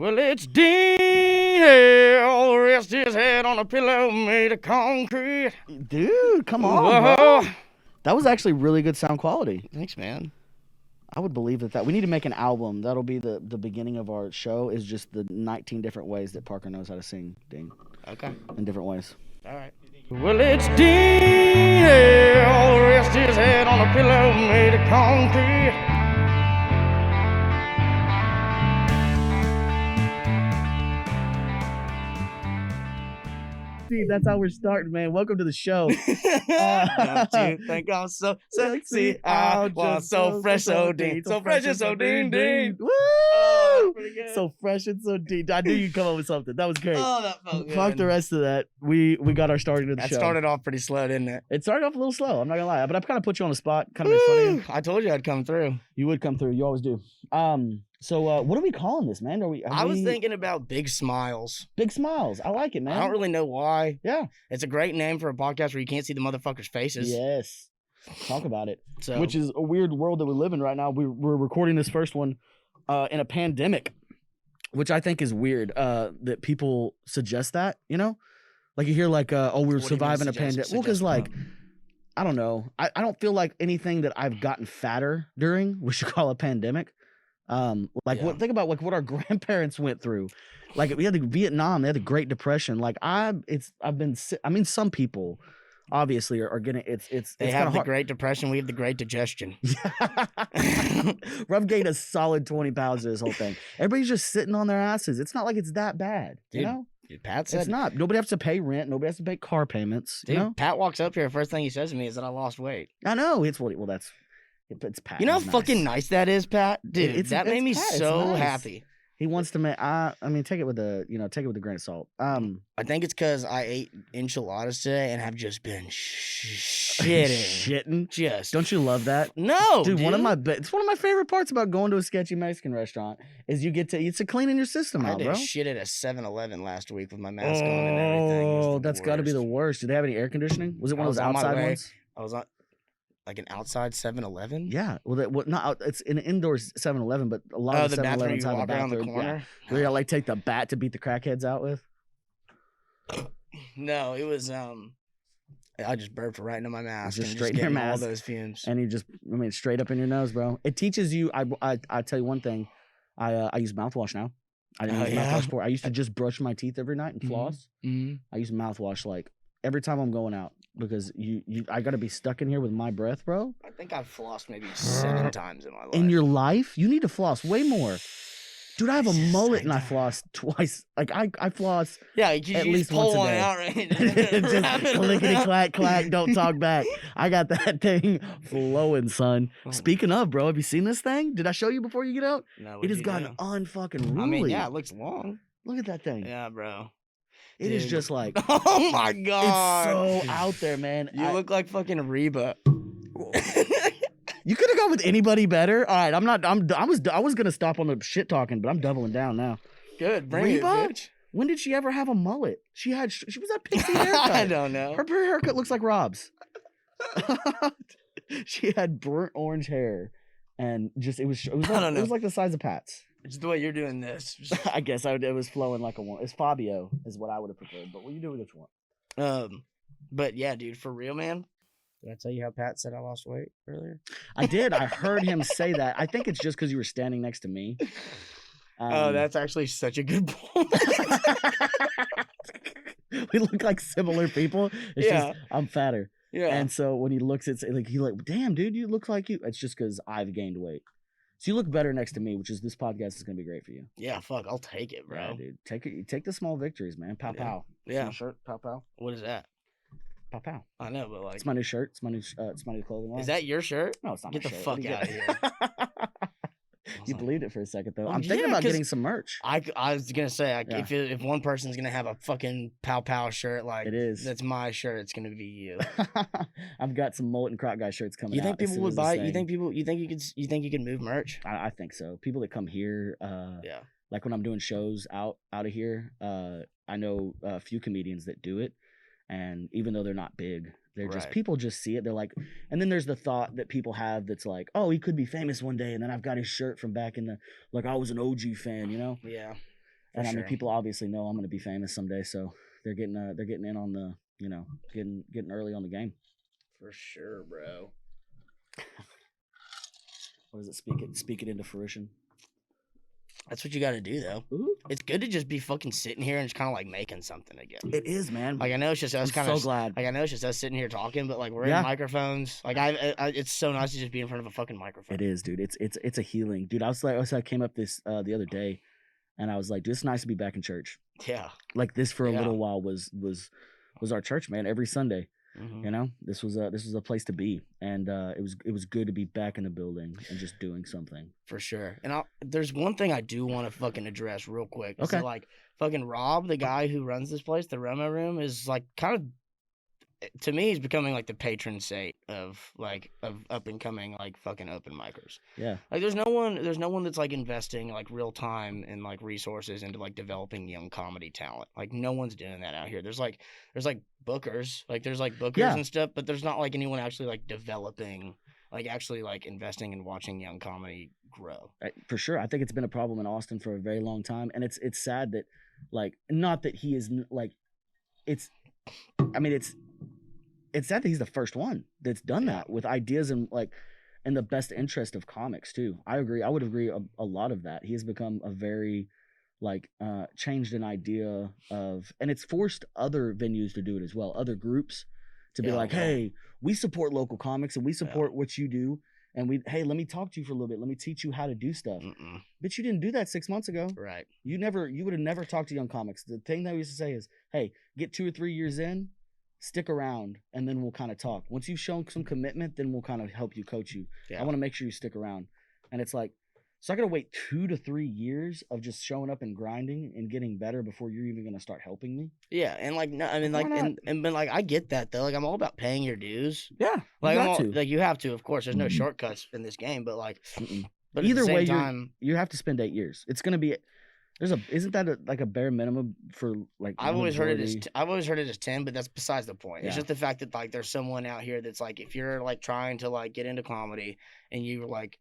Well, it's Dean Hill, rest his head on a pillow made of concrete. Dude, come on, bro. That was actually really good sound quality. Thanks, man. I would believe that. We need to make an album. That'll be the beginning of our show, is just the 19 different ways that Parker knows how to sing, Dean. Okay. In different ways. All right. Well, it's Dean Hill, rest his head on a pillow made of concrete. That's how we're starting, man. Welcome to the show. Don't you think I'm so sexy? I was so fresh, so dean. So fresh and so dean, dean. Woo! Oh, pretty good. So fresh and so dean. I knew you'd come up with something. That was great. Oh, that felt good. Fuck the rest of that. We got our start into the show. That started off pretty slow, didn't it? It started off a little slow. I'm not gonna lie, but I kind of put you on the spot. Kind of made fun of you. I told you I'd come through. You would come through. You always do. So what are we calling this, man? I was thinking about Big Smiles. Big Smiles. I like it, man. I don't really know why. Yeah. It's a great name for a podcast where you can't see the motherfuckers' faces. Yes. Talk about it. So, which is a weird world that we live in right now. We're recording this first one in a pandemic, which I think is weird that people suggest that, you know? Like you hear like, we're surviving a pandemic. Well, because like, I don't know. I don't feel like anything that I've gotten fatter during we should call a pandemic. Think about like what our grandparents went through. Like we had the Vietnam, they had the Great Depression. Like some people obviously are getting they have the Great Depression, we have the Great Digestion. I've gained a solid 20 pounds of this whole thing. Everybody's just sitting on their asses. It's not like it's that bad, dude, you know? Pat said it's not. Nobody has to pay rent. Nobody has to pay car payments. Dude, you know? Pat walks up here. First thing he says to me is that I lost weight. I know. It's Pat. You know how fucking nice that is, Pat? Dude, that made me Pat. So happy. He wants to make. I mean, take it with a grain of salt. I think it's because I ate enchiladas today and have just been shitting. Just don't you love that? No, dude. It's one of my favorite parts about going to a sketchy Mexican restaurant is you get to cleaning your system out, bro. I did shit at a 7-Eleven last week with my mask on and everything. Oh, that's got to be the worst. Did they have any air conditioning? Was it one of those outside ones? I was on. Like an outside 7-Eleven? Yeah. Well, it's an indoor 7-Eleven, but a lot of the 7-Elevens have a bathroom. Yeah. Where you like take the bat to beat the crackheads out with? No, it was I just burped right into my mask. Just straight in your mask. All those fumes. And straight up in your nose, bro. It teaches you. I tell you one thing. I use mouthwash now. I didn't use mouthwash before. I used to just brush my teeth every night and floss. Mm-hmm. I use mouthwash like every time I'm going out. Because I gotta be stuck in here with my breath, bro. I think I've flossed maybe 7 times in my life. In your life? You need to floss way more. Dude, I have a mullet and I floss twice. Like I floss at least once a day. Out, right? Just clickety clack clack, don't talk back. I got that thing flowing, son. Speaking of, bro, have you seen this thing? Did I show you before you get out? No. It has gotten unfucking ruly. I mean, yeah, it looks long. Look at that thing. Yeah, bro. It is just like, oh my god, it's so out there, man. You look like fucking Reba. You could have gone with anybody better. All right, I was gonna stop on the shit talking, but I'm doubling down now. Good, bring Reba? it, bitch. When did she ever have a mullet? She was that pixie haircut. I don't know. Her haircut looks like Rob's. She had burnt orange hair, and it was like the size of Pat's. It's the way you're doing this. I guess it was flowing like a one. It's Fabio is what I would have preferred, but what you do with what you want. But yeah, dude, for real, man. Did I tell you how Pat said I lost weight earlier? I did. I heard him say that. I think it's just because you were standing next to me. That's actually such a good point. We look like similar people. It's just I'm fatter. Yeah. And so when he looks at damn, dude, you look like you. It's just because I've gained weight. So you look better next to me, which is this podcast is gonna be great for you. Yeah, fuck, I'll take it, bro. Yeah, dude, take the small victories, man. Pow pow. Yeah. My shirt, pow pow. What is that? Pow pow. I know, but like, it's my new shirt. It's my new clothing line. Is that your shirt? No, it's not. Get my the shirt. fuck out of here. You believed it for a second though. I'm thinking about getting some merch. I was gonna say if one person's gonna have a fucking pow pow shirt, like it is, that's my shirt. It's gonna be you. I've got some mullet and croc guy shirts coming. You think out people would buy? You think you could move merch? I think so. People that come here, like when I'm doing shows out of here, I know a few comedians that do it, and even though they're not big, they're just people just see it. They're like, and then there's the thought that people have that's like, oh, he could be famous one day, and then I've got his shirt from back in the I was an OG fan, you know? Yeah. And I mean, people obviously know I'm going to be famous someday, so they're getting in on the, you know, getting early on the game. For sure, bro. What is it? Speak it into fruition. That's what you got to do, though. Ooh. It's good to just be fucking sitting here and just kind of like making something again. It is, man. Like I know it's just us kind of. So glad. Like I know it's just us sitting here talking, but like we're in microphones. Like it's so nice to just be in front of a fucking microphone. It is, dude. It's a healing, dude. I came up this the other day, and I was like, dude, it's nice to be back in church. Yeah. Like this for a little while was our church, man. Every Sunday. Mm-hmm. You know, this was a place to be, and it was good to be back in the building and just doing something. For sure. And there's one thing I do want to fucking address real quick. Okay. So, like fucking Rob, the guy who runs this place, the ROMO Room, is like kind of, to me, he's becoming like the patron saint of up and coming like fucking open micers. Yeah. Like there's no one that's like investing like real time and like resources into like developing young comedy talent. Like no one's doing that out here. There's like bookers, and stuff, but there's not like anyone actually like developing, like actually like investing and watching young comedy grow. For sure. I think it's been a problem in Austin for a very long time, and it's sad that like, not that he is like, it's sad that he's the first one that's done that with ideas and like in the best interest of comics too. I agree. I would agree a lot of that. He has become a very like changed an idea of, and it's forced other venues to do it as well. Other groups to be like, hey, we support local comics and we support what you do. And hey, let me talk to you for a little bit. Let me teach you how to do stuff. But you didn't do that 6 months ago. Right. You would have never talked to young comics. The thing that we used to say is, hey, get 2 or 3 years in, stick around, and then we'll kind of talk. Once you've shown some commitment, then we'll kind of help you, coach you. Yeah. I want to make sure you stick around. And it's like, so I got to wait 2 to 3 years of just showing up and grinding and getting better before you're even going to start helping me? Yeah, and like, no, I mean, like, but like, I get that though. Like, I'm all about paying your dues. Yeah, like, you have to, of course. There's no shortcuts in this game, but like, but either way, you have to spend 8 years. It's going to be. Isn't that like a bare minimum for like? I've always heard it as 10, but that's besides the point. Yeah. It's just the fact that like there's someone out here that's like, if you're like trying to like get into comedy and you're like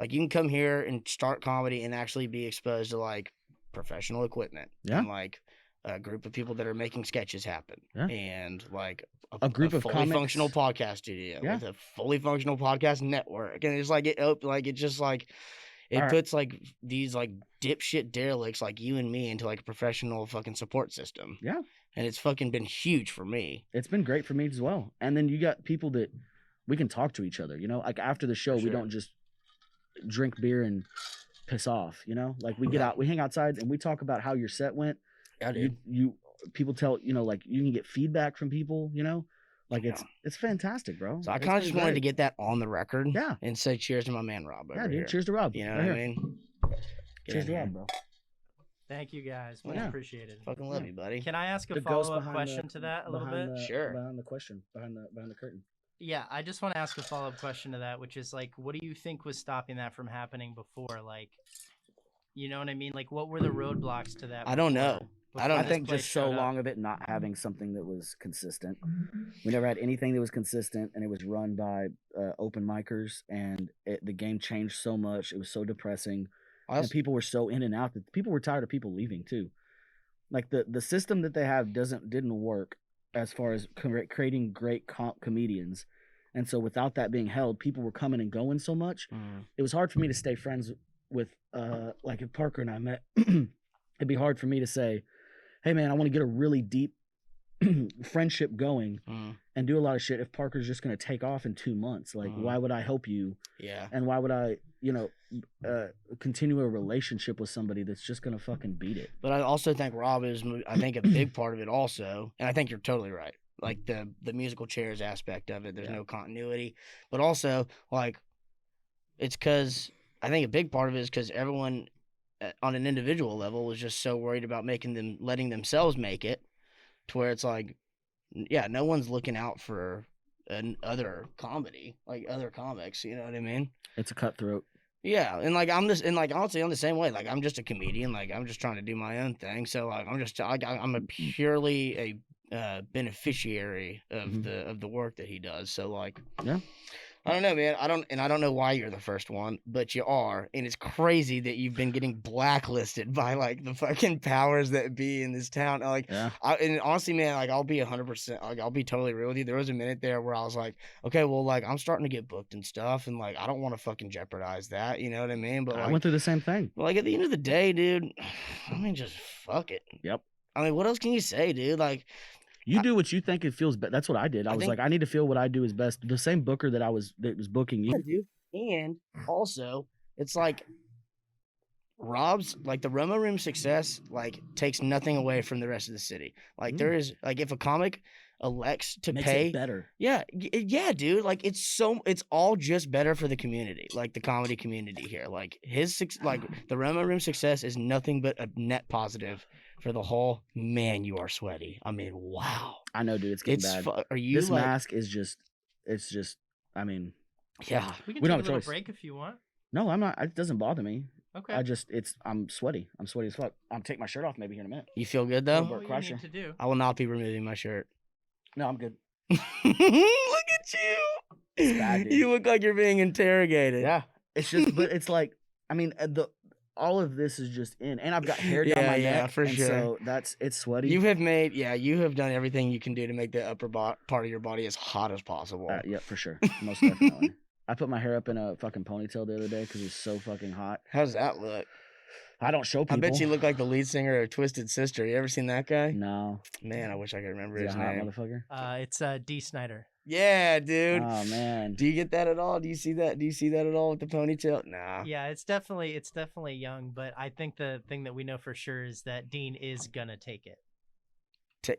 you can come here and start comedy and actually be exposed to like professional equipment and like a group of people that are making sketches happen and like a group of fully functional podcast studio with a fully functional podcast network, and it's like it puts like these like dipshit derelicts like you and me into like a professional fucking support system. Yeah. And it's fucking been huge for me. It's been great for me as well. And then you got people that we can talk to each other, you know? Like after the show, we don't just drink beer and piss off, you know? Like we get out, we hang outside and we talk about how your set went. Yeah, dude. People tell, you know, like you can get feedback from people, you know? Like it's fantastic, bro. So I kind of just wanted to get that on the record, and say cheers to my man Rob. Over dude. here. Cheers to Rob. You know what I mean? Cheers to Rob, bro. Thank you guys. Much appreciated. Fucking love you, buddy. Can I ask a follow-up question to that a little bit? Sure. Behind the curtain. Yeah, I just want to ask a follow-up question to that, which is like, what do you think was stopping that from happening before? Like, you know what I mean? Like, what were the roadblocks to that? I don't know. I think just so long of it not having something that was consistent. We never had anything that was consistent, and it was run by open micers, and the game changed so much. It was so depressing, and people were so in and out that people were tired of people leaving too. Like the system that they have didn't work as far as creating great comedians, and so without that being held, people were coming and going so much. It was hard for me to stay friends with like if Parker and I met. It'd be hard for me to say, hey man, I want to get a really deep friendship going and do a lot of shit if Parker's just going to take off in 2 months. Like, why would I help you? Yeah. And why would I, continue a relationship with somebody that's just going to fucking beat it? But I also think Rob is, I think a big part of it also, and I think you're totally right. Like the musical chairs aspect of it, there's no continuity. But also, like, it's because, I think a big part of it is because everyone on an individual level was just so worried about letting themselves make it, to where it's like, no one's looking out for other comedy, like other comics, you know what I mean? It's a cutthroat. Yeah, and like honestly, I'm the same way. Like I'm just a comedian. Like I'm just trying to do my own thing. So like I'm a purely a beneficiary of the work that he does. So like, I don't know, man. I don't know why you're the first one, but you are, and it's crazy that you've been getting blacklisted by like the fucking powers that be in this town. Like, Yeah. and honestly, man, like I'll be 100%, like I'll be totally real with you. There was a minute there where I was like, okay, well, like I'm starting to get booked and stuff, and like I don't want to fucking jeopardize that. You know what I mean? But I like, went through the same thing. like at the end of the day, dude, I mean, just fuck it. Yep. I mean, what else can you say, dude? Like. You do what you think it feels best. That's what I did. I was like, I need to feel what I do is best. The same booker that was booking you. Dude. And also, it's like Rob's like the ROMO Room success like takes nothing away from the rest of the city. Like there is like if a comic elects to Makes pay it better. Yeah, dude. Like it's all just better for the community, like the comedy community here. Like like the ROMO Room success is nothing but a net positive for the whole. Man, you are sweaty. I mean, wow. I know, dude. It's getting bad. Are you this like, mask is just. It's just. I mean. Yeah. We can we take don't a have a little choice. break if you want. No, I'm not. It doesn't bother me. Okay. I'm sweaty. I'm sweaty as fuck. I'm taking my shirt off maybe here in a minute. You feel good Well, though? what you Crusher. need to do. I will not be removing my shirt. No, I'm good. Look at you. It's bad, dude. You look like you're being interrogated. Yeah. It's just, but it's like, I mean, all of this is just in, and I've got hair down my neck, for and sure. so it's sweaty. You have done everything you can do to make the upper part of your body as hot as possible. Yeah, for sure, most definitely. I put my hair up in a fucking ponytail the other day because it was so fucking hot. How does that look? I don't show people. I bet you look like the lead singer of Twisted Sister. You ever seen that guy? No. Man, I wish I could remember Is his he a hot name. motherfucker? It's D. Snyder. Yeah, dude. Oh man. Do you get that at all? Do you see that? Do you see that at all with the ponytail? Nah. Yeah, it's definitely young, but I think the thing that we know for sure is that Dean is gonna take it.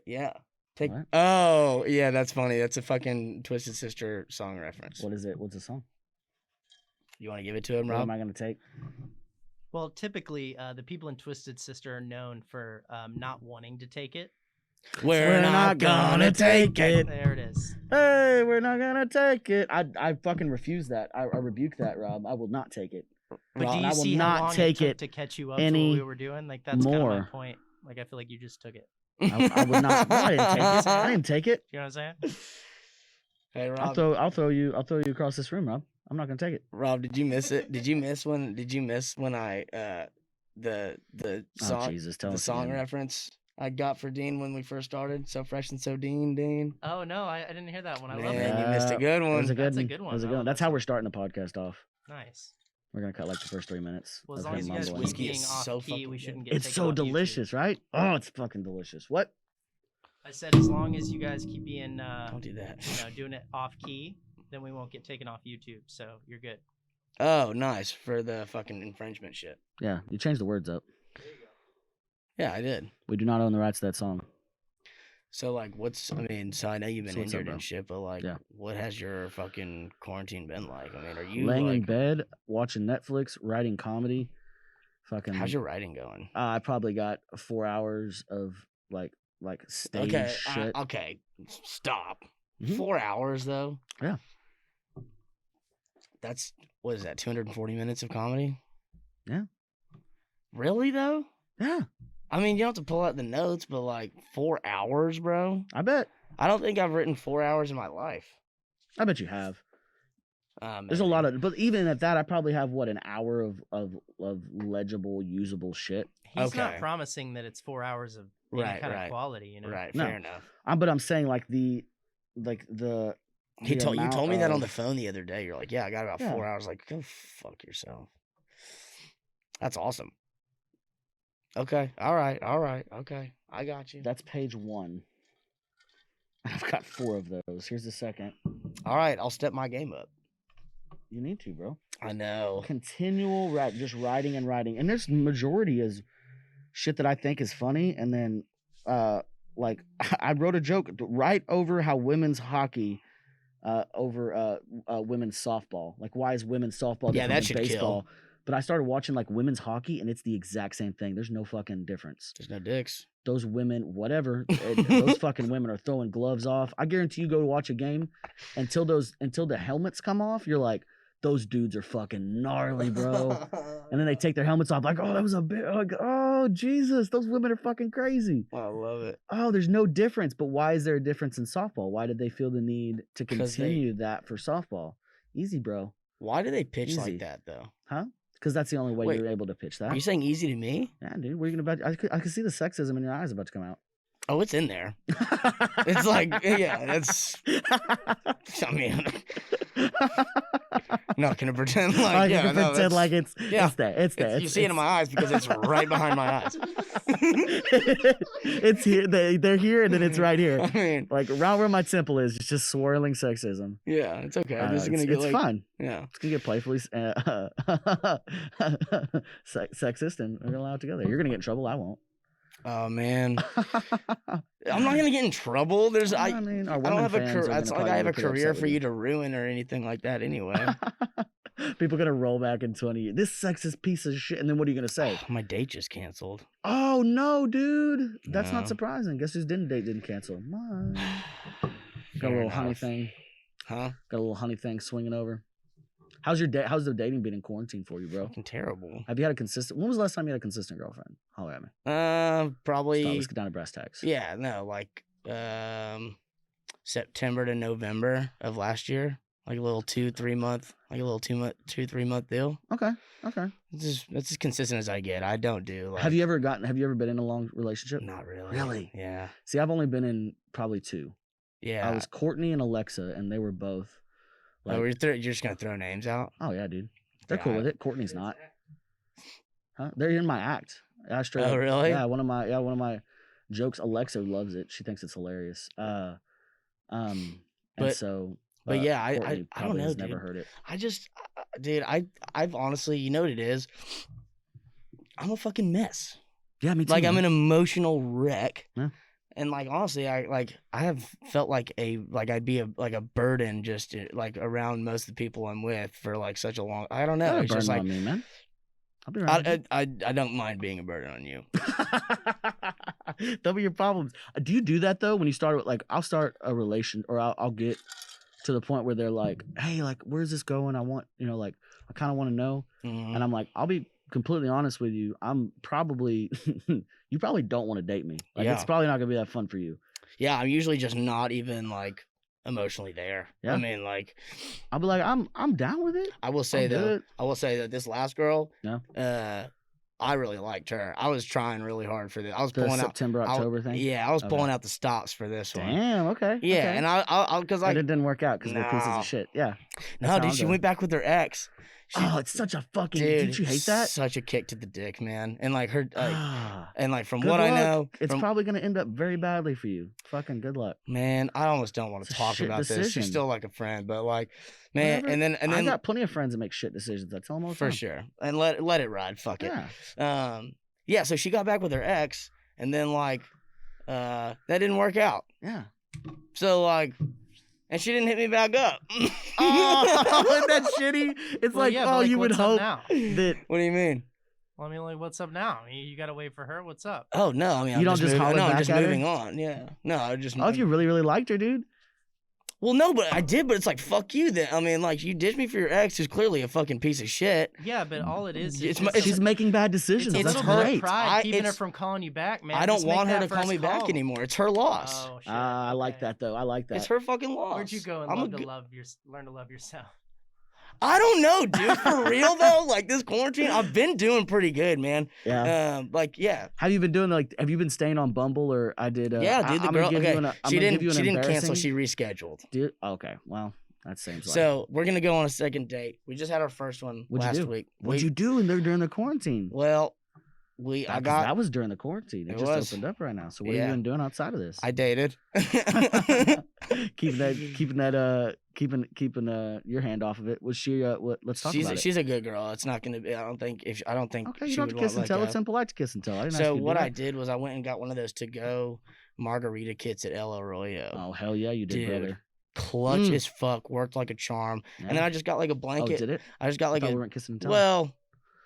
Yeah. Take. What? Oh, yeah. That's funny. That's a fucking Twisted Sister song reference. What is it? What's the song? You want to give it to him, What Rob? am I gonna take? Well, typically, the people in Twisted Sister are known for not wanting to take it. We're not gonna take it. There it is. Hey, we're not gonna take it. I fucking refuse that. I rebuke that, Rob. I will not take it. But do I you will see not how long take it took it to catch you up to what we were doing? Like that's kind of my more. point. Like I feel like you just took it. I would not. No, I didn't take it. I didn't take it. You know what I'm saying? Hey, Rob. I'll throw you across this room, Rob. I'm not gonna take it. Rob, did you miss it? Did you miss when I the song Oh Jesus, tell the us song again. reference I got for Dean when we first started? So fresh and so Dean. Oh no, I didn't hear that one. I love Man, it. you missed a good That one. was a good That's a one. good one. That was a I good love one. that That's how song. we're starting the podcast off. Nice. We're gonna cut like the first 3 minutes. Well, as of long as him you guys mumbling. keep Whiskey being is off so key, fucking we good. shouldn't get It's taken so off YouTube. delicious, right? Oh, it's fucking delicious. What? I said as long as you guys keep being Don't do that. doing it off key, then we won't get taken off YouTube. So you're good. Oh, nice for the fucking infringement shit. Yeah, you changed the words up. Yeah, I did. We do not own the rights to that song. So like, so I know you've been So what's up, injured bro? and shit, but like, Yeah. what has your fucking quarantine been like? I mean, are you Laying in like, bed, watching Netflix, writing comedy. Fucking. how's your writing going? I probably got 4 hours of like stage Okay, shit. okay, stop. Mhm. 4 hours though. Yeah. That's what is that? 240 minutes of comedy? Yeah. Really though? Yeah, I mean, you don't have to pull out the notes, but like 4 hours, bro. I bet. I don't think I've written 4 hours in my life. I bet you have. There's a Maybe. lot of, but even at that, I probably have an hour of legible, usable shit. He's not Okay. promising that it's 4 hours of any Right, kind right. of quality. You know. Right, No. fair enough. But I'm saying like the. You told me that on the of- phone the other day. You're like, yeah, I got about Yeah. 4 hours. Like, go fuck yourself. That's awesome. Okay. All right. Okay. I got you. That's page 1. I've got 4 of those. Here's the second. All right. I'll step my game up. You need to, bro. I know. Continual just writing and writing, and there's majority is shit that I think is funny, and then like I wrote a joke right over how women's hockey over women's softball. Like, why is women's softball Yeah, different that than should baseball? kill. But I started watching like women's hockey, and it's the exact same thing. There's no fucking difference. There's no dicks. Those women, whatever, those fucking women are throwing gloves off. I guarantee you go to watch a game until the helmets come off, you're like, those dudes are fucking gnarly, bro. And then they take their helmets off, like, oh, that was a bit, like, oh, Jesus, those women are fucking crazy. I love it. Oh, there's no difference. But why is there a difference in softball? Why did they feel the need to 'Cause they- continue that for softball? Easy, bro. Why do they pitch Easy. like that though? Huh? Because that's the only way Wait, you're able to pitch that. Are you saying easy to me? Yeah, dude. What are you gonna bet? I could see the sexism in your eyes about to come out. Oh, it's in there. It's like, yeah, that's. I mean, I'm not gonna pretend like you can pretend like it's there. It's there. You see it in my eyes because it's right behind my eyes. It's here. They're here, and then it's right here. I mean, like around where my temple is, it's just swirling sexism. Yeah, it's okay. This is gonna get it's fun. Yeah, it's gonna get playfully sexist, and we're gonna allow it together. You're gonna get in trouble. I won't. Oh man, I'm not gonna get in trouble. I don't have a career. It's not like I have a career for you to ruin or anything like that. Anyway, people gonna roll back in 20 years. This sexist piece of shit. And then what are you gonna say? My date just canceled. Oh no, dude. That's not surprising. Guess whose date didn't cancel? Mine. Got a little honey thing. Huh? Got a little honey thing swinging over. How's the dating been in quarantine for you, bro? Fucking terrible. Have you had a consistent? When was the last time you had a consistent girlfriend? Holler at me. Probably. Let's get down to brass tacks. Yeah, no, like September to November of last year, like a little 2-3 month, like a little 2-3 month deal. Okay. That's as consistent as I get. I don't do. Like, Have you ever been in a long relationship? Not really. Really? Yeah. See, I've only been in probably 2. Yeah. I was Courtney and Alexa, and they were both. Like, you're just gonna throw names out? Oh yeah, dude. They're cool with it. Courtney's not. Huh? They're in my act. Oh really? Yeah, one of my jokes. Alexa loves it. She thinks it's hilarious. But yeah, I don't know, dude. Never heard it. I've honestly, you know what it is? I'm a fucking mess. Yeah, me too. Like, I'm an emotional wreck. Yeah. And like, honestly, I have felt like I'd be a burden just like around most of the people I'm with for like such a long. I don't know. It's just like on me, man. I'll be around. I don't mind being a burden on you. That'll be your problems. Do you do that though? When you start with, like, I'll start a relation, or I'll get to the point where they're like, hey, like, where's this going? I want, like, I kind of want to know. Mm-hmm. And I'm like, I'll be completely honest with you. I'm probably you probably don't want to date me. Like, it's probably not gonna be that fun for you. Yeah, I'm usually just not even like emotionally there. Yeah. I mean, like, I'll be like, I'm down with it. I will say that this last girl, I really liked her. I was trying really hard for this. I was pulling out October thing. Yeah, I was pulling out the stops for this one. Damn. Okay. Yeah, okay. and I because like, it didn't work out because they're pieces of shit. Yeah. No, dude, she went back with her ex. It's such a fucking. Dude, did you hate that? Such a kick to the dick, man. And like her, and like from good what luck. I know, it's probably gonna end up very badly for you. Fucking good luck, man. I almost don't want to talk about this. She's still like a friend, but like, man, whatever. and then I got plenty of friends that make shit decisions. I tell them all the time. For sure, and let it ride. Fuck it. Yeah. So she got back with her ex, and then like, that didn't work out. Yeah. So like. And she didn't hit me back up. Oh, isn't that shitty? It's like, you would hope that. What do you mean? Well, I mean, like, what's up now? I mean, you gotta wait for her. What's up? Oh no, I mean, you don't just holler back I'm just at moving her? on. Yeah, no, I just. Oh, if you really, really liked her, dude. Well, no, but I did. But it's like, fuck you. Then I mean, like, you ditched me for your ex, who's clearly a fucking piece of shit. Yeah, but all it is, she's making bad decisions. It's That's great. Pride keeping her from calling you back, man. I don't want her to call me back anymore. It's her loss. Oh, shit. I like that though. I like that. It's her fucking loss. Where'd you go and learn to love yourself? I don't know, dude. For real though, like this quarantine, I've been doing pretty good, man. Yeah. Yeah. Have you been doing have you been staying on Bumble, or I did? Yeah, dude. The girl. She didn't cancel. She rescheduled. Okay. Well, that seems like. So we're gonna go on a second date. We just had our first one last week. What'd you do during the quarantine? Well, that was during the quarantine. It just opened up right now. So what have you been doing outside of this? I dated. keeping your hand off of it. Was she? Let's talk about it. She's a good girl. It's not gonna be. I don't think. Okay, you don't have to kiss and tell. It's impolite to kiss and tell. So what I did was I went and got one of those to-go margarita kits at El Arroyo. Oh hell yeah, you did, brother. Clutch as fuck. Worked like a charm. Yeah. And then I just got like a blanket. Oh, did it? I just got like we weren't kissing and telling. Well.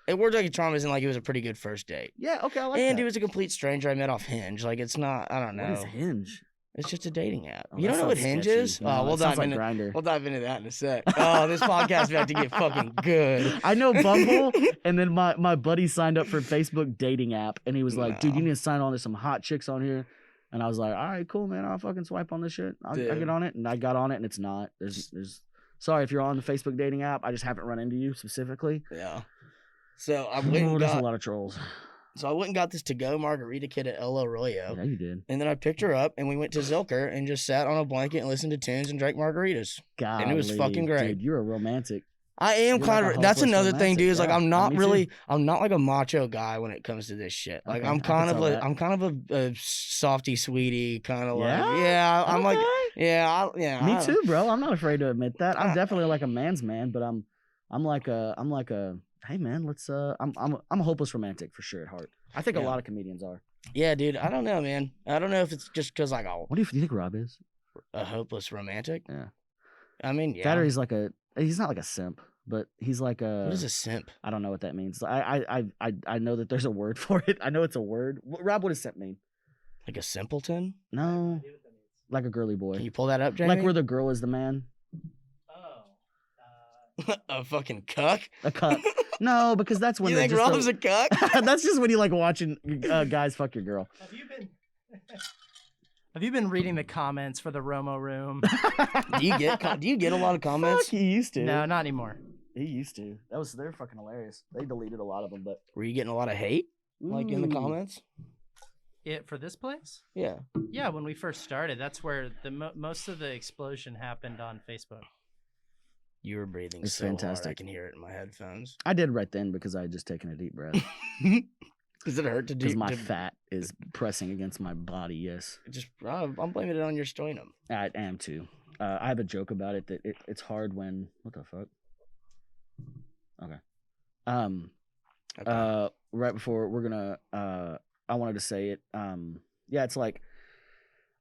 It worked like a charm, as in like it was a pretty good first date. Yeah, okay, I like that. And he was a complete stranger I met off Hinge. Like, it's not, I don't know. What is Hinge? It's just a dating app. Oh, you don't know what Hinge is? No, we'll dive into Grindr. We'll dive into that in a sec. Oh, this podcast is about to get fucking good. I know Bumble, and then my buddy signed up for Facebook dating app, and he was like, dude, you need to sign on to some hot chicks on here. And I was like, all right, cool, man. I'll fucking swipe on this shit. I'll get on it. And I got on it, and it's not. There's Sorry if you're on the Facebook dating app. I just haven't run into you specifically. Yeah. So I went and There's a got, lot of trolls. so I went and got this to-go margarita kit at El Arroyo. Yeah, you did. And then I picked her up and we went to Zilker and just sat on a blanket and listened to tunes and drank margaritas. God, And it was fucking great. Dude, you're a romantic. I am You're kind like a of. That's hopeless another thing, romantic. dude. Is like Yeah, I'm not me too. really. I'm not like a macho guy when it comes to this shit. Like Okay, I'm I can kind of tell a. that. I'm kind of a softy, sweetie kind of Yeah? like. Yeah, I'm like. Okay. Yeah, yeah. Me I- too, bro. I'm not afraid to admit that. I'm I- definitely like a man's man, but I'm like a. Hey man, let's. I'm a hopeless romantic for sure at heart. I think a Yeah. lot of comedians are. Yeah, dude. I don't know, man. I don't know if it's just because like What do you think Rob is? a hopeless romantic. Yeah. I mean, yeah. That or he's like a. He's not like a simp, but he's like a. What is a simp? I don't know what that means. I know that there's a word for it. I know it's a word. Rob, what does simp mean? Like a simpleton? No, like a girly boy. Can you pull that up, Jamie? Like where the girl is the man. a fucking cuck? A cuck. No, because that's when You they're think just Rob's a cuck? That's just when you like watching guys fuck your girl. Have you been reading the comments for the ROMO room? Do you get a lot of comments? Fuck, he used to. No, not anymore. He used to. They're fucking hilarious. They deleted a lot of them, but Were you getting a lot of hate, like in the Ooh. comments? It for this place? Yeah. Yeah, when we first started, that's where the most of the explosion happened on Facebook. You were breathing It's so hard. I fantastic. can hear it in my headphones. I did right then because I had just taken a deep breath. Does it hurt to do? Because my to- fat is pressing against my body. Yes, Just I'm blaming it on your sternum. I am too. I have a joke about it that it's hard when what the fuck. Okay. Okay. Right before we're gonna I wanted to say it. Yeah, it's like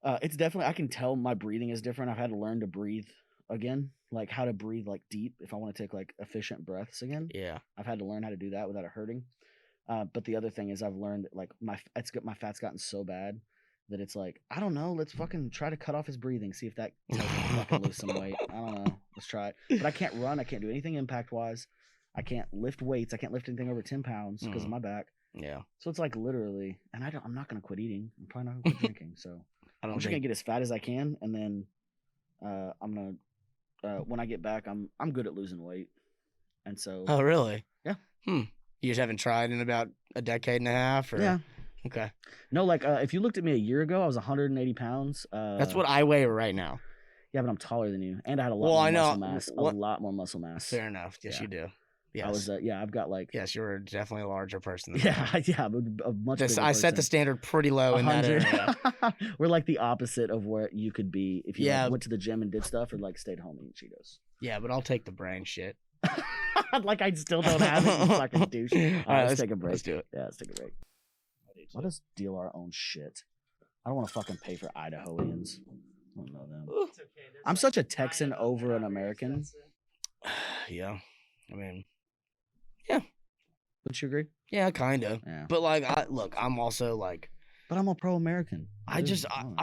it's definitely I can tell my breathing is different. I've had to learn to breathe again, like how to breathe like deep if I want to take like efficient breaths again. Yeah. I've had to learn how to do that without it hurting. But the other thing is I've learned that like my fat's gotten so bad that it's like, I don't know, let's fucking try to cut off his breathing, see if that tells him to fucking lose some weight. I don't know. Let's try it. But I can't run, I can't do anything impact wise. I can't lift weights, I can't lift anything over 10 pounds because of my back. Yeah. So it's like literally, and I'm not gonna quit eating. I'm probably not gonna quit drinking. So I I'm don't just gonna think. get as fat as I can, and then I'm gonna when I get back, I'm good at losing weight, and so Oh, really? Yeah. You just haven't tried in about a decade and a half, or yeah. Okay. No, like if you looked at me a year ago, I was 180 pounds. That's what I weigh right now. Yeah, but I'm taller than you, and I had a lot Well, more I know. muscle mass. What- A lot more muscle mass. Fair enough. Yes, Yeah. you do. Yes. I was yeah, I've got like Yes, you're definitely a larger person. Than yeah, me. yeah, I'm a much bigger I set the person. standard pretty low in that 100. area. We're like the opposite of where you could be if you like, Yeah. went to the gym and did stuff, or like stayed home and eat Cheetos. Yeah, but I'll take the brain shit. Like I still don't have it, you fucking douche. All right, let's take a break. Let's do it. Yeah, let's take a break. Let us deal our own shit. I don't want to fucking pay for Idahoans. I don't know them. It's okay. There's I'm like such a 9 Texan of them over that an are very American. expensive. Yeah. I mean, Would you agree? yeah, kind of. Yeah. But like, I'm also like, But I'm a pro-American. I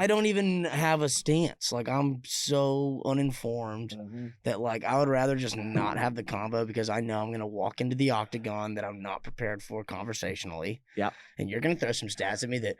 don't even have a stance. Like, I'm so uninformed Mm-hmm. that like I would rather just not have the combo because I know I'm gonna walk into the octagon that I'm not prepared for conversationally. Yep. And you're gonna throw some stats at me that,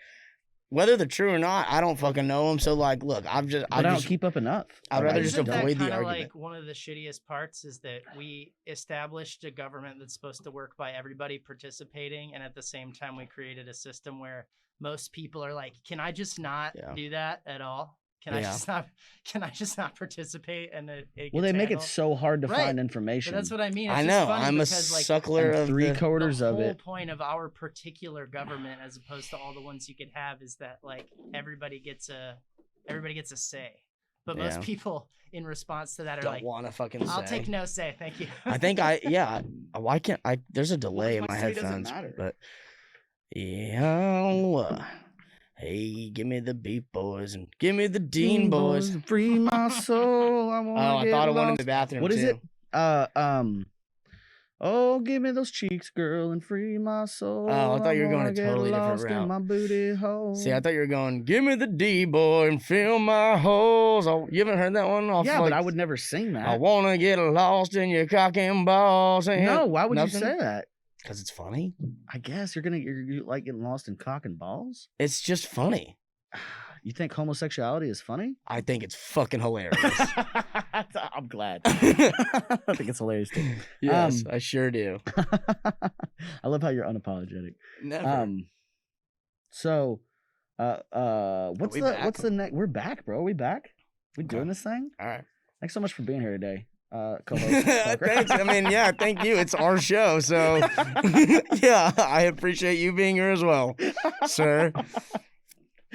whether they're true or not, I don't fucking know them. So like, look, I don't keep up enough. I'd rather just Isn't that avoid the kinda argument. like one of the shittiest parts is that we established a government that's supposed to work by everybody participating, and at the same time we created a system where most people are like, can I just not Yeah. do that at all? Can I Yeah. just not participate? And it Well, they gets make it handled? so hard to Right. find But information. that's what I mean. It's I just know. funny I'm a because, like, suckler and of three the, quarters the of whole it. point of our particular government, as opposed to all the ones you could have, is that like everybody gets a say. But most Yeah. people, in response to that, are don't like, want to fucking "I'll say. take no say, thank you." I think why can't I? There's a delay in my my say doesn't headphones, matter. but yeah. Hey, give me the Beat Boys and give me the Dean Boys. Free my soul. I Oh, I thought of one in the bathroom. What is too. it? Oh, give me those cheeks, girl, and free my soul. Oh, I thought you were going wanna a get totally different lost in route. my booty hole. See, I thought you were going, give me the D boy and fill my holes. Oh, you haven't heard that one? Off yeah, like, but I would never sing that. I want to get lost in your cock and balls. No, why would Nothing? you say that? Because it's funny. I guess you're like getting lost in cock and balls. It's just funny. You think homosexuality is funny? I think it's fucking hilarious. I'm glad. I think it's hilarious too. Yes, I sure do. I love how you're unapologetic. Never. So, what's back? the next? We're back, bro. We back? We Okay. doing this thing? All right. Thanks so much for being here today, co-host. Thanks. I mean, yeah, thank you. It's our show, so yeah, I appreciate you being here as well, sir.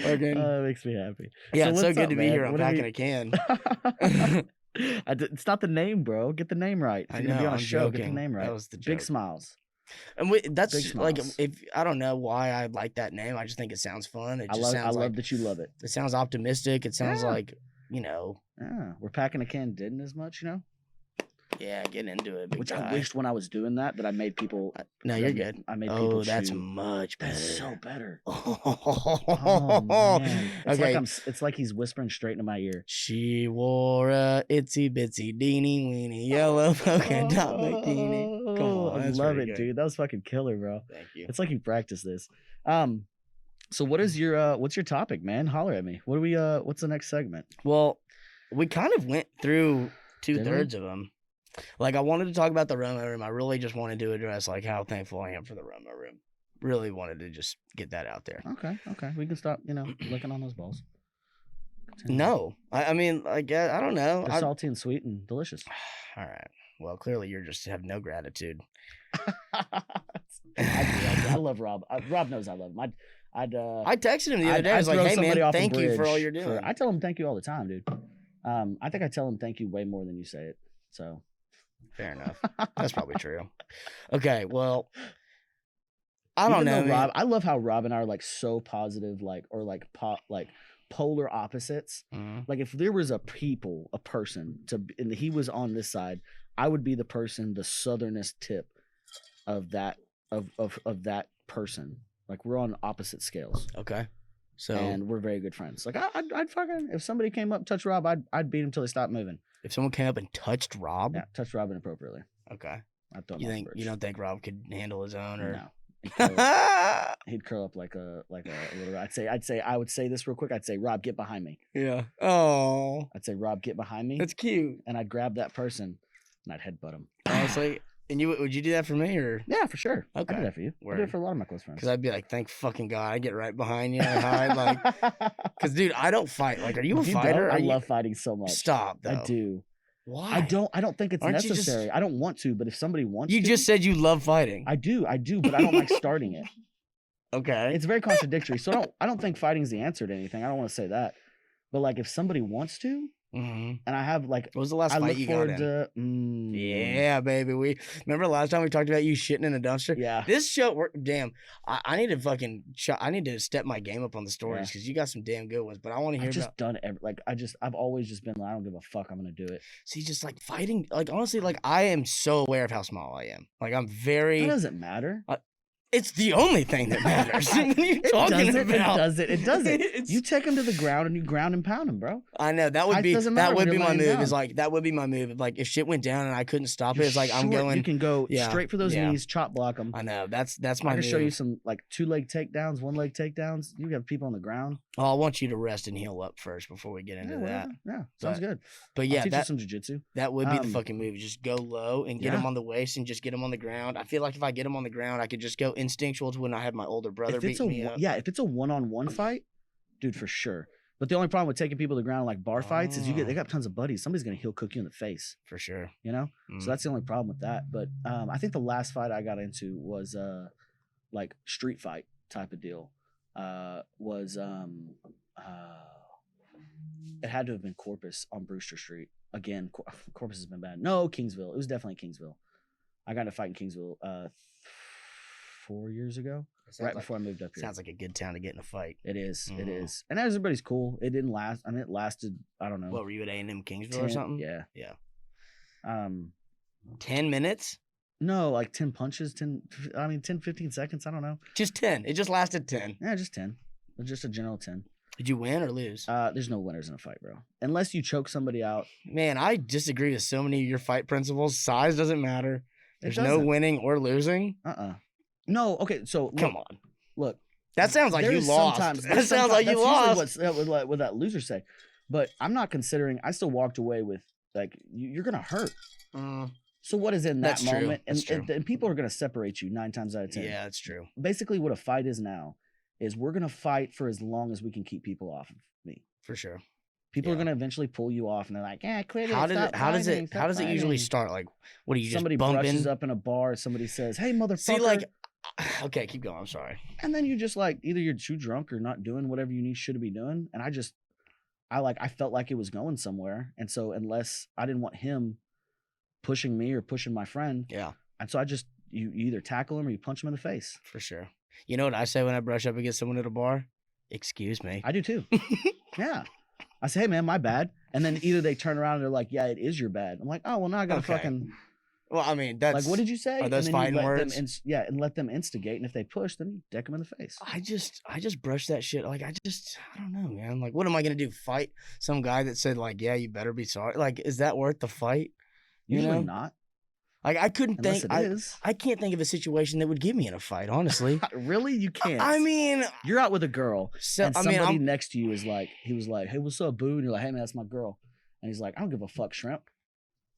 It makes me happy. Yeah, it's so what's good up, to be man? here What are unpacking we- a can. It's not the name, bro. Get the name right. If I you're gonna be know, on a I'm show, get joking. the name right. That was the Big joke. smiles. And Big that's like, smiles. if I don't know why I like that name. I just think it sounds fun. It I just sounds love like that you love it. it sounds optimistic. It sounds Yeah. like, you know, Yeah, we're packing a can didn't as much, you know. yeah, getting into it. Big Which guy. I wished when I was doing that I made people. No, you're good. I made people. Oh, that's chew. much better. That's so better. Oh, Oh man, it's okay. like it's like he's whispering straight into my ear. She wore a itsy bitsy deenie weenie yellow polka dot bikini. Come on, I that's love it, pretty good. dude. That was fucking killer, bro. Thank you. It's like you practiced this. So what is your what's your topic, man? Holler at me. What do we what's the next segment? Well, we kind of went through Did we? 2/3 of them. Like, I wanted to talk about the ROMO room. I really just wanted to address like how thankful I am for the ROMO room. Really wanted to just get that out there. Okay. We can stop, licking on those balls. Continue. No, I mean, like, I don't know. They're salty and sweet and delicious. All right. Well, clearly you just have no gratitude. I love Rob. Rob knows I love him. I texted him the other day. I was like, "Hey man, thank you for all you're doing." I tell him thank you all the time, dude. I think I tell him thank you way more than you say it. So fair enough. That's probably true. Okay, well, I don't know, Rob. I love how Rob and I are like so positive, like polar opposites. Mm-hmm. Like if there was a person and he was on this side, I would be the person, the southernest tip of that of that person. Like we're on opposite scales. Okay. So and we're very good friends. Like I'd fucking, if somebody came up, touched Rob, I'd beat him till he stopped moving. If someone came up and touched Rob, Yeah, touched Rob inappropriately. okay. I'd throw him off the bridge. You don't think Rob could handle his own, or No. He'd curl up like a little. I would say this real quick. I'd say, Rob, get behind me. Yeah. Oh, I'd say, Rob, get behind me. that's cute. And I'd grab that person and I'd headbutt him. Honestly, and would you do that for me, or? Yeah, for sure. Okay. I do that for you. I do it for a lot of my close friends. Because I'd be like, thank fucking God, I get right behind you. I hide, like, because dude, I don't fight. Like, are you a fighter? I love fighting so much. Stop, though. I do. Why? I don't think it's Aren't you necessary. I don't want to, but if somebody wants You to. just said you love fighting. I do, but I don't like starting it. Okay. It's very contradictory. So I don't think fighting's the answer to anything. I don't want to say that. But like if somebody wants to, Mm-hmm. and I have like, What was the last I fight look you got forward in? to. Yeah, baby. We remember last time we talked about you shitting in a dumpster. Yeah. This show, damn. I need to fucking. I need to step my game up on the stories because you got some damn good ones. But I want to hear I've just about. done I've always just been like, I don't give a fuck. I'm gonna do it. See, just like fighting. Like honestly, like I am so aware of how small I am. Like I'm very. It doesn't matter. It's the only thing that matters. What are you talking about? It does it. It's- You take him to the ground and you ground and pound him, bro. I know that would It be doesn't matter that when would be you're my laying move. down. Is like that would be my move. Like if shit went down and I couldn't stop it, You're it's like I'm short. going. You can go Yeah, straight for those yeah. knees, chop block them. I know that's my I can move. show you some like 2-leg takedowns, 1-leg takedowns. You have people on the ground. Oh, I want you to rest and heal up first before we get into that. Whatever. Yeah, sounds good. But I'll yeah, teach that you some jujitsu. that would be the Um, fucking move. Just go low and get yeah. him on the waist and just get him on the ground. I feel like if I get him on the ground, I could just go instinctual to when I had my older brother If it's beating me up. if it's a one-on-one fight, dude, for sure. But the only problem with taking people to the ground like bar fights is they got tons of buddies. Somebody's gonna heel cook you in the face, For sure. you know. Mm. So that's the only problem with that. But I think the last fight I got into was like street fight type of deal. It had to have been Corpus on Brewster Street. Again, Corpus has been bad. No, Kingsville. It was definitely Kingsville. I got in a fight in Kingsville 4 years ago, right before I moved up here. Sounds like a good town to get in a fight. It is. It Mhm. is. And everybody's cool. It didn't last. I mean, it lasted, I don't know. What were you at A&M Kingsville 10 or something? Yeah. Yeah. 10 minutes? No, like 10 punches, 10, 15 seconds. I don't know. Just 10. It just lasted 10. Yeah, just 10. Just a general 10. Did you win or lose? There's no winners in a fight, bro. Unless you choke somebody out. Man, I disagree with so many of your fight principles. Size doesn't matter. It There's no doesn't. winning or losing. No, okay, so Come on. Look, That sounds like you lost. That sounds like you lost. That's usually what that loser say. But I'm not considering. I still walked away with like you're gonna hurt. So what is in that moment? And people are gonna separate you 9 times out of 10. Yeah, that's true. Basically, what a fight is now is we're gonna fight for as long as we can keep people off of me. For sure. People are gonna eventually pull you off, and they're like, "Yeah, quit it." How does it usually start? Like, what do you just somebody bumping? brushes up in a bar? Somebody says, "Hey, motherfucker!" See, like, okay, keep going. I'm sorry. And then you just like either you're too drunk or not doing whatever you should be doing. And I felt like it was going somewhere, and so unless I didn't want him pushing me or pushing my friend, and so you either tackle him or you punch him in the face. For sure. You know what I say when I brush up against someone at a bar? Excuse me. I do too. Yeah. I say, hey, man, my bad. And then either they turn around and they're like, yeah, it is your bad. I'm like, oh, well, now I got to fucking. Well, I mean, that's. Like, what did you say? Are those fighting words? And let them instigate. And if they push, then you deck them in the face. I just brush that shit. Like, I don't know, man. Like, what am I going to do? Fight some guy that said, like, yeah, you better be sorry? Like, is that worth the fight? Usually not. Like, I couldn't Unless think. It is. I can't think of a situation that would get me in a fight, honestly. Really? You can't. I mean. You're out with a girl. And somebody next to you is like, he was like, hey, what's up, boo? And you're like, hey, man, that's my girl. And he's like, I don't give a fuck, shrimp.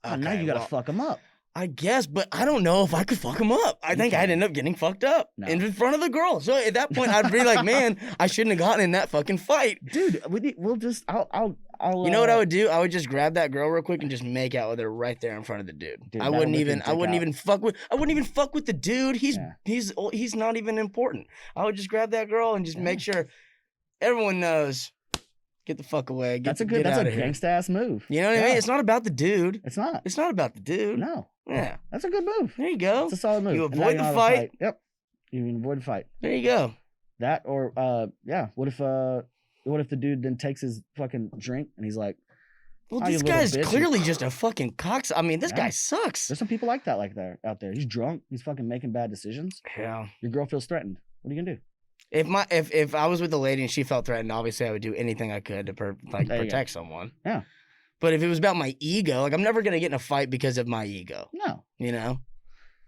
Okay, now you got to fuck him up. I guess, but I don't know if I could fuck him up. I think I'd end up getting fucked up in front of the girl. So at that point, I'd be like, man, I shouldn't have gotten in that fucking fight. Dude, I'll you know what I would do? I would just grab that girl real quick and just make out with her right there in front of the dude. I wouldn't even fuck with the dude. He's not even important. I would just grab that girl and just make sure everyone knows. Get the fuck away. That's a gangsta ass move. You know what I mean? It's not about the dude. It's not. It's not about the dude. No. Yeah. That's a good move. There you go. It's a solid move. You avoid the fight. Yep. You can avoid the fight. There you go. That or what if the dude then takes his fucking drink and he's like, well, this guy's clearly just a fucking cox. I mean, this guy sucks. There's some people like that out there. He's drunk. He's fucking making bad decisions. Yeah. Your girl feels threatened. What are you gonna do? If I was with a lady and she felt threatened, obviously I would do anything I could to protect someone. Yeah. But if it was about my ego, like I'm never gonna get in a fight because of my ego. No. You know.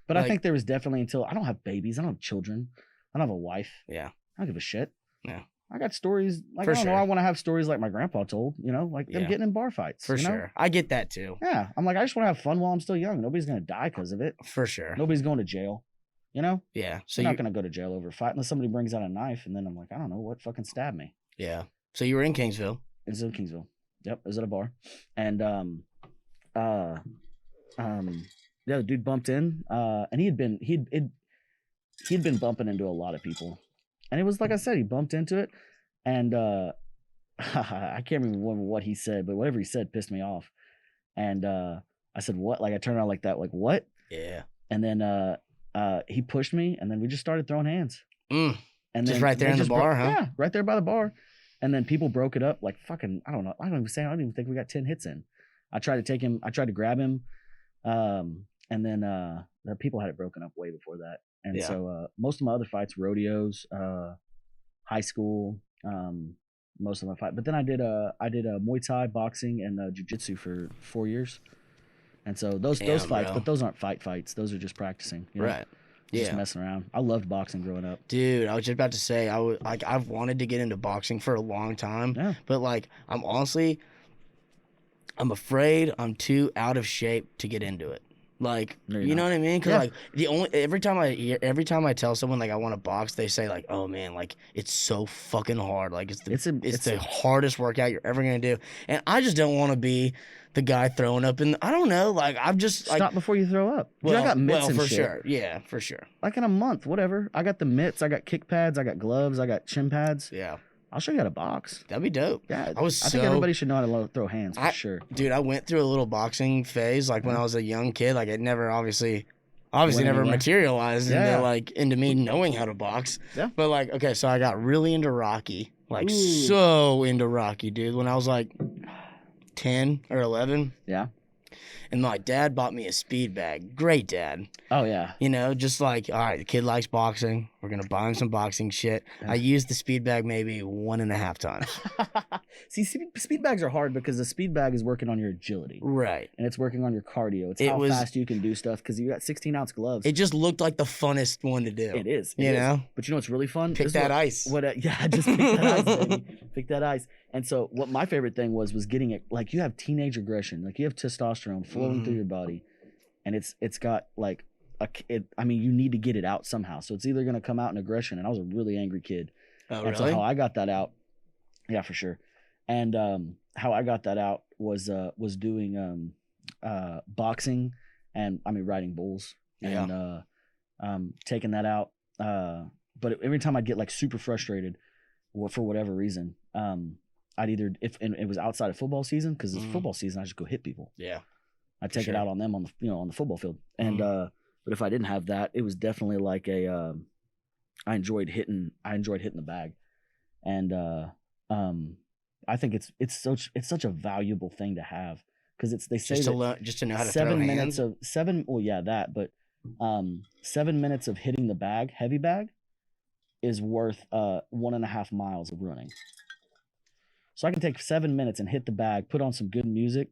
But I think there was definitely until I don't have babies, I don't have children, I don't have a wife. Yeah. I don't give a shit. Yeah. I got stories like I don't know. I want to have stories like my grandpa told. You know, like them getting in bar fights. For sure. I get that too. Yeah. I'm like I just want to have fun while I'm still young. Nobody's gonna die because of it. For sure. Nobody's going to jail. You know? Yeah. So you're not going to go to jail over a fight unless somebody brings out a knife and then I'm like, I don't know what fucking stabbed me. Yeah. So you were in Kingsville. It was in Kingsville. Yep. It was at a bar. And, the dude bumped in, and he'd been bumping into a lot of people. And it was, like I said, he bumped into it and, I can't remember what he said, but whatever he said pissed me off. And, I said, what? Like I turned around like that, like what? Yeah. And then, he pushed me, and then we just started throwing hands. And just right there in the bar, huh? Yeah, right there by the bar. And then people broke it up like fucking. I don't know. I don't even think we got 10 hits in. I tried to grab him, and then the people had it broken up way before that. And so most of my other fights, rodeos, high school, most of my fight. But then I did Muay Thai, boxing, and jiu-jitsu for 4 years. And so those fights, but those aren't fights. Those are just practicing. You know? Right. Just messing around. I loved boxing growing up. Dude, I was just about to say I've wanted to get into boxing for a long time. Yeah. But like I'm afraid I'm too out of shape to get into it. Like you know what I mean? Because like every time I tell someone like I want to box, they say like, oh man, like it's so fucking hard. Like it's the hardest workout you're ever gonna do. And I just don't want to be the guy throwing up I don't know, like I'm just like stop before you throw up. Well, I got mitts and for shit. Sure. Yeah, for sure. Like in a month, whatever. I got the mitts, I got kick pads, I got gloves, I got shin pads. Yeah. I'll show you how to box. That'd be dope. Yeah. I think everybody should know how to throw hands for sure. Dude, I went through a little boxing phase like when I was a young kid. Like it never obviously never materialized into me knowing how to box. Yeah. But like, okay, so I got really into Rocky. Like so into Rocky, dude, when I was like 10 or 11. Yeah. And my dad bought me a speed bag. Great dad. Oh yeah. You know, just like, all right, the kid likes boxing. We're going to buy him some boxing shit. I used the speed bag maybe 1.5 times. See, speed bags are hard because the speed bag is working on your agility. Right. And it's working on your cardio. It's how fast you can do stuff because you got 16-ounce gloves. It just looked like the funnest one to do. It is. You know? But you know what's really fun? Pick that ice. Yeah, just pick that ice, baby. Pick that ice. And so what my favorite thing was getting it, like you have teenage aggression. Like you have testosterone flowing through your body. And it's got like, you need to get it out somehow. So it's either going to come out in aggression. And I was a really angry kid. Oh, and really? so how I got that out, yeah, for sure. And how I got that out was doing boxing and riding bulls and taking that out. But every time I'd get like super frustrated for whatever reason, I'd either and it was outside of football season because it's football season, I just go hit people. Yeah, I'd take it out on them on the football field. And but if I didn't have that, it was definitely like I enjoyed hitting the bag, and I think it's such a valuable thing to have because they say just to know how to 7 throw minutes hands. of 7 well yeah that but 7 minutes of hitting the bag, heavy bag, is worth 1.5 miles of running. So I can take 7 minutes and hit the bag, put on some good music,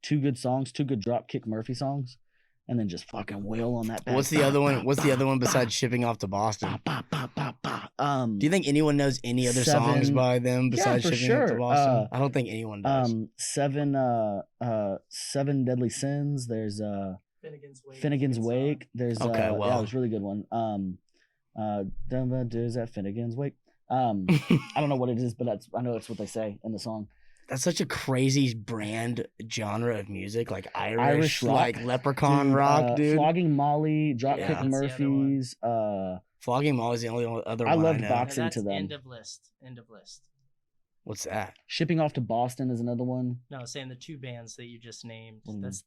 2 good songs, 2 good Dropkick Murphy songs, and then just fucking wail on that bag. What's the other one? What's the other one besides shipping off to Boston? Do you think anyone knows any other songs by them besides shipping off to Boston? I don't think anyone does. 7 Deadly Sins. There's Finnegan's Wake. There's yeah, it was a really good one. There's that Finnegan's Wake. I don't know what it is, but I know that's what they say in the song. That's such a crazy brand genre of music, like Irish rock, like Leprechaun rock, dude. Flogging Molly, Dropkick Murphys. Flogging Molly's the only other one. I loved know. boxing to them. End of list. What's that? Shipping Off to Boston is another one. No, saying the 2 bands that you just named.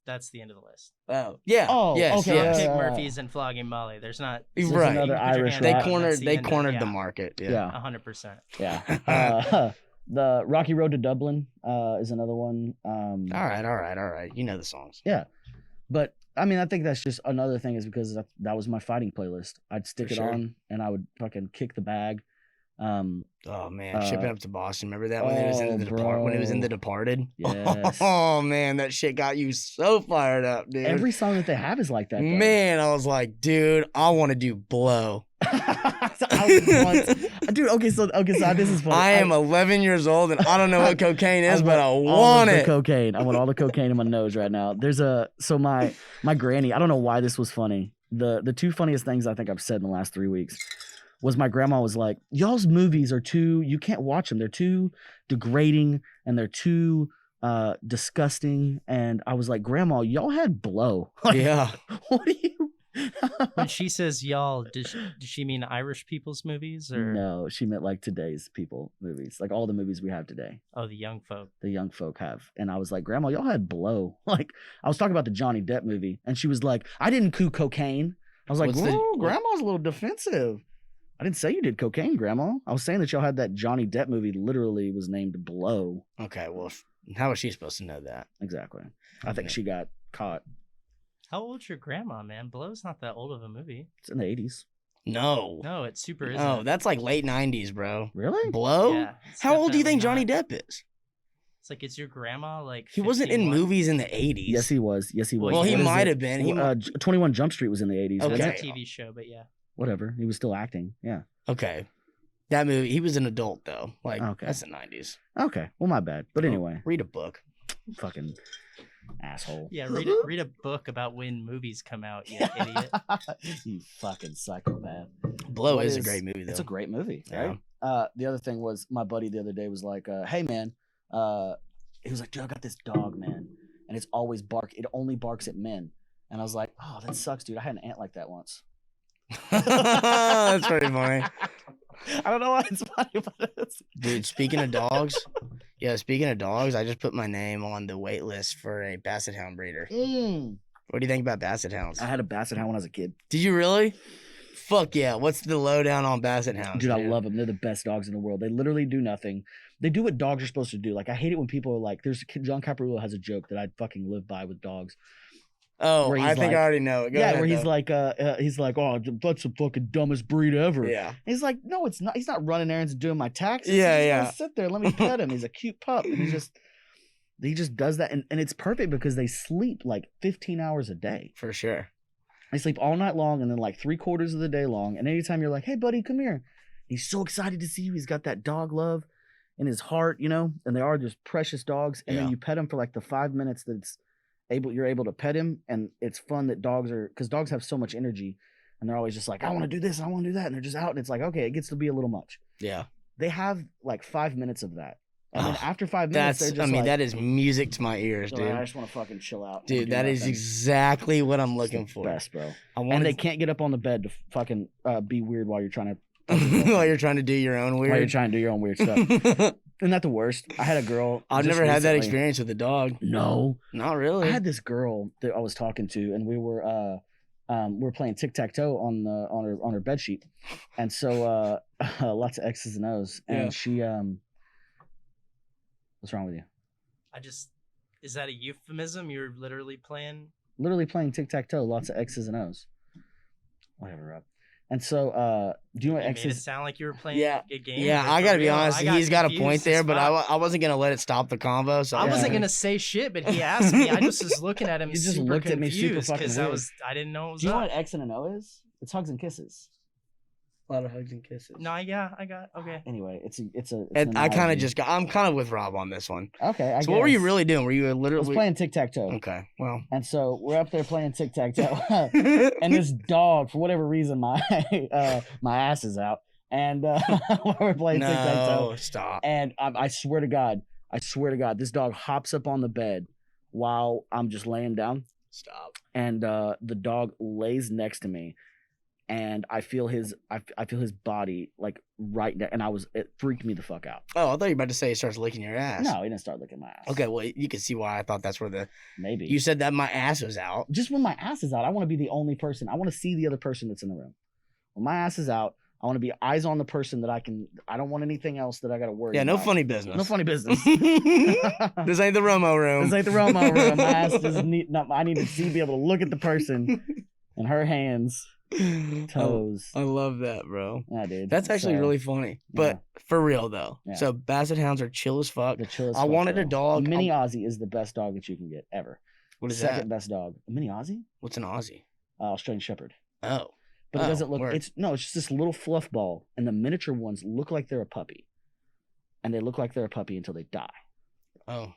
That's the end of the list. Oh yeah. Oh yes, okay. Yes. Dropkick Murphys and Flogging Molly. There's not right. Another Irish They rock. cornered the market. Yeah. 100%. Yeah. The Rocky Road to Dublin is another one. All right. You know the songs. Yeah, but I mean, I think that's just another thing is because that was my fighting playlist. I'd stick it on and I would fucking kick the bag. Oh man, Shipping Up to Boston. Remember that when it was in when it was in The Departed? Yes. Oh man, that shit got you so fired up, dude. Every song that they have is like that. Though. Man, I was like, dude, I want to do Blow. Dude, okay, so this is funny. I am 11 years old and I don't know what cocaine is, but I want it. Cocaine. I want all the cocaine in my nose right now. There's my granny. I don't know why this was funny. The 2 funniest things I think I've said in the last 3 weeks was my grandma was like, y'all's movies are you can't watch them. They're too degrading and they're too disgusting. And I was like, Grandma, y'all had Blow. Like, yeah. What do you? When she says y'all, does she mean Irish people's movies or no? She meant like today's people movies, like all the movies we have today. Oh, the young folk. The young folk have, and I was like, Grandma, y'all had Blow. Like I was talking about the Johnny Depp movie, and she was like, I didn't do cocaine. I was like, whoa, Grandma's a little defensive. I didn't say you did cocaine, Grandma. I was saying that y'all had that Johnny Depp movie. Literally was named Blow. Okay, well, how was she supposed to know that? Exactly. I think she got caught. How old's your grandma, man? Blow's not that old of a movie. It's in the 80s. No, it's super isn't. Oh, that's like late 90s, bro. Really? Blow? Yeah. How old do you think Johnny Depp is? It's like, is your grandma like 51? He wasn't in movies in the 80s. Yes, he was. Well, he might have been. 21 Jump Street was in the 80s. Okay. It was a TV show, but yeah. Whatever. He was still acting. Yeah. Okay. That movie, he was an adult, though. Like, okay. That's the 90s. Okay. Well, my bad. But anyway. Read a book. Fucking asshole. Yeah, read a book about when movies come out, you idiot. You fucking psychopath. Blow is a great movie, though. It's a great movie, yeah. Right? The other thing was my buddy the other day was like, hey, man. He was like, dude, I got this dog, man. And it's always it only barks at men. And I was like, oh, that sucks, dude. I had an aunt like that once. That's pretty funny. I don't know why it's funny, but it's... Dude, speaking of dogs, I just put my name on the wait list for a Basset Hound breeder. What do you think about Basset Hounds? I had a Basset Hound when I was a kid. Did you really? Fuck yeah. What's the lowdown on Basset Hounds? Dude, I love them. They're the best dogs in the world. They literally do nothing. They do what dogs are supposed to do. Like, I hate it when people are like, John Caparulo has a joke that I'd fucking live by with dogs. Oh, where I he's think like- I already know it. Go yeah, ahead, where he's though. like, oh, that's the fucking dumbest breed ever. Yeah. And he's like, no, it's not. He's not running errands and doing my taxes. Yeah, He's just yeah. gonna sit there. Let me pet him. He's a cute pup. And he just does that, and it's perfect because they sleep like 15 hours a day. For sure. They sleep all night long, and then like 3/4 of the day long. And anytime you're like, hey, buddy, come here, he's so excited to see you. He's got that dog love in his heart, you know. And they are just precious dogs. And then Yeah. you pet him for like the 5 minutes you're able to pet him, and it's fun that because dogs have so much energy, and they're always just like, I want to do this, I want to do that, and they're just out, and it's like, okay, it gets to be a little much. Yeah. They have like 5 minutes of that, and then Oh, after 5 minutes, That's, they're just that is music to my ears, they're like, I dude. just want to fucking chill out, Dude, that is exactly what I'm looking for. Best, bro. I And want they can't get up on the bed to fucking be weird while you're trying to while you're trying to do your own while you're weird. trying to do your own weird stuff. Isn't that the worst? I had a girl. I've just never had that recently- experience with a dog. No, Not I really. had this girl that I was talking to, and we were playing tic-tac-toe on her bed sheet, and so lots of X's and O's, and Yeah. she what's wrong with you? Is that a euphemism? You're literally playing. Literally playing tic-tac-toe, lots of X's and O's. Whatever, Rob. And so do you know what You made it X's? sound like you were playing Yeah. a game. Yeah, but I for gotta be real, honest. I got He's got a confused point as there, but fuck. I wasn't gonna let it stop the convo. So I wasn't Yeah. gonna say shit, but he asked me. I just was looking at him. You just super looked at me super confused fucking because weird. I didn't know it was Do you know up. what X and an O is? It's hugs and kisses. A lot of hugs and kisses. No, yeah, I got okay. Anyway, it's an And I kind analogy. of I'm kind of with Rob on this one. Okay. So what were you guess. really doing? Were you I was literally playing tic-tac-toe. Okay? Well, And so we're up there playing tic-tac-toe. And this dog, for whatever reason, my ass is out. And we're playing tic-tac-toe. no, stop. And I swear to God, this dog hops up on the bed while I'm just laying down. Stop. And the dog lays next to me. And I feel his body like right there. And it freaked me the fuck out. Oh, I thought you were about to say he starts licking your ass. No, he didn't start licking my ass. Okay, well, you can see why I thought that's where Maybe. you said that my ass was out. Just when my ass is out, I want to be the only person. I want to see the other person that's in the room. When my ass is out, I want to be eyes on the person that I don't want anything else that I got to worry Yeah, no about. funny business. No funny business. This ain't the Romo room. This ain't the ROMO room. My ass just I need to be able to look at the person and her hands, toes. I love that, bro. Yeah, dude. That's actually So, really funny. But for real though. Yeah. So Basset Hounds are chill as fuck. the chillest. I fuck, wanted a bro. dog. Mini Aussie is the best dog that you can get ever. What is Second that? best dog. A mini Aussie? What's an Aussie? Australian Shepherd. Oh. But it Oh, doesn't look. word. It's just this little fluff ball, and the miniature ones look like they're a puppy, and they look like they're a puppy until they die. Oh.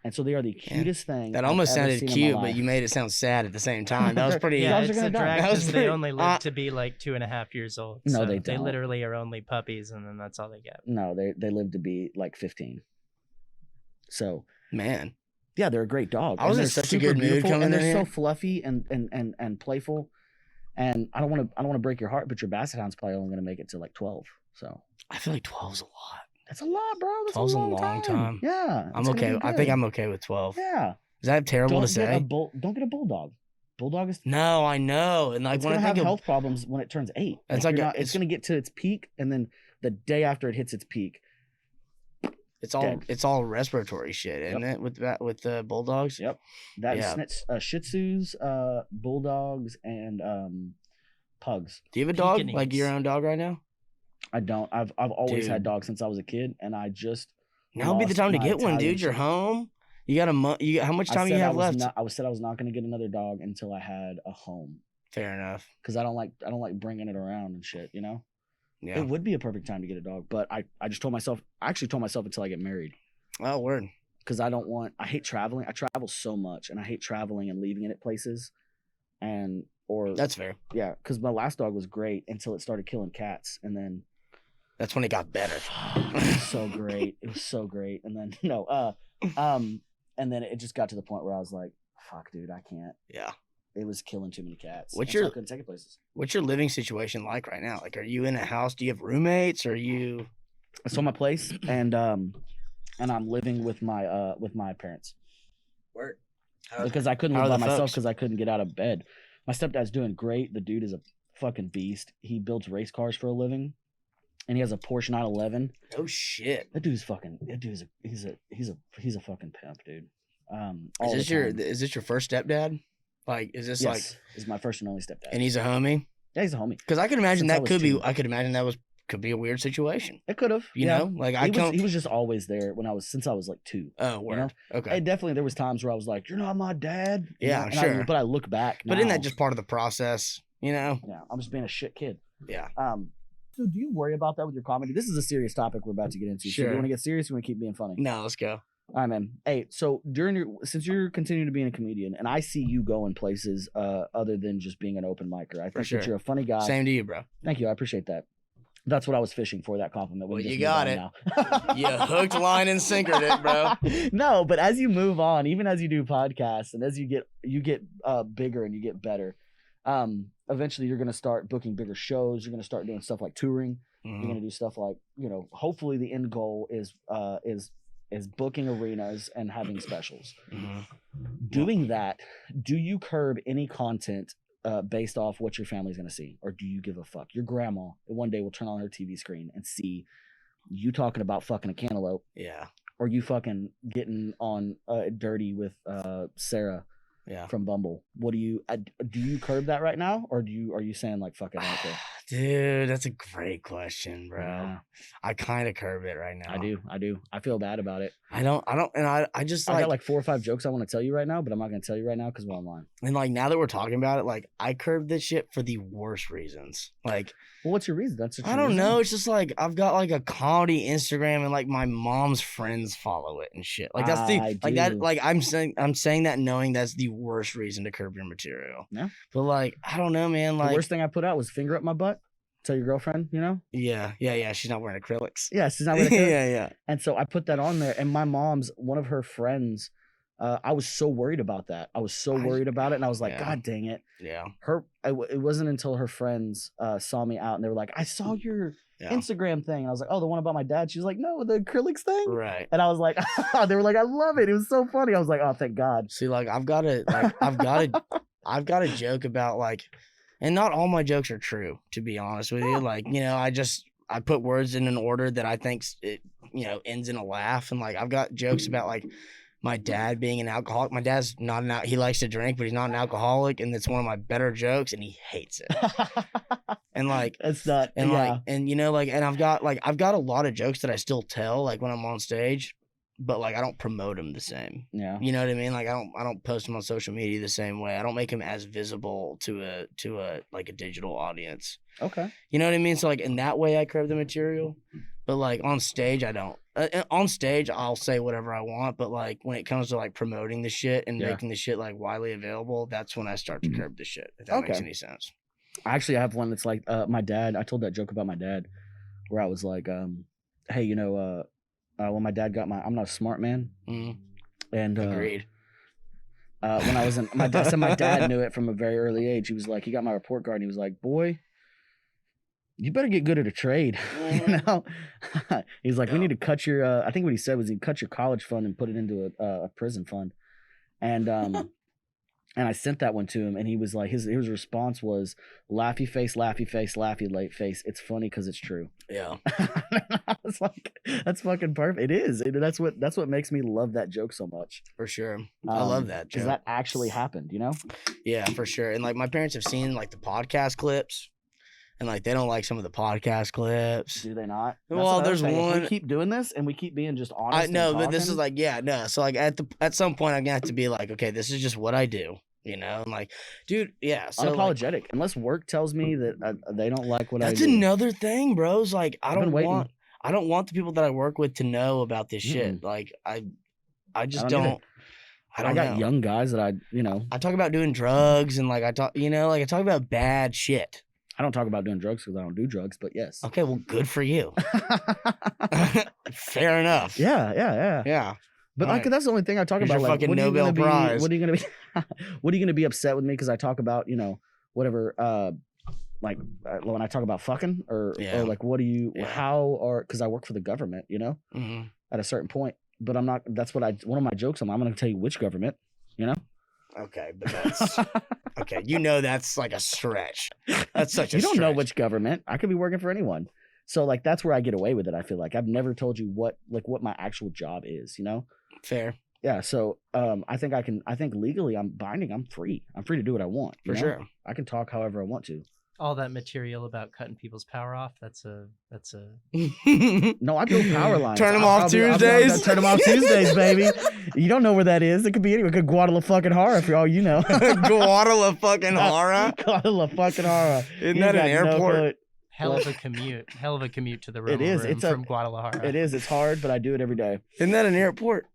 And so they are the Yeah. cutest thing. That I've almost ever sounded seen in my cute, but life. you made it sound sad at the same time. That was pretty. Yeah, dogs are it's gonna a die. drag That was because they pretty- only live to be like 2.5 years old. No, so they They don't. literally are only puppies, and then that's all they get. No, they live to be like 15. So Man. yeah, they're a great dog. I was And in they're such a good super mood beautiful, coming and they're in so here. fluffy and playful. And I don't want to break your heart, but your Basset Hound's probably only going to make it to like 12. So I feel like 12's a lot. that's a lot, bro. That's 12's a a long, long time. Yeah, I'm it's gonna okay. be I think good. I'm okay with 12. Yeah. Is that terrible to Don't get say? don't get a bulldog. Bulldog is No, I know. And like it's when gonna I have think of health problems when it turns 8. It's If like you're a- not- it's it's- gonna get to its peak, and then the day after it hits its peak, dead. it's all respiratory shit, isn't it? With the bulldogs. Yep. That Yeah. Shih Tzus, bulldogs, and pugs. Do you have a dog? Pekingese. Like your own dog right now? I don't. I've always Dude. had dogs since I was a kid, and I just Now would be the lost time to my get one, Italian dude. You're Shepherd. home. You got a month. How much time I you said have I was left? Not, I said I was not going to get another dog until I had a home, Fair enough. because I don't like bringing it around and shit. You know, Yeah. it would be a perfect time to get a dog, but I just told myself. I actually told myself until I get married, Oh, word. because I hate traveling. I travel so much, and I hate traveling and leaving it at places, That's fair. yeah, because my last dog was great until it started killing cats, and then That's when it got better. it was so great. It was so great, and then and then it just got to the point where I was like, "Fuck, dude, I can't." Yeah. It was killing too many cats. What's and so I your- couldn't take it places? What's your living situation like right now? Like, are you in a house? Do you have roommates? Or are you? I sold my place, and I'm living with my parents Word. because I couldn't how live are by the myself folks? because I couldn't get out of bed. My stepdad's doing great. The dude is a fucking beast. He builds race cars for a living, and he has a Porsche 911. Oh shit. He's a fucking pimp, dude. Is All this the your time. is this your first stepdad? Like, is this Yes, is my first and only stepdad. and he's a homie? Yeah, he's a homie. Because I could imagine Since I that was could be. two. I could imagine that could be a weird situation. It could have. You know, like he was just always there since I was like 2. Oh, word. know? Okay. And definitely there was times where I was like, "You're not my dad." You Yeah, know? And sure. but I look back now. But isn't that just part of the process? You know? Yeah, I'm just being a shit kid. Yeah. So do you worry about that with your comedy? This is a serious topic we're about to get into. So Sure. you want to get serious? You want to keep being funny? No, let's go. All right, man. Hey, so since you're continuing to being a comedian, and I see you going places other than just being an open micer, I think sure. that you're a funny guy. Same to you, bro. Thank you. I appreciate that. That's what I was fishing for, that compliment. Well, We you just got moved it. on now. You hooked, line, and sinkered it, bro. No, but as you move on, even as you do podcasts and as you get bigger and you get better, eventually you're going to start booking bigger shows. You're going to start doing stuff like touring. You're going to do stuff like, hopefully the end goal is booking arenas and having specials. Doing that, do you curb any content based off what your family's going to see? Or do you give a fuck? Your grandma one day will turn on her TV screen and see you talking about fucking a cantaloupe. Yeah. Or you fucking getting on dirty with Sarah from Bumble. What do you curb that right now? Or are you saying like, fuck it, I don't care? Dude, that's a great question, bro. Yeah. I kind of curb it right now. I do. I feel bad about it. I don't, and I just I got like 4 or 5 jokes I want to tell you right now, but I'm not going to tell you right now because we're online. and like now that we're talking about it, like I curb this shit for the worst reasons. Like, well, what's your reason? I don't know. It's just like I've got like a comedy Instagram and like my mom's friends follow it and shit. Like that's I'm saying that knowing that's the worst reason to curb your material. Yeah. But like, I don't know, man. Like the worst thing I put out was finger up my butt. Tell your girlfriend, Yeah. She's not wearing acrylics. Yeah, she's not wearing acrylics. Yeah. And so I put that on there, and my mom's one of her friends. I was so worried about that. I was so worried about it, and I was like, God dang it. Yeah. It wasn't until her friends saw me out, and they were like, I saw your Instagram thing. And I was like, oh, the one about my dad. She was like, no, the acrylics thing. Right. And I was like, they were like, I love it. It was so funny. I was like, oh, thank God. See, like I've got a joke about like, and not all my jokes are true, to be honest with you. Like, I put words in an order that I think it, ends in a laugh. And like, I've got jokes about like my dad being an alcoholic. My dad's he likes to drink, but he's not an alcoholic. And it's one of my better jokes and he hates it. And like, it's not, and like, and and I've got a lot of jokes that I still tell, like when I'm on stage, but like I don't promote them the same. Yeah. You know what I mean? Like I don't post them on social media the same way. I don't make them as visible to a like a digital audience. Okay. You know what I mean? So like in that way I curb the material, but like on stage I don't. On stage I'll say whatever I want, but like when it comes to like promoting the shit and making the shit like widely available, that's when I start to curb the shit. If that makes any sense. I have one that's like my dad. I told that joke about my dad where I was like, hey, when my dad got I'm not a smart man. And agreed. When I was my dad knew it from a very early age. He was like, he got my report card and he was like, boy, you better get good at a trade. He's like, we need to cut your, I think what he said was he'd cut your college fund and put it into a prison fund. And, and I sent that one to him, and he was like, his response was, laughy face, laughy late face. It's funny because it's true. Yeah. I was like, that's fucking perfect. It is. That's what makes me love that joke so much. For sure. I love that joke. Because that actually happened, Yeah, for sure. And like my parents have seen like the podcast clips. And like they don't like some of the podcast clips. Do they not? Well, there's one. If we keep doing this and we keep being just honest. I know, but this is like, So like at some point I'm gonna have to be like, okay, this is just what I do, And like, dude, yeah. So unapologetic. Like, unless work tells me that they don't like what I do. That's another thing, bro. It's like I don't want the people that I work with to know about this shit. Like I just don't. I got young guys that I talk about doing drugs and like I talk about bad shit. I don't talk about doing drugs because I don't do drugs, but yes. Okay, well, good for you. Fair enough. Yeah. But like, that's the only thing I talk about. Like, fucking Nobel Prize. What are you gonna be? What are you gonna be upset with me because I talk about whatever? Like when I talk about fucking or like what do you? How or because I work for the government, at a certain point. But I'm not. That's what one of my jokes. I'm gonna tell you which government. Okay, but that's okay. That's like a stretch. That's such a. You don't know which government. I could be working for anyone. So like that's where I get away with it. I feel like I've never told you what my actual job is. Fair. Yeah, so I think legally I'm free. I'm free to do what I want. For sure. I can talk however I want to. All that material about cutting people's power off, that's a No, I build power lines. Turn them off Tuesdays. Turn them off Tuesdays, baby. You don't know where that is. It could be anywhere. It could Guadalajara for all you know. Guadalajara. Guadalajara. Isn't that an airport? hell of a commute to the ROMO is. Room It's from Guadalajara. It is. It's hard, but I do it every day. Isn't that an airport?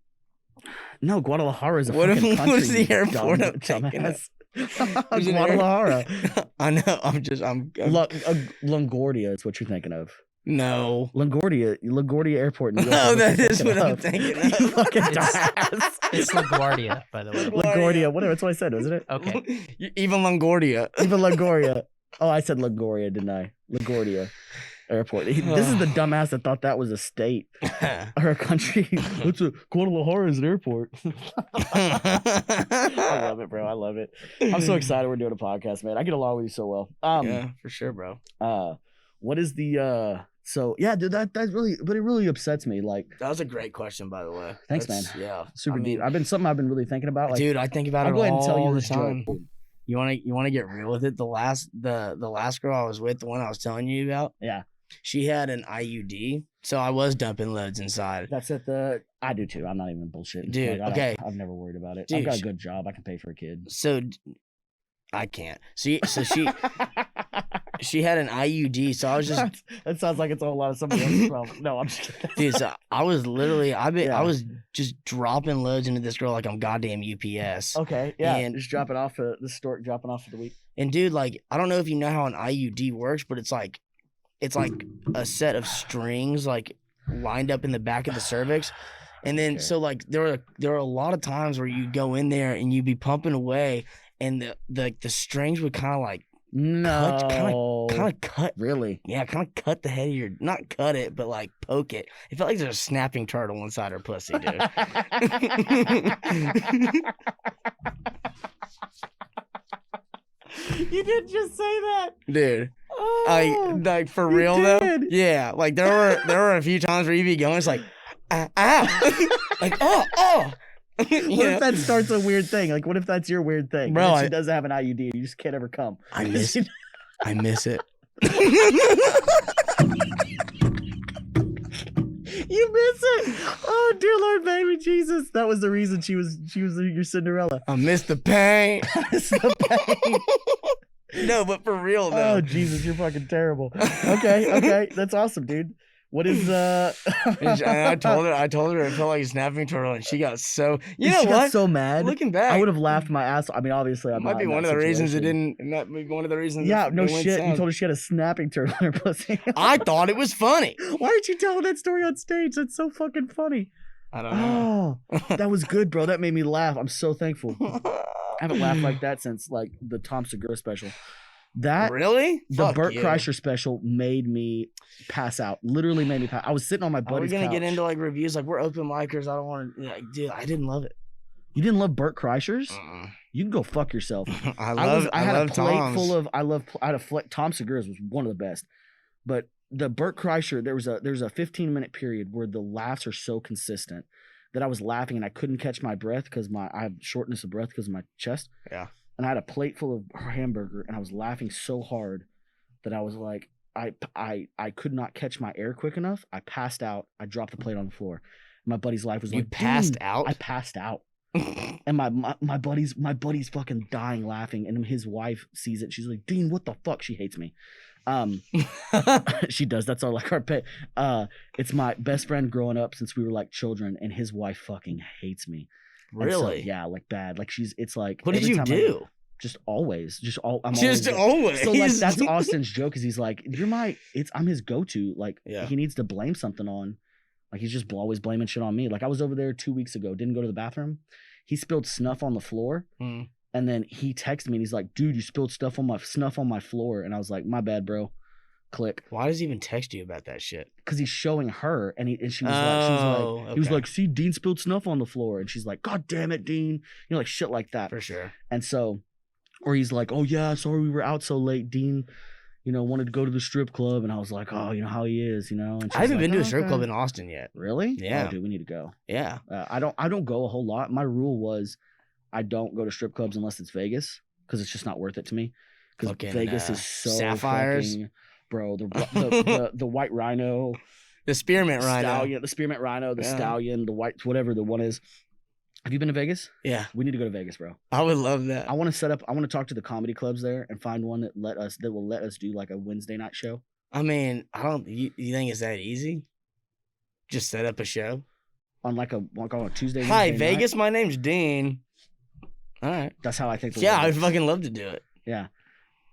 No, Guadalajara is a What fucking country. is the airport I'm dumbass. thinking of? Guadalajara. I know. I'm LaGuardia is what you're thinking of. No. LaGuardia Airport. No, that is what I'm thinking of. You fucking dumbass. It's LaGuardia, by the way. LaGuardia, whatever. That's what I said, isn't it? Okay. Even LaGuardia. Even LaGuardia. Oh, I said LaGuardia, didn't I? LaGuardia Airport. This is the dumbass that thought that was a state or a country. Guadalajara is an airport. I love it, bro. I love it. I'm so excited we're doing a podcast, man. I get along with you so well. Yeah, for sure, bro. What is the so yeah, dude, that's really, but it really upsets me. Like, that was a great question, by the way. Thanks, man. Yeah, super deep. I've been really thinking about. Like, dude, I think about I'll it go ahead and tell you all the this time. joke. You want to get real with it? The last girl I was with, the one I was telling you about. Yeah. She had an IUD, so I was dumping loads inside. That's at I do too. I'm not even bullshitting. Dude, like, okay. I've never worried about it. Dude, I've got a good job. I can pay for a kid. So I can't. So she she had an IUD, so I was just. That sounds like it's a whole lot of somebody else's problem. No, I'm just kidding. Dude, so I was literally, I was just dropping loads into this girl like I'm goddamn UPS. Okay, yeah, and just dropping off the stork, dropping off for the week. And dude, like, I don't know if you know how an IUD works, but it's like a set of strings like lined up in the back of the cervix. And then so like there were a lot of times where you go in there and you'd be pumping away and the strings would kind of like cut. Really? Yeah, kind of cut the head of your, not cut it, but like poke it. It felt like there's a snapping turtle inside her pussy, dude. You did just say that, dude. Oh, like for real did. though. Yeah, like there were a few times where you'd be going, it's like like oh. What if that starts a weird thing? Like, what if that's your weird thing? Bro, she doesn't have an IUD and you just can't ever come. I miss it. You miss it. Oh, dear Lord, baby Jesus. That was the reason she was your Cinderella. I miss the pain. Miss the pain. No, but for real though. Oh, Jesus, you're fucking terrible. Okay. That's awesome, dude. What is I told her it felt like a snapping turtle, and she got so she got so mad. Looking back, I would have laughed my ass. I mean, obviously, might be one of the reasons it didn't. Might be one of the reasons. Yeah, no shit. You told her she had a snapping turtle in her pussy. I thought it was funny. Why aren't you telling that story on stage? That's so fucking funny. I don't know. Oh, that was good, bro. That made me laugh. I'm so thankful. I haven't laughed like that since like the Tom Segura special. That really? The Bert Kreischer special made me pass out. Literally made me pass. I was sitting on my buddy's couch. We're gonna get into like reviews. Like, we're open micers. I don't want to. Like, dude, I didn't love it. You didn't love Bert Kreischer's? You can go fuck yourself. I had a plate full of. Tom Segura's was one of the best, but the Bert Kreischer, there's a 15-minute period where the laughs are so consistent that I was laughing and I couldn't catch my breath because I have shortness of breath because of my chest. Yeah. And I had a plate full of hamburger and I was laughing so hard that I was like, I could not catch my air quick enough. I passed out. I dropped the plate on the floor. My buddy's life was like, you passed out? I passed out. And my buddy's fucking dying laughing, and his wife sees it. She's like, Dean, what the fuck? She hates me. She does. That's our like our pet. It's my best friend growing up since we were like children, and his wife fucking hates me. Really? So, yeah, like bad. Like it's like. What did you do? Just always. I'm always. So like that's Austin's joke, is he's like, I'm his go-to. Like he needs to blame something on. Like he's just always blaming shit on me. Like I was over there 2 weeks ago, didn't go to the bathroom. He spilled snuff on the floor. And then he texted me and he's like, dude, you spilled snuff on my floor. And I was like, my bad, bro. Click. Why does he even text you about that shit? Because he's showing her, and she was like, he was like, see, Dean spilled snuff on the floor, and she's like, God damn it, Dean, like shit like that. For sure. And so, or he's like, oh yeah, sorry we were out so late, Dean. wanted to go to the strip club, and I was like, oh, how he is, And I haven't she's been like, to a "Oh, strip okay." club in Austin yet. Really? Yeah. Oh, dude, we need to go. Yeah. I don't go a whole lot. My rule was I don't go to strip clubs unless it's Vegas because it's just not worth it to me. Because Fucking, Vegas is so Sapphires. fucking, bro. The white rhino, The spearmint rhino. stallion, the spearmint rhino, the stallion, the white, whatever the one is. Have you been to Vegas? Yeah. We need to go to Vegas, bro. I would love that. I want to talk to the comedy clubs there and find one that will let us do like a Wednesday night show. I mean, you think it's that easy? Just set up a show On like on a Tuesday. Hi, Wednesday Vegas. night. My name's Dean. All right. That's how I think. Yeah, I'd fucking love to do it. Yeah.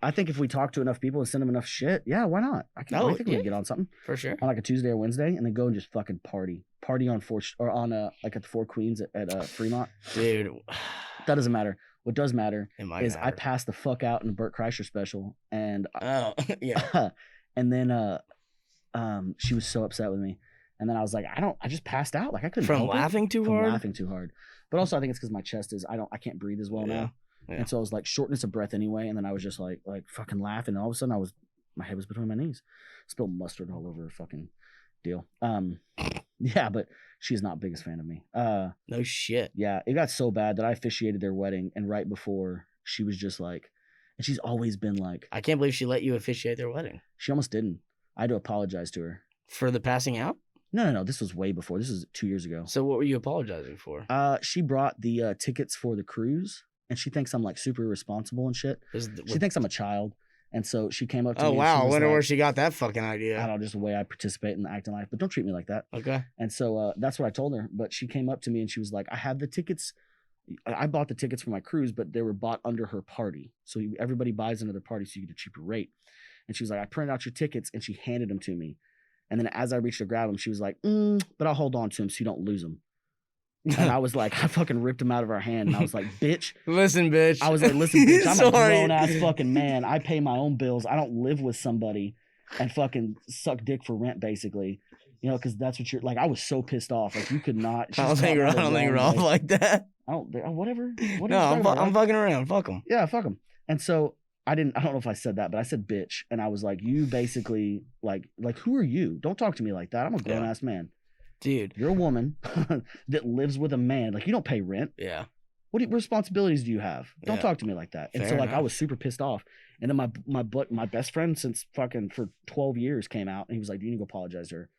I think if we talk to enough people and send them enough shit, yeah, why not? I think we can get on something For sure. on like a Tuesday or Wednesday, and then go and just fucking party on like at the Four Queens at Fremont. Dude, that doesn't matter. What does matter is I matter. passed the fuck out in the Burt Kreischer special, and Oh yeah. and then she was so upset with me, and then I was like, I just passed out, like I couldn't From help it. laughing too From hard. laughing too hard, but also I think it's because my chest is I can't breathe as well now. Yeah. And so I was like shortness of breath anyway, and then I was just like fucking laughing, and all of a sudden my head was between my knees, spilled mustard all over her fucking deal. Yeah, but she's not biggest fan of me. No shit. Yeah, it got so bad that I officiated their wedding, and right before she was just like, and she's always been like, I can't believe she let you officiate their wedding. She almost didn't. I had to apologize to her for the passing out. No. This was way before. This was 2 years ago. So what were you apologizing for? She brought the tickets for the cruise. And she thinks I'm like super responsible and shit. She thinks I'm a child. And so she came up to me. Oh, wow. I wonder like, where she got that fucking idea. I don't know, just the way I participate in the acting life. But don't treat me like that. Okay. And so that's what I told her. But she came up to me and she was like, I have the tickets. I bought the tickets for my cruise, but they were bought under her party. So everybody buys under their party so you get a cheaper rate. And she was like, I printed out your tickets, and she handed them to me. And then as I reached to grab them, she was like, but I'll hold on to them so you don't lose them. And I was like, I fucking ripped him out of her hand. And I was like, bitch. Listen, bitch. I was like, listen, bitch, I'm a grown-ass fucking man. I pay my own bills. I don't live with somebody and fucking suck dick for rent, basically. Because that's what you're... Like, I was so pissed off. Like, you could not... I don't think you're off like that. Whatever. No, I'm fucking around. Fuck them. Yeah, fuck them. And so... I don't know if I said that, but I said bitch. And I was like, you basically... Like, who are you? Don't talk to me like that. I'm a grown-ass man. Dude, you're a woman that lives with a man. Like, you don't pay rent. Yeah. What responsibilities do you have? Don't talk to me like that. And Fair so, like, enough. I was super pissed off. And then my best friend since fucking for 12 years came out, and he was like, "Do you need to go apologize to her?"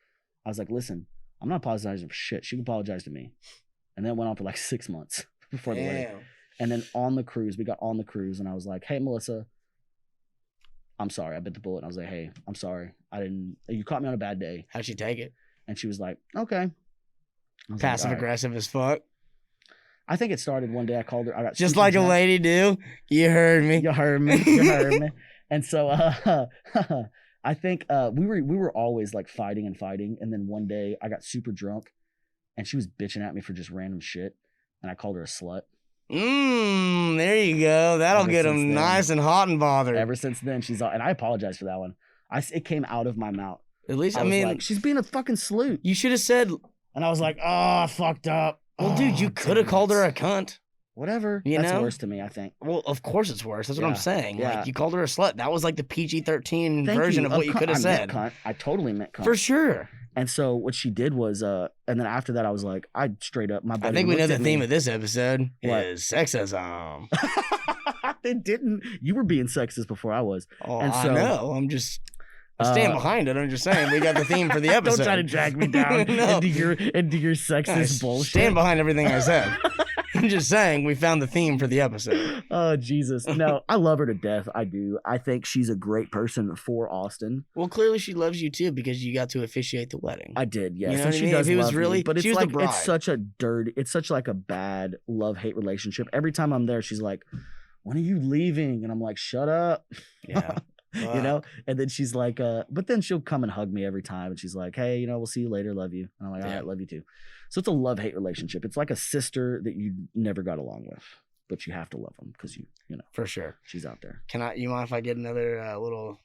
I was like, "Listen, I'm not apologizing for shit. She can apologize to me." And then it went on for like 6 months before the wedding. And then on the cruise, we got on the cruise, and I was like, "Hey, Melissa, I'm sorry. I bit the bullet." And I was like, "Hey, I'm sorry. You caught me on a bad day." How'd she take it? And she was like, okay. Passive aggressive as fuck. I think it started one day. I called her. I got just like a lady do. You heard me. You heard me. You heard me. And so I think we were always like fighting. And then one day I got super drunk, and she was bitching at me for just random shit. And I called her a slut. There you go. That'll get them nice and hot and bothered. Ever since then, and I apologize for that one. It came out of my mouth. At least, I mean, like, she's being a fucking sleut. You should have said, and I was like, oh, I fucked up. Well, dude, you could have called her a cunt. Whatever. That's worse to me, I think. Well, of course it's worse. That's what I'm saying. Yeah. Like, you called her a slut. That was like the PG-13 version of what you could have said. Cunt. I totally meant cunt. For sure. And so what she did was, and then after that, I was like, I straight up, my buddy I think we know the theme of this episode What? is sexism. It didn't. You were being sexist before I was. Oh, and so, I know. I stand behind it. I'm just saying we got the theme for the episode. Don't try to drag me down No. into your sexist bullshit. Stand behind everything I said. I'm just saying we found the theme for the episode. Oh, Jesus. No, I love her to death. I do. I think she's a great person for Austin. Well, clearly she loves you too because you got to officiate the wedding. I did, yes. You know And what she I mean? does If it was love really, me, but it's she was like the bride. it's such like a bad love-hate relationship. Every time I'm there, she's like, when are you leaving? And I'm like, shut up. Yeah. You know, and then she's like, but then she'll come and hug me every time, and she's like, hey, we'll see you later, love you. And I'm like, all right, love you too. So it's a love-hate relationship. It's like a sister that you never got along with, but you have to love them because you know, for sure, she's out there. You mind if I get another little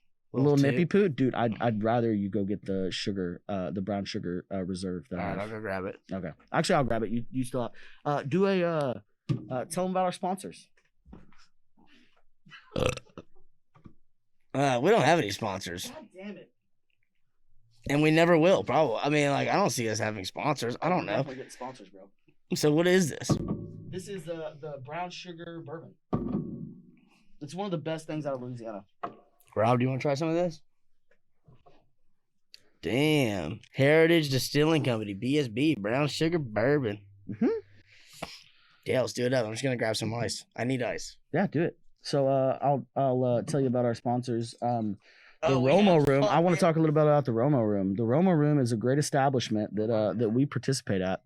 nippy poo, dude? I'd rather you go get the sugar, the brown sugar reserve. All right, I'll go grab it. Okay, actually, I'll grab it. You still have do a tell them about our sponsors. We don't have any sponsors, God damn it. and we never will. Probably. I mean, like, I don't see us having sponsors. I don't know. Definitely getting sponsors, bro. So what is this? This is the brown sugar bourbon. It's one of the best things out of Louisiana. Rob, do you want to try some of this? Damn. Heritage Distilling Company, BSB, brown sugar bourbon. Mm-hmm. Yeah, let's do it up. I'm just gonna grab some ice. I need ice. Yeah, do it. So I'll tell you about our sponsors. The Oh, ROMO Room. I want to talk a little bit about the ROMO Room. The ROMO Room is a great establishment that we participate at.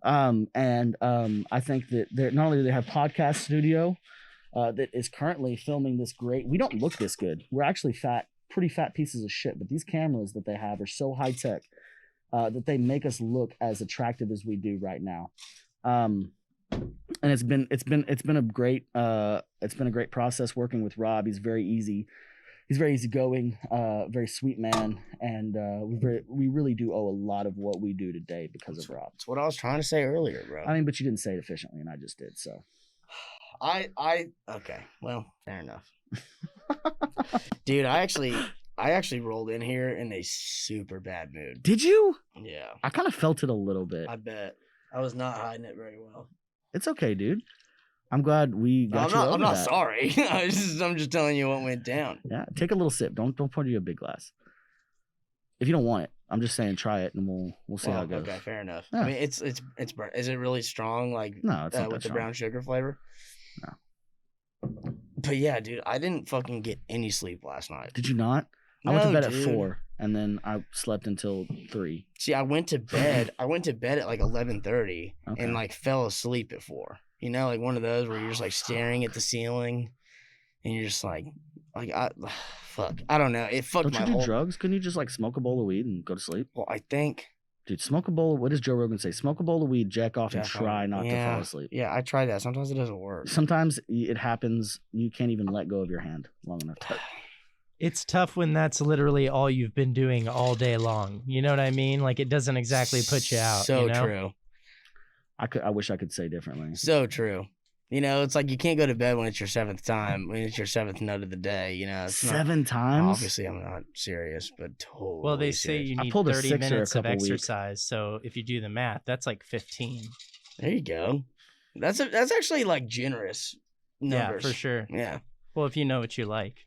I think that not only do they have podcast studio that is currently filming this great. We don't look this good. We're actually pretty fat pieces of shit. But these cameras that they have are so high tech that they make us look as attractive as we do right now. And it's been a great process working with Rob. He's very easygoing, very sweet man, and we really do owe a lot of what we do today because of Rob. That's what I was trying to say earlier, bro. I mean, but you didn't say it efficiently, and I just did. So, okay. Well, fair enough. Dude, I actually rolled in here in a super bad mood. Did you? Yeah. I kind of felt it a little bit. I bet. I was not hiding it very well. It's okay, dude. I'm glad we got you over I'm not that. sorry. I'm just telling you what went down. Yeah, take a little sip. Don't pour you a big glass. If you don't want it, I'm just saying try it and we'll see how it goes. Okay, fair enough. Yeah. I mean, it's is it really strong? Like No, it's not with that the brown sugar flavor. No. But yeah, dude, I didn't fucking get any sleep last night. Did you not? I went to bed dude. at 4 and then I slept until 3. See, I went to bed at like 11:30 Okay. and like fell asleep at 4. You know, like one of those where you're just like staring at the ceiling and you're just like fuck. I don't know. It fucked Don't my you do whole. drugs? Couldn't you just like smoke a bowl of weed and go to sleep? Well, I think. Dude, smoke a bowl. What does Joe Rogan say? Smoke a bowl of weed, jack off, and Jack try off. not to fall asleep. Yeah, I tried that. Sometimes it doesn't work. Sometimes it happens. You can't even let go of your hand long enough. It's tough when that's literally all you've been doing all day long. You know what I mean? Like, it doesn't exactly put you out. So you know? true. I wish I could say differently. So true. You know, it's like you can't go to bed when it's your 7th time, when it's your 7th note of the day. You know, it's 7 times. Obviously, I'm not serious, but totally. Well, they say serious. you I need pulled a 30 sixer a minutes of couple weeks. exercise. So if you do the math, that's like 15. There you go. That's actually like generous numbers. Yeah, for sure. Yeah. Well, if you know what you like.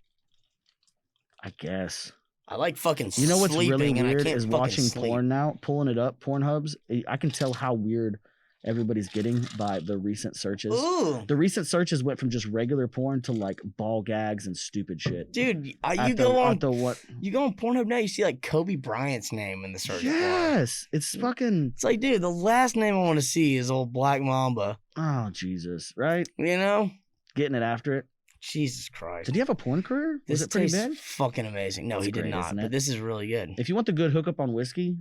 I guess. I like fucking. You know what's really sleeping and I weird can't is fucking watching sleep. porn now, pulling it up, Pornhubs. I can tell how weird everybody's getting by the recent searches. Ooh, The recent searches went from just regular porn to like ball gags and stupid shit. dude, you At go on what? you go on Pornhub now, you see like Kobe Bryant's name in the search bar. Yes, it's fucking. It's like, dude, the last name I want to see is old Black Mamba. Oh Jesus, right? You know, Getting it after it. Jesus Christ. Did he have a porn career? This Was it pretty tastes big? fucking amazing. No, It's he did great, not. isn't But it? this is really good. If you want the good hookup on whiskey,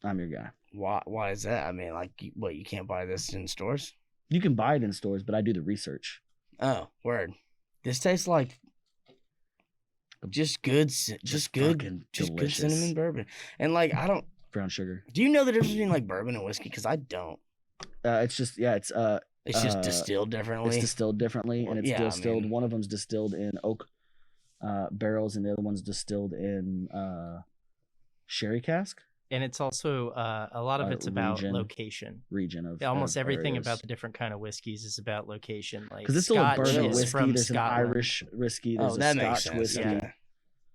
I'm your guy. Why is that? I mean, like, you can't buy this in stores? You can buy it in stores, but I do the research. Oh, word. This tastes like just good fucking good delicious. cinnamon bourbon. And like, I don't. Brown sugar. Do you know the difference between like bourbon and whiskey? Because I don't. It's just It's just distilled differently. it's distilled differently, and it's Yeah, I distilled. mean- One of them's distilled in oak barrels, and the other one's distilled in sherry cask And it's also a lot of it's about region. location. region of Almost of everything areas. about the different kind of whiskeys is about location. Like, Because it's still a Scotch bourbon is whiskey. from There's Scotland. an Irish whiskey. There's Oh, a that makes Scotch sense. whiskey. Yeah.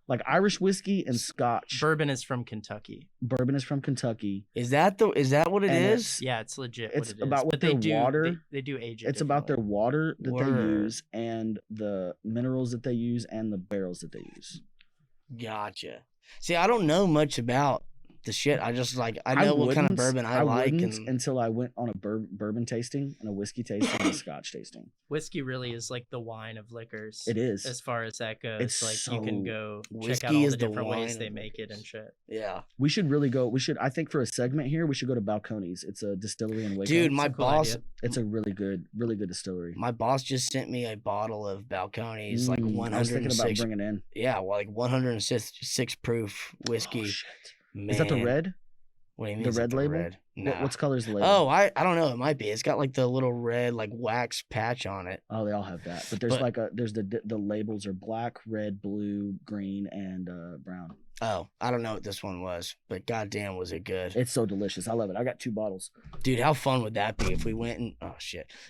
Like Irish whiskey and Scotch. Bourbon is from Kentucky. Bourbon is from Kentucky. Is that what it And is? Yeah, it's legit. It's what it about is. what But they their do, water- They do age it. It's about their differently. water that they Word. use and the minerals that they use and the barrels that they use. Gotcha. See, I don't know much about the shit. I just like I know what kind of wouldn't- bourbon I like, wouldn't and until I went on a bourbon tasting and a whiskey tasting and a Scotch tasting. Whiskey really is like the wine of liquors. It is. As far as that goes, It's like you can so- go check out Whiskey all is the the different ways wine they of make it and shit. yeah, We should really go. I think for a segment here, we should go to Balcones. It's a distillery in Waco. dude, It's my a cool boss, idea. It's a really good distillery. my boss just sent me a bottle of Balcones, like I was thinking about 106. bringing in. Yeah, well, like 106 proof whiskey. Oh, shit. Man. Is that the red? What do you mean? The is it red label? Red? Nah. What's color's the label? Oh, I don't know. It might be. It's got like the little red like wax patch on it. Oh, they all have that. But there's there's the labels are black, red, blue, green, and brown. Oh, I don't know what this one was, but goddamn, was it good? It's so delicious. I love it. I got 2 bottles. Dude, how fun would that be if we went and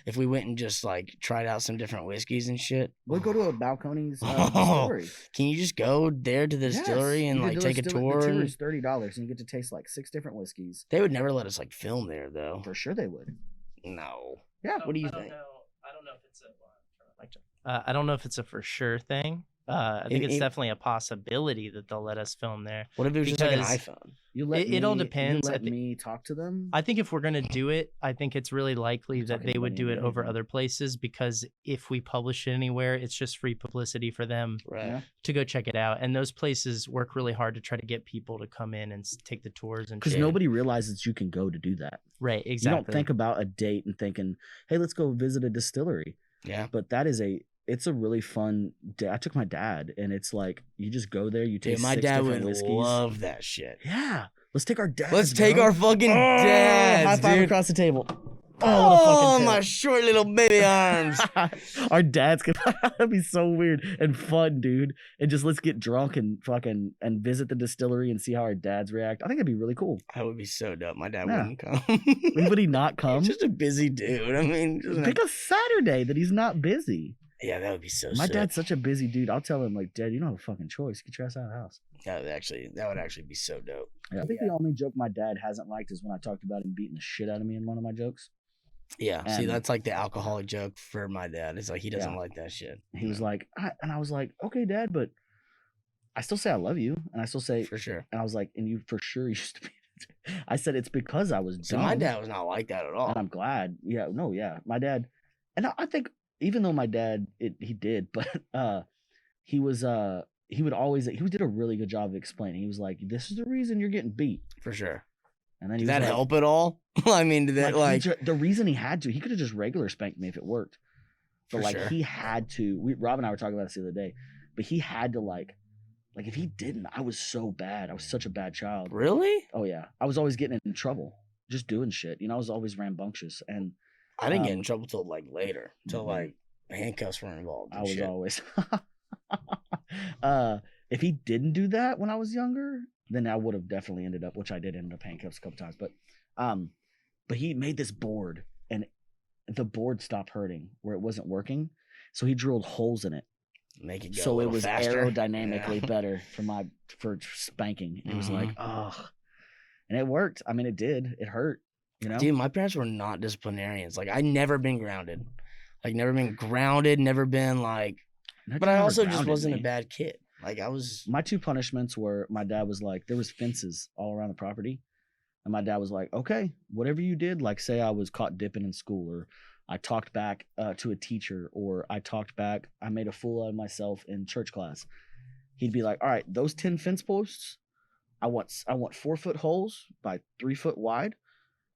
if we went and just like tried out some different whiskeys and shit? We'll go to a Balcones distillery. Can you just go there to the distillery and like take a tour? The tour is $30, and you get to taste like 6 different whiskeys. They would never let us like film there though. For sure they would. No. Yeah. What do you think? I don't know if it's I don't know if it's a for sure thing. I think it's definitely a possibility that they'll let us film there. What if it was just like an iPhone? It all depends. You let me talk to them. I think if we're gonna do it, I think it's really likely that they would do it over other places, because if we publish it anywhere, it's just free publicity for them to go check it out. And those places work really hard to try to get people to come in and take the tours and. Because nobody realizes you can go to do that. Right. Exactly. You don't think about a date and thinking, "Hey, let's go visit a distillery." Yeah. But it's a really fun day. I took my dad, and it's like you just go there. You take. My 6 dad different would whiskeys. love that shit. Yeah, let's take our dads. Let's take our fucking dads. High five dude. across the table. Oh, my short little baby arms. Our dads could. That'd be so weird and fun, dude. And just let's get drunk and fucking and visit the distillery and see how our dads react. I think it'd be really cool. That would be so dope. My dad wouldn't come. Would he not come? He's just a busy dude. I mean, pick a Saturday that he's not busy. Yeah, that would be so. My sick. dad's such a busy dude. I'll tell him like, Dad, you don't have a fucking choice. Get your ass out of the house. That would actually be so dope. Yeah. I think the only joke my dad hasn't liked is when I talked about him beating the shit out of me in one of my jokes. Yeah, see, that's like the alcoholic joke for my dad. It's like he doesn't like that shit. He was like, and I was like, okay, Dad, but I still say I love you, and I still say for sure. And I was like, and you for sure used to be. I said it's because I was dumb. So my dad was not like that at all. And I'm glad. Yeah, no, yeah, my dad, and I think even though my dad he did, but he was he did a really good job of explaining. He was like, this is the reason you're getting beat for sure. And then did that help at all? I mean, did that like the reason he had to? He could have just regular spanked me if it worked, but like he had to. Rob and I were talking about this the other day, but he had to like if he didn't, I was so bad. I was such a bad child. Really? Oh yeah, I was always getting in trouble, just doing shit. You know, I was always rambunctious, and I didn't get in trouble till like later, till like handcuffs were involved. I was always. If he didn't do that when I was younger, then I would have definitely ended up, which I did end up handcuffs a couple times. But he made this board, and the board stopped hurting where it wasn't working, so he drilled holes in it. Make it go so it was faster. Aerodynamically better for spanking. It was like, and it worked. I mean, it did. It hurt. You know, dude, my parents were not disciplinarians. Like, I never been grounded. Like, never been grounded. Never been like. But I also just wasn't a bad kid. Like, I was. My 2 punishments were my dad was like, there was fences all around the property. And my dad was like, okay, whatever you did, like say I was caught dipping in school, or I talked back to a teacher, or I made a fool out of myself in church class. He'd be like, all right, those 10 fence posts, I want 4-foot holes by 3 foot wide.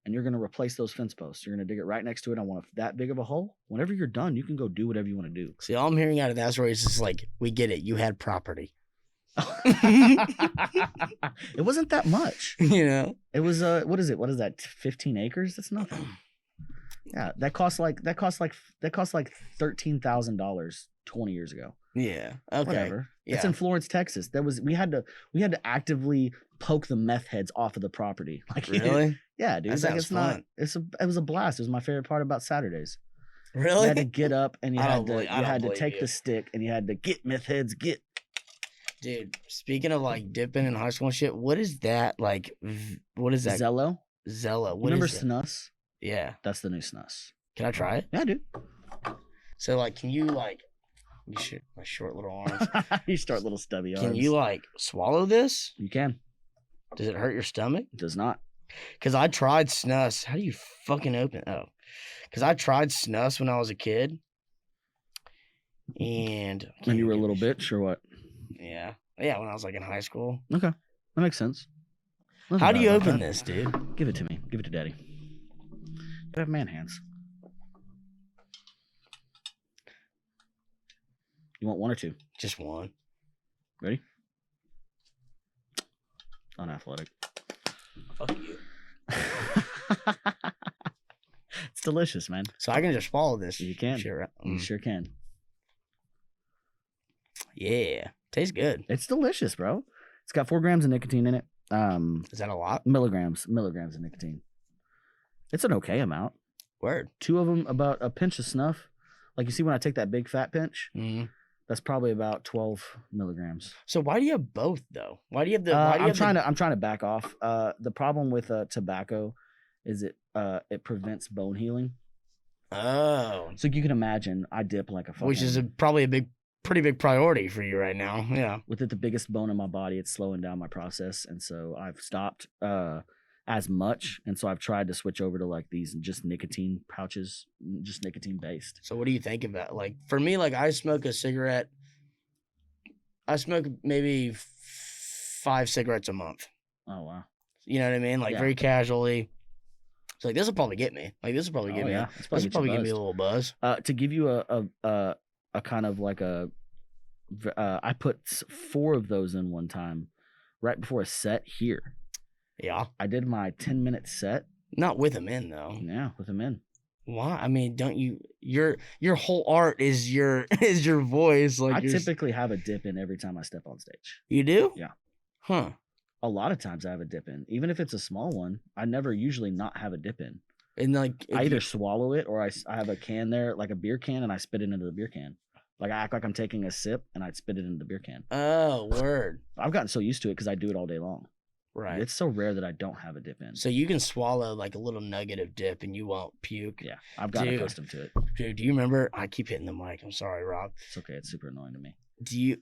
And you're going to replace those fence posts. You're going to dig it right next to it. I want that big of a hole. Whenever you're done, you can go do whatever you want to do. See, all I'm hearing out of that story is just like, we get it. You had property. It wasn't that much. You know? It was, what is it? What is that? 15 acres? That's nothing. Yeah, that cost like $13,000 20 years ago. Yeah. Okay. Whatever. Yeah. It's in Florence, Texas. We had to actively poke the meth heads off of the property. Like, really? Yeah, dude. That it's not. It was a blast. It was my favorite part about Saturdays. Really? You had to get up and you had to take you. the stick and you had to get meth heads. Get. Dude, speaking of like dipping in high school and shit, what is that like? What is that? Zello. What Remember is that? Snus? Yeah. That's the new Snus. Can I try it? Yeah, dude. So like, can you like? My short little arms. You start little stubby arms. Can you like swallow this? You can. Does it hurt your stomach? It does not. Because I tried Snus. How do you fucking open? Oh, because I tried Snus when I was a kid. And when you were a little bitch or what? Yeah. Yeah, when I was like in high school. Okay. That makes sense. How do you open this, dude? Give it to me. Give it to Daddy. I have man hands. You want 1 or 2? Just 1. Ready? Unathletic. Fuck you. It's delicious, man. So I can just swallow this. You can. Sure. You sure can. Yeah. Tastes good. It's delicious, bro. It's got 4 grams of nicotine in it. Is that a lot? Milligrams of nicotine. It's an okay amount. Word. 2 of them about a pinch of snuff. Like you see when I take that big fat pinch, that's probably about 12 milligrams. So why do you have both though? Why do you have the? I'm trying to back off. The problem with tobacco is it prevents bone healing. Oh. So you can imagine I dip like a fucking, which is probably a pretty big priority for you right now. Yeah. With it the biggest bone in my body, it's slowing down my process, and so I've stopped as much, and so I've tried to switch over to like these just nicotine pouches, just nicotine based. So what do you think of that? Like for me, like I smoke maybe 5 cigarettes a month. Oh wow. You know what I mean? Like very casually. It's like this will probably get me. Like this will probably give me. This will probably give me a little buzz. To give you a kind of like I put 4 of those in one time, right before a set here. Yeah. I did my 10-minute set. Not with them in though. Yeah, with them in. Why? I mean, don't you? Your whole art is your voice. Like I typically have a dip in every time I step on stage. You do? Yeah. Huh. A lot of times I have a dip in, even if it's a small one. I never usually not have a dip in. And like I either swallow it or I have a can there, like a beer can, and I spit it into the beer can. Like I act like I'm taking a sip and I spit it into the beer can. Oh, word! I've gotten so used to it because I do it all day long. Right. It's so rare that I don't have a dip in. So you can swallow like a little nugget of dip and you won't puke. Yeah, I've gotten accustomed to it. Dude, do you remember? I keep hitting the mic. I'm sorry, Rob. It's okay. It's super annoying to me. Do you?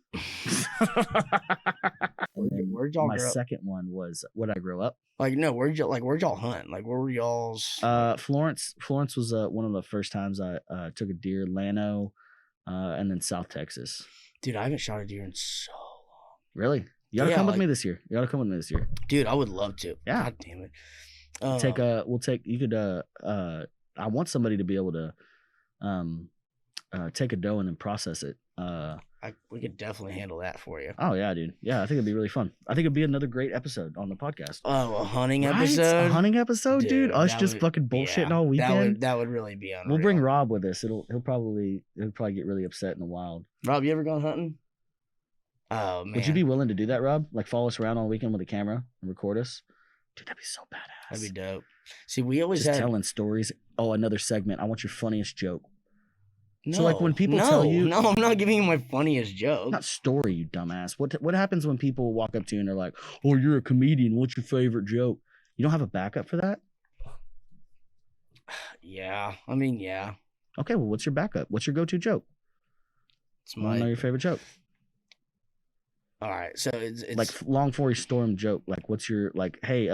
Where'd y'all My grow up? second one was where'd I grow up? Like no, where'd y'all hunt? Like where were y'all's? Florence was one of the first times I took a deer. Llano, and then South Texas. Dude, I haven't shot a deer in so long. Really? You gotta come with me this year. Dude, I would love to. Yeah. God damn it. I want somebody to be able to take a doe and then process it. We could definitely handle that for you. Oh yeah, dude. Yeah, I think it'd be really fun. I think it'd be another great episode on the podcast. Oh, a hunting episode? A hunting episode, dude. Us just fucking bullshitting all weekend. That would really be unreal. We'll bring Rob with us. He'll probably get really upset in the wild. Rob, you ever gone hunting? Oh man. Would you be willing to do that, Rob? Like follow us around all weekend with a camera and record us? Dude, that'd be so badass. That'd be dope. See, we always just telling stories. Oh, another segment. I want your funniest joke. So like when people tell you, no, I'm not giving you my funniest joke. Not story, you dumbass. What happens when people walk up to you and they're like, "Oh, you're a comedian. What's your favorite joke?" You don't have a backup for that? Yeah, I mean, yeah. Okay, well, what's your backup? What's your go-to joke? I want to know your favorite joke. All right, so it's like long forest storm joke. Like, what's your hey,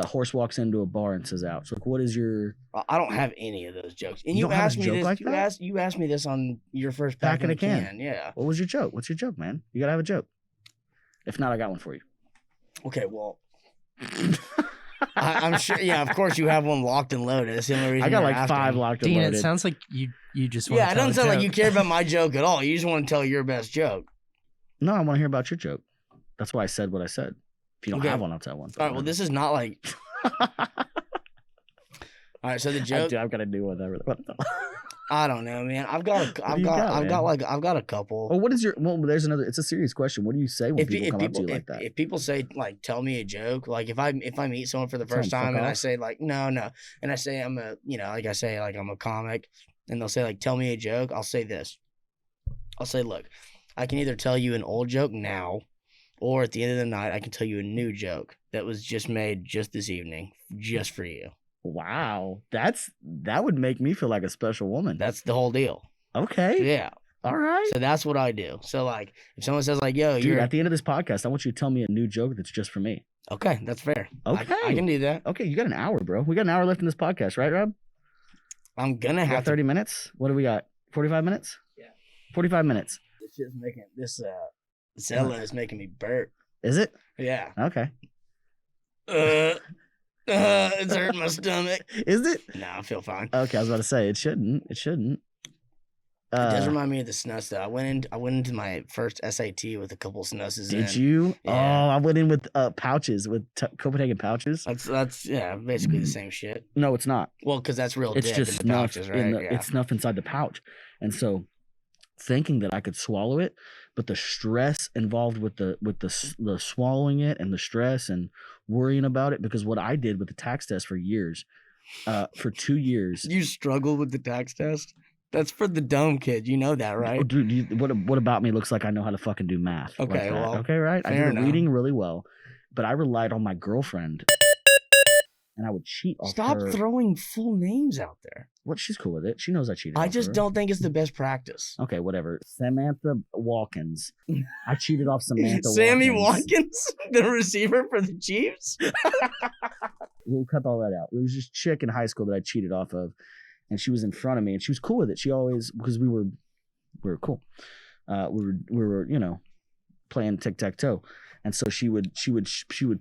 horse walks into a bar and says out. So like, what is your? I don't have any of those jokes. And you asked me this. Like you asked me this on your first pack in a can. Yeah. What was your joke? What's your joke, man? You gotta have a joke. If not, I got one for you. Okay, well, I'm sure. Yeah, of course you have one locked and loaded. That's the only reason I got like 5 locked and loaded. Dean, it sounds like you just want. Yeah, it doesn't sound like you care about my joke at all. You just want to tell your best joke. No, I want to hear about your joke. That's why I said what I said. If you don't have one, I'll tell one. All right. Well, this is not like. All right. So the joke. I've got to do whatever. I don't know, man. I've got a couple. Oh, what is your? Well, there's another. It's a serious question. What do you say when people come up to you like that? If people say like, tell me a joke, like if I meet someone for the first time and I say like, no, and I say I'm a comic, and they'll say like, tell me a joke, I'll say this. I'll say, look, I can either tell you an old joke now, or at the end of the night, I can tell you a new joke that was just made just this evening, just for you. Wow, that would make me feel like a special woman. That's the whole deal. Okay. Yeah. All right. So that's what I do. So like, if someone says like, "Yo, dude," at the end of this podcast, I want you to tell me a new joke that's just for me. Okay, that's fair. Okay, I can do that. Okay, you got an hour, bro. We got an hour left in this podcast, right, Rob? I'm gonna have 30 minutes. What do we got? 45 minutes? Yeah. 45 minutes. It's just making this Zella is making me burp. Is it? Yeah. Okay. It's hurting my stomach. Is it? No, I feel fine. Okay, I was about to say it shouldn't. It shouldn't. does remind me of the snus though. I went into my first SAT with a couple snusses. Did you? Yeah. Oh, I went in with pouches, with Copenhagen pouches. That's basically the same shit. No, it's not. Well, because that's real. It's dip just in the snuff pouches, right? It's snuff inside the pouch, and so thinking that I could swallow it, but the stress involved with the swallowing it and the stress and worrying about it, because what I did with the tax test for years, for 2 years. You struggled with the tax test? That's for the dumb kid. You know that, right? Oh, dude, what about me looks like I know how to fucking do math? Okay, well, okay, right. I did reading really well, but I relied on my girlfriend, and I would cheat off Stop her. throwing full names out there. What? She's cool with it. She knows I cheated. I off just her. don't think it's the best practice. Okay, whatever. Samantha Watkins. I cheated off Samantha Sammy Watkins. Watkins, the receiver for the Chiefs. We'll cut all that out. There was this chick in high school that I cheated off of, and she was in front of me, and she was cool with it. She always, because we were cool. We were playing tic-tac-toe. And so she would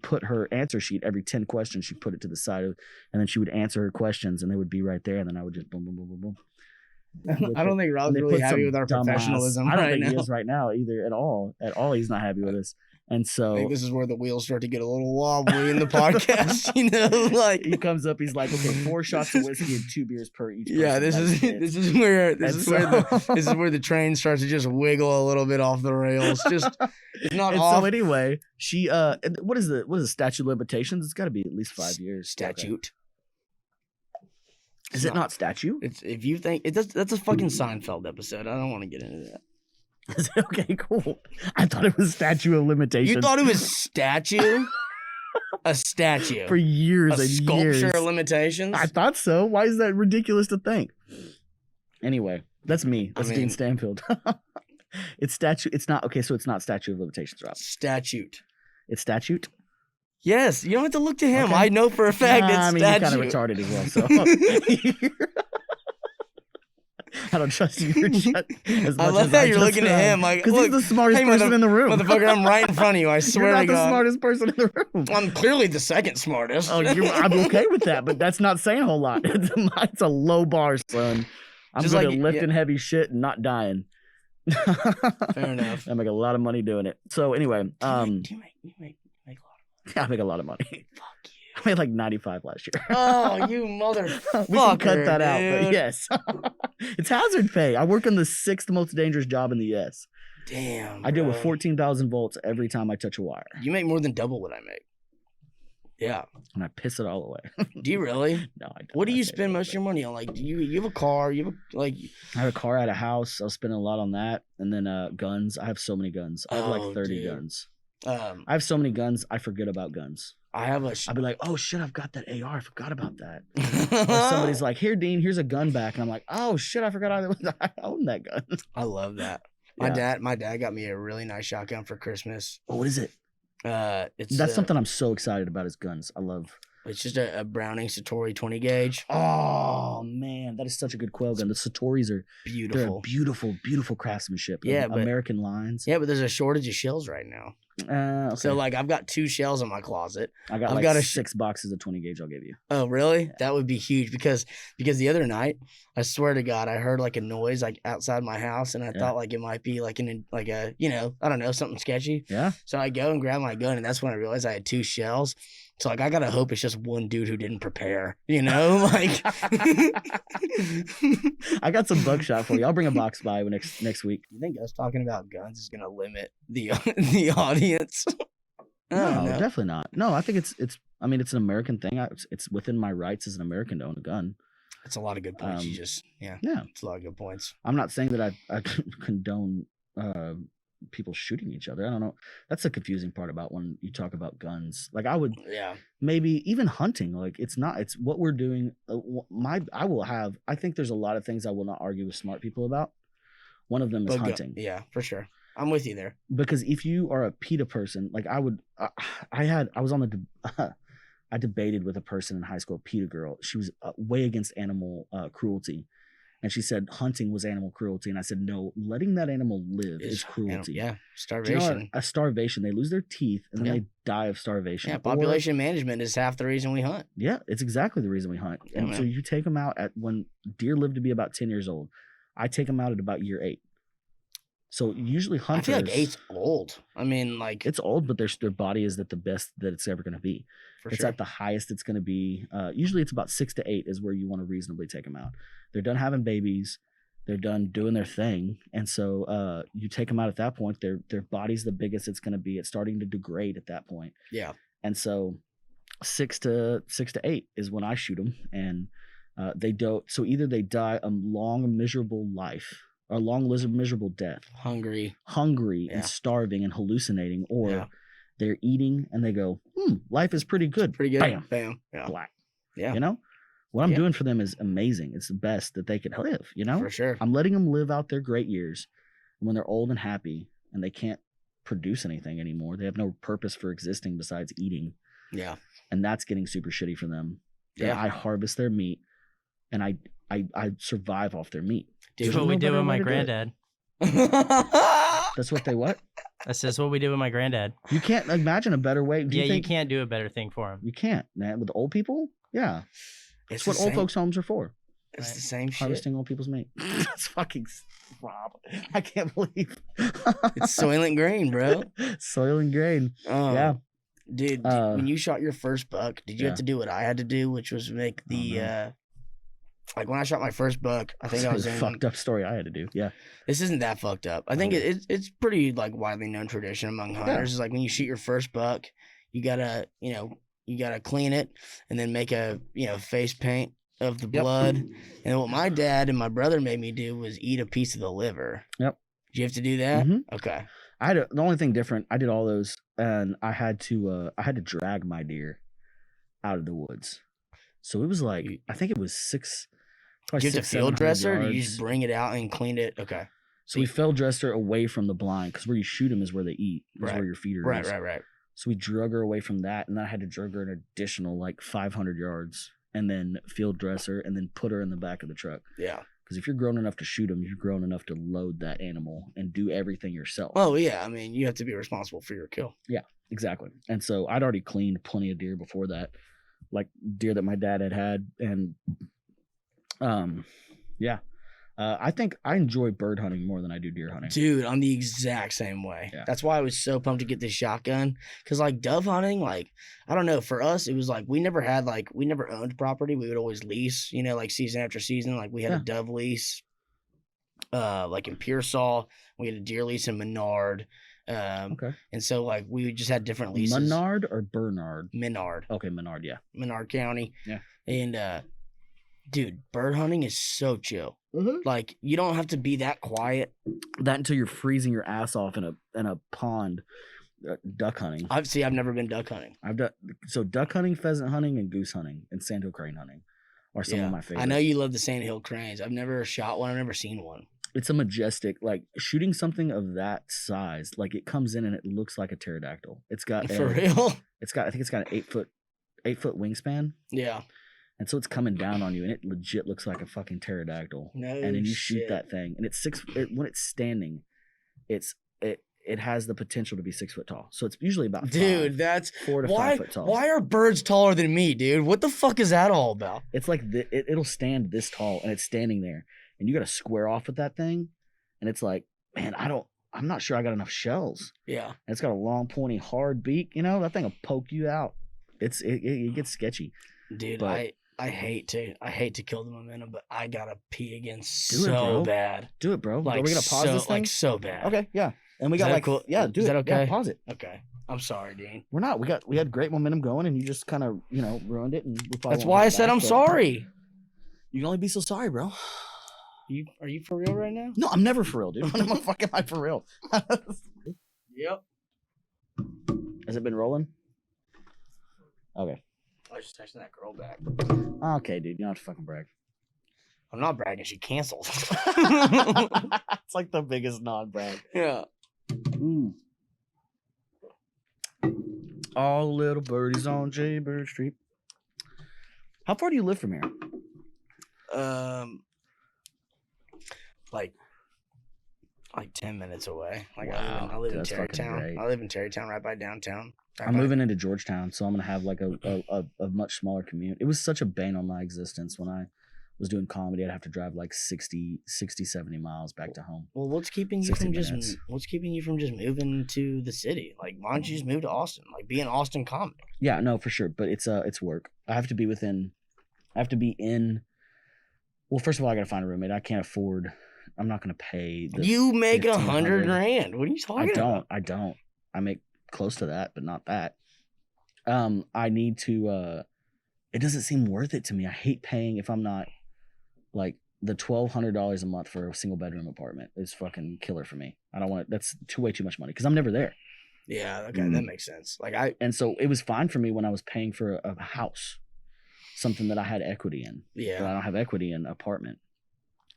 put her answer sheet every 10 questions. She'd put it to the side of, and then she would answer her questions, and they would be right there. And then I would just boom, boom, boom, boom, boom. I don't think Rob's really happy with our professionalism. I don't think he is right now either at all. At all, he's not happy with us. And so I think this is where the wheels start to get a little wobbly in the podcast. Like he comes up, he's like, okay, 4 shots of whiskey and 2 beers per each. Yeah, this is where the train starts to just wiggle a little bit off the rails. Just it's not off. So anyway, she what is the statute of limitations? It's got to be at least 5 years. Statute. Okay. Is it not statute? It's if you think it does. That's a fucking Seinfeld episode. I don't want to get into that. Okay, cool. I thought it was statute of limitations. You thought it was statue? A statue. For years a and sculpture years. of limitations? I thought so. Why is that ridiculous to think? Anyway, that's me. That's Dean Stanfield. It's statute. It's not. Okay, so it's not statute of limitations, Rob. Statute. It's statute? Yes. You don't have to look to him. Okay. I know for a fact it's statute. You're kind of retarded as well, so... I don't trust you as much I love how you're looking at him like, because he's the smartest person in the room. Motherfucker, I'm right in front of you. I swear to God. You're not the smartest person in the room. I'm clearly the second smartest. Oh, I'm okay with that, but that's not saying a whole lot. It's a low bar, son. I'm just good at lifting heavy shit and not dying. Fair enough. I make a lot of money doing it. So anyway, you make a lot of money. Yeah, I make a lot of money. Fuck you. I made like 95 last year. Oh, you motherfucker. We can cut that out, but yes. It's hazard pay. I work on the 6th most dangerous job in the U.S. Damn, I deal with 14,000 volts every time I touch a wire. You make more than double what I make. Yeah. And I piss it all away. Do you really? No, I don't. What do you spend most of your money on? Like, do you have a car? I have a car at a house. I was spending a lot on that. And then guns. I have so many guns. I have like 30 guns. I have so many guns, I forget about guns. I'll be like, oh shit, I've got that AR. I forgot about that. Or somebody's like, here, Dean, here's a gun back. And I'm like, oh shit, I forgot I own that gun. I love that. My dad got me a really nice shotgun for Christmas. Oh, what is it? That's something I'm so excited about is guns. I love. It's just a Browning Satori 20 gauge. Oh man, that is such a good quail gun. The Satoris are beautiful. They're a beautiful, beautiful craftsmanship. Yeah, but American lines. Yeah, but there's a shortage of shells right now. Okay. So like I've got 2 shells in my closet. I've got 6 boxes of 20 gauge I'll give you. Oh really? That would be huge because the other night, I swear to God, I heard like a noise like outside my house and I thought like it might be like a I don't know, something sketcy. Yeah. So I go and grab my gun and that's when I realized I had 2 shells. So like I gotta hope it's just one dude who didn't prepare, like. I got some buckshot for you. I'll bring a box by next week. You think us talking about guns is gonna limit the audience? No, definitely not. No, I think it's. I mean, it's an American thing. It's within my rights as an American to own a gun. It's a lot of good points. Yeah. It's a lot of good points. I'm not saying that I condone people shooting each other. I don't know. That's the confusing part about when you talk about guns. Like I would, maybe even hunting. Like it's what we're doing. I think there's a lot of things I will not argue with smart people about. One of them is hunting. Yeah, for sure. I'm with you there. Because if you are a PETA person, like I debated with a person in high school, a PETA girl. She was way against animal cruelty. And she said hunting was animal cruelty. And I said, no, letting that animal live is cruelty. Starvation. Do you know a starvation. They lose their teeth and then they die of starvation. Yeah, population management is half the reason we hunt. Yeah, it's exactly the reason we hunt. And so you take them out when deer live to be about 10 years old. I take them out at about year 8. So usually hunters. I feel like 8's old. I mean, like it's old, but their body is at the best that it's ever going to be. It's sure. at the highest it's going to be. Usually it's about 6 to 8 is where you want to reasonably take them out. They're done having babies. They're done doing their thing. And so you take them out at that point. Their body's the biggest it's going to be. It's starting to degrade at that point. Yeah. And so 6 to 8 is when I shoot them. And they don't. So either they die a long, miserable life, or a long, miserable death. Hungry and starving and hallucinating, or they're eating and they go, life is pretty good. It's pretty good. Bam. Yeah. Black. Yeah. You know? What I'm doing for them is amazing. It's the best that they can live, you know? For sure. I'm letting them live out their great years. And when they're old and happy and they can't produce anything anymore, they have no purpose for existing besides eating. Yeah. And that's getting super shitty for them. Yeah. And I harvest their meat and I survive off their meat. That's what we did with my granddad. That's what they what? That's what we did with my granddad. You can't imagine a better way. You can't do a better thing for him. You can't, man. With old people? Yeah. It's what old folks' homes are for. It's the same shit. Harvesting old people's meat. It's fucking Rob. I can't believe it's Soylent Green, bro. Soylent Green. Yeah. Dude, when you shot your first buck, did you have to do what I had to do, which was make the like when I shot my first buck, I think I was in fucked up story I had to do. Yeah. This isn't that fucked up. I think it's pretty like widely known tradition among hunters. Is like when you shoot your first buck, you gotta clean it and then make a face paint of the blood. And what my dad and my brother made me do was eat a piece of the liver. Yep. Did you have to do that? Mm-hmm. Okay. The only thing different, I did all those, and I had to drag my deer out of the woods. So it was like, I think it was 6. Do you have to field dress her, or do you just bring it out and clean it? Okay. So we field dressed her away from the blind, because where you shoot them is where they eat, is where your feeder is. Right. So we drug her away from that, and then I had to drug her an additional like 500 yards, and then field dress her, and then put her in the back of the truck. Yeah. Because if you're grown enough to shoot them, you're grown enough to load that animal and do everything yourself. Oh, yeah. I mean, you have to be responsible for your kill. Yeah, exactly. And so I'd already cleaned plenty of deer before that, like deer that my dad had. And I think I enjoy bird hunting more than I do deer hunting. Dude, I'm the exact same way. Yeah. That's why I was so pumped to get this shotgun. Because, like, dove hunting, like, I don't know. For us, it was like we never owned property. We would always lease, like season after season. Like, we had a dove lease, like in Pearsall. We had a deer lease in Menard. Okay. And so, like, we just had different leases. Menard or Bernard? Menard. Okay, Menard, yeah. Menard County. Yeah. And, dude, bird hunting is so chill. Mm-hmm. Like, you don't have to be that quiet. That until you're freezing your ass off in a pond. Duck hunting. I've never been duck hunting. I've done so duck hunting, pheasant hunting, and goose hunting, and sandhill crane hunting are some of my favorites. I know you love the sandhill cranes. I've never shot one. I've never seen one. It's a majestic, like shooting something of that size. Like it comes in and it looks like a pterodactyl. It's got for real. I think it's got an 8 foot wingspan. Yeah. And so it's coming down on you, and it legit looks like a fucking pterodactyl. No and then you shit. shoot that thing, and it's when it's standing, it has the potential to be 6 foot tall. So it's usually about 4 to 5 foot tall. Why are birds taller than me, dude? What the fuck is that all about? It's like it'll stand this tall, and it's standing there, and you got to square off with that thing, and it's like, man, I'm not sure I got enough shells. Yeah. And it's got a long, pointy, hard beak. That thing will poke you out. It gets sketchy. Dude, but I hate to kill the momentum, but I gotta pee again bad. Do it, bro. Like, are we gonna pause this thing? Like so bad. Okay, yeah. And we got like cool? Yeah, do is it. That okay? Yeah, pause it. Okay. I'm sorry, Dean. We're not. We had great momentum going, and you just kind of ruined it. And that's why I said I'm sorry. You can only be so sorry, bro. Are you for real right now? No, I'm never for real, dude. When am I for real? Yep. Has it been rolling? Okay. I was just texting that girl back. Okay, dude. You don't have to fucking brag. I'm not bragging. She canceled. It's like the biggest non-brag. Yeah. All little birdies on Jaybird Street. How far do you live from here? Like 10 minutes away. Like wow. I live in Tarrytown. I live in Tarrytown, right by downtown. I'm moving into Georgetown, so I'm gonna have like a much smaller commute. It was such a bane on my existence when I was doing comedy, I'd have to drive like 60, 70 miles back to home. Well, what's keeping you from just moving to the city? Like, why don't you just move to Austin? Like, be an Austin comic. Yeah, no, for sure. But it's work. I have to be in. Well, first of all, I got to find a roommate. I can't afford. I'm not going to pay. You make $100 grand. What are you talking about? I don't. I make close to that, but not that. I need to. It doesn't seem worth it to me. I hate paying if I'm not like the $1,200 a month for a single bedroom apartment is fucking killer for me. I don't want it. That's way too much money because I'm never there. Yeah, okay, that makes sense. And so it was fine for me when I was paying for a house, something that I had equity in. Yeah, but I don't have equity in an apartment,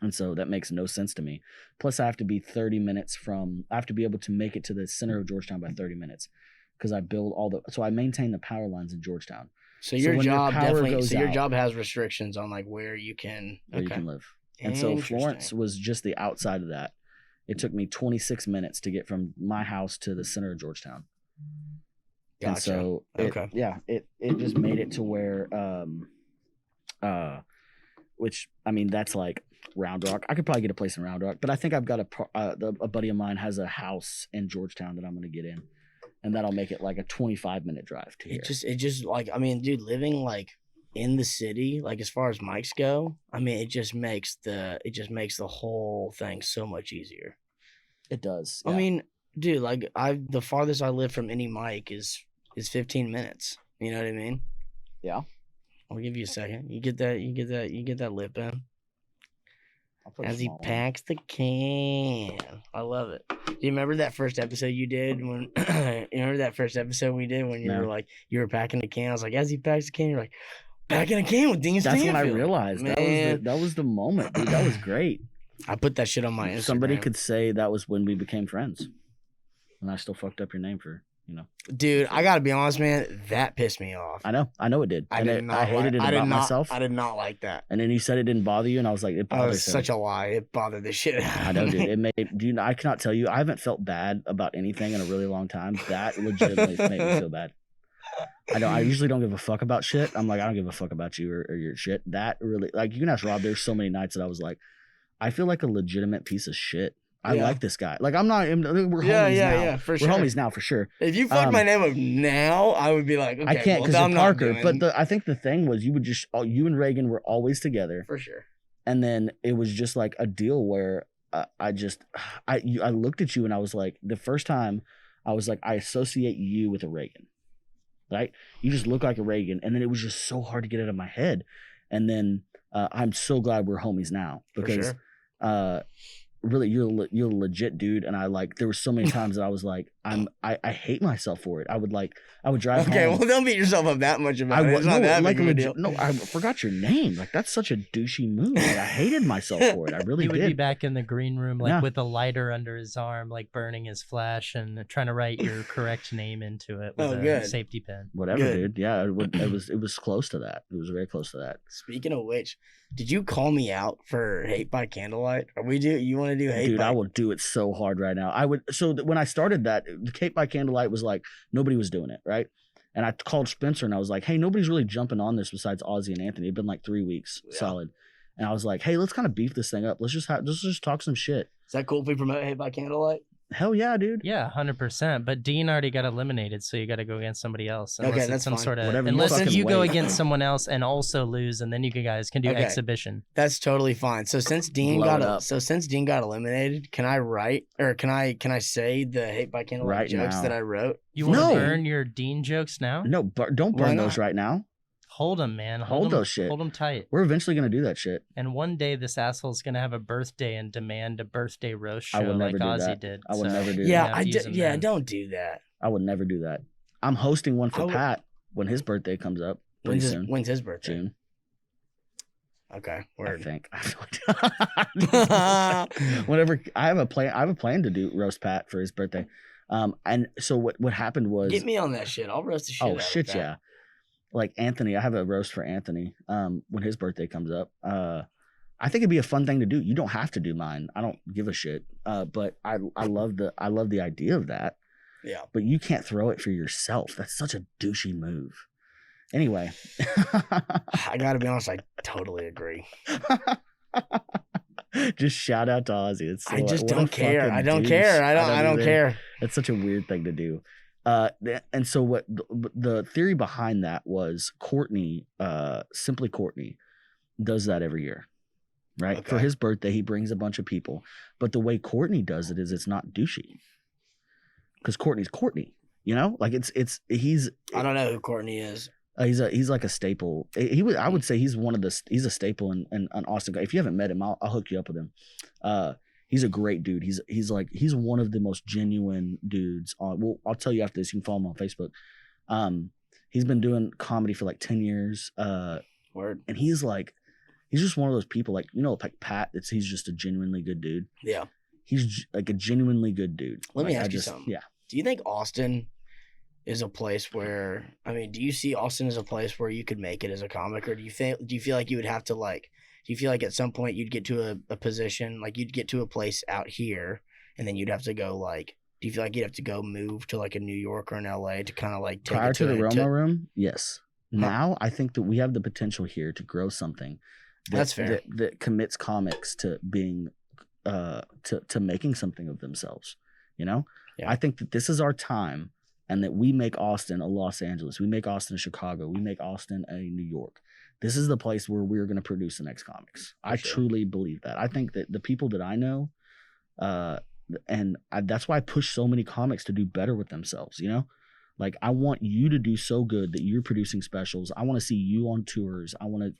and so that makes no sense to me. Plus, I have to be 30 minutes from. I have to be able to make it to the center of Georgetown by 30 minutes because I build so I maintain the power lines in Georgetown. So your job your job has restrictions on like where you can live. And so Florence was just the outside of that. It took me 26 minutes to get from my house to the center of Georgetown. Gotcha. And so it just made it to where which I mean that's like Round Rock. I could probably get a place in Round Rock, but I think I've got a buddy of mine has a house in Georgetown that I'm going to get in. And that'll make it like a 25-minute drive to here. It just like, I mean, dude, living like in the city, like as far as mics go, I mean, it just makes the whole thing so much easier. It does. Yeah. I mean, dude, like the farthest I live from any mic is 15 minutes. You know what I mean? Yeah. I'll give you a second. You get that lip in. As he packs the can. I love it. Do you remember that first episode you did when you remember that first episode we did when you were like you were packing the can? I was like, as he packs the can, you're like, packing a can with Dean Stanfield. That's when I realized that was the moment, dude. That was great. I put that shit on my Instagram. Somebody could say that was when we became friends. And I still fucked up your name for, Dude, I gotta be honest, man. That pissed me off. I know it did. I hated it about myself. I did not like that. And then you said it didn't bother you, and I was like, it bothers was such a lie. It bothered the shit out of me. I know, dude. I cannot tell you. I haven't felt bad about anything in a really long time. That legitimately made me feel bad. I usually don't give a fuck about shit. I'm like, I don't give a fuck about you or your shit. That really, like, you can ask Rob. There's so many nights that I was like, I feel like a legitimate piece of shit. I like this guy. Like, I'm not. We're homies now. Yeah, for sure. We're homies now for sure. If you fucked my name up now, I would be like, okay, I can't because Parker. But I think the thing was, you and Reagan were always together for sure. And then it was just like a deal where I looked at you and I was like, the first time I was like, I associate you with a Reagan, right? You just look like a Reagan, and then it was just so hard to get out of my head. And then I'm so glad we're homies now because. Really, you're a legit dude, and there were so many times that I was like, I hate myself for it. I would drive home. Okay, well, don't beat yourself up that much about it. It's not that big of a deal. No, I forgot your name. Like, that's such a douchey move. Like, I hated myself for it. I really did. He would be back in the green room, with a lighter under his arm, like burning his flash and trying to write your correct name into it with a safety pin. Whatever, dude. Yeah, it was close to that. It was very close to that. Speaking of which, did you call me out for Hate by Candlelight? You want to do Hate? Dude, I will do it so hard right now. I would. So when I started that, the Hate by Candlelight was like nobody was doing it, right? And I called Spencer and I was like, hey, nobody's really jumping on this besides Ozzy and Anthony. It'd been like 3 weeks solid. And I was like, hey, let's kind of beef this thing up. Let's just talk some shit. Is that cool if we promote Hate by Candlelight? Hell yeah, dude. Yeah, 100%. But Dean already got eliminated, so you got to go against somebody else. Okay, that's some fine. Unless you go against someone else and also lose, and then you guys can do exhibition. That's totally fine. So since Dean got eliminated, can I write or can I say the Hate by Candlelight jokes that I wrote? You want to burn your Dean jokes now? No, don't burn those right now. Hold them, man. Hold those shit. Hold them tight. We're eventually going to do that shit. And one day this asshole's going to have a birthday and demand a birthday roast show like Ozzy did. I would never do that. Yeah, don't do that. I would never do that. I'm hosting one for Pat when his birthday comes up. When's his birthday? June. Okay, word. I think. Whenever I have a plan to do roast Pat for his birthday. And so what happened was get me on that shit. I'll roast the shit. Oh shit, yeah. Like Anthony, I have a roast for Anthony when his birthday comes up. I think it'd be a fun thing to do. You don't have to do mine. I don't give a shit. But I love the idea of that. Yeah. But you can't throw it for yourself. That's such a douchey move. Anyway. I gotta be honest, I totally agree. Just shout out to Ozzy. It's I just don't care. I don't care. I don't care. It's such a weird thing to do. And so what the theory behind that was Courtney, Simply Courtney, does that every year, right? Okay. For his birthday, he brings a bunch of people. But the way Courtney does it is it's not douchey, because Courtney's Courtney, you know, like he's. I don't know who Courtney is. He's like a staple. I would say he's a staple in Austin. If you haven't met him, I'll hook you up with him. He's a great dude. He's one of the most genuine dudes on. Well, I'll tell you after this. You can follow him on Facebook. He's been doing comedy for like 10 years. Word. And he's just one of those people, like, you know, like Pat. He's just a genuinely good dude. Yeah. He's like a genuinely good dude. Let me ask you something. Yeah. Do you think Austin is a place where, I mean, do you see Austin as a place where you could make it as a comic, or do you feel like you would have to, like, do you feel like at some point you'd get to a position, like you'd get to a place out here and then you'd have to go, like, do you feel like you'd have to go move to like a New York or an LA to kind of like take prior it to the ROMO room? Yes. Now I think that we have the potential here to grow something that's fair. That commits comics to being to making something of themselves, you know? Yeah. I think that this is our time, and that we make Austin a Los Angeles, we make Austin a Chicago, we make Austin a New York. This is the place where we're going to produce the next comics. I truly believe that. I think that the people that I know, that's why I push so many comics to do better with themselves, you know? Like, I want you to do so good that you're producing specials. I want to see you on tours. I want to,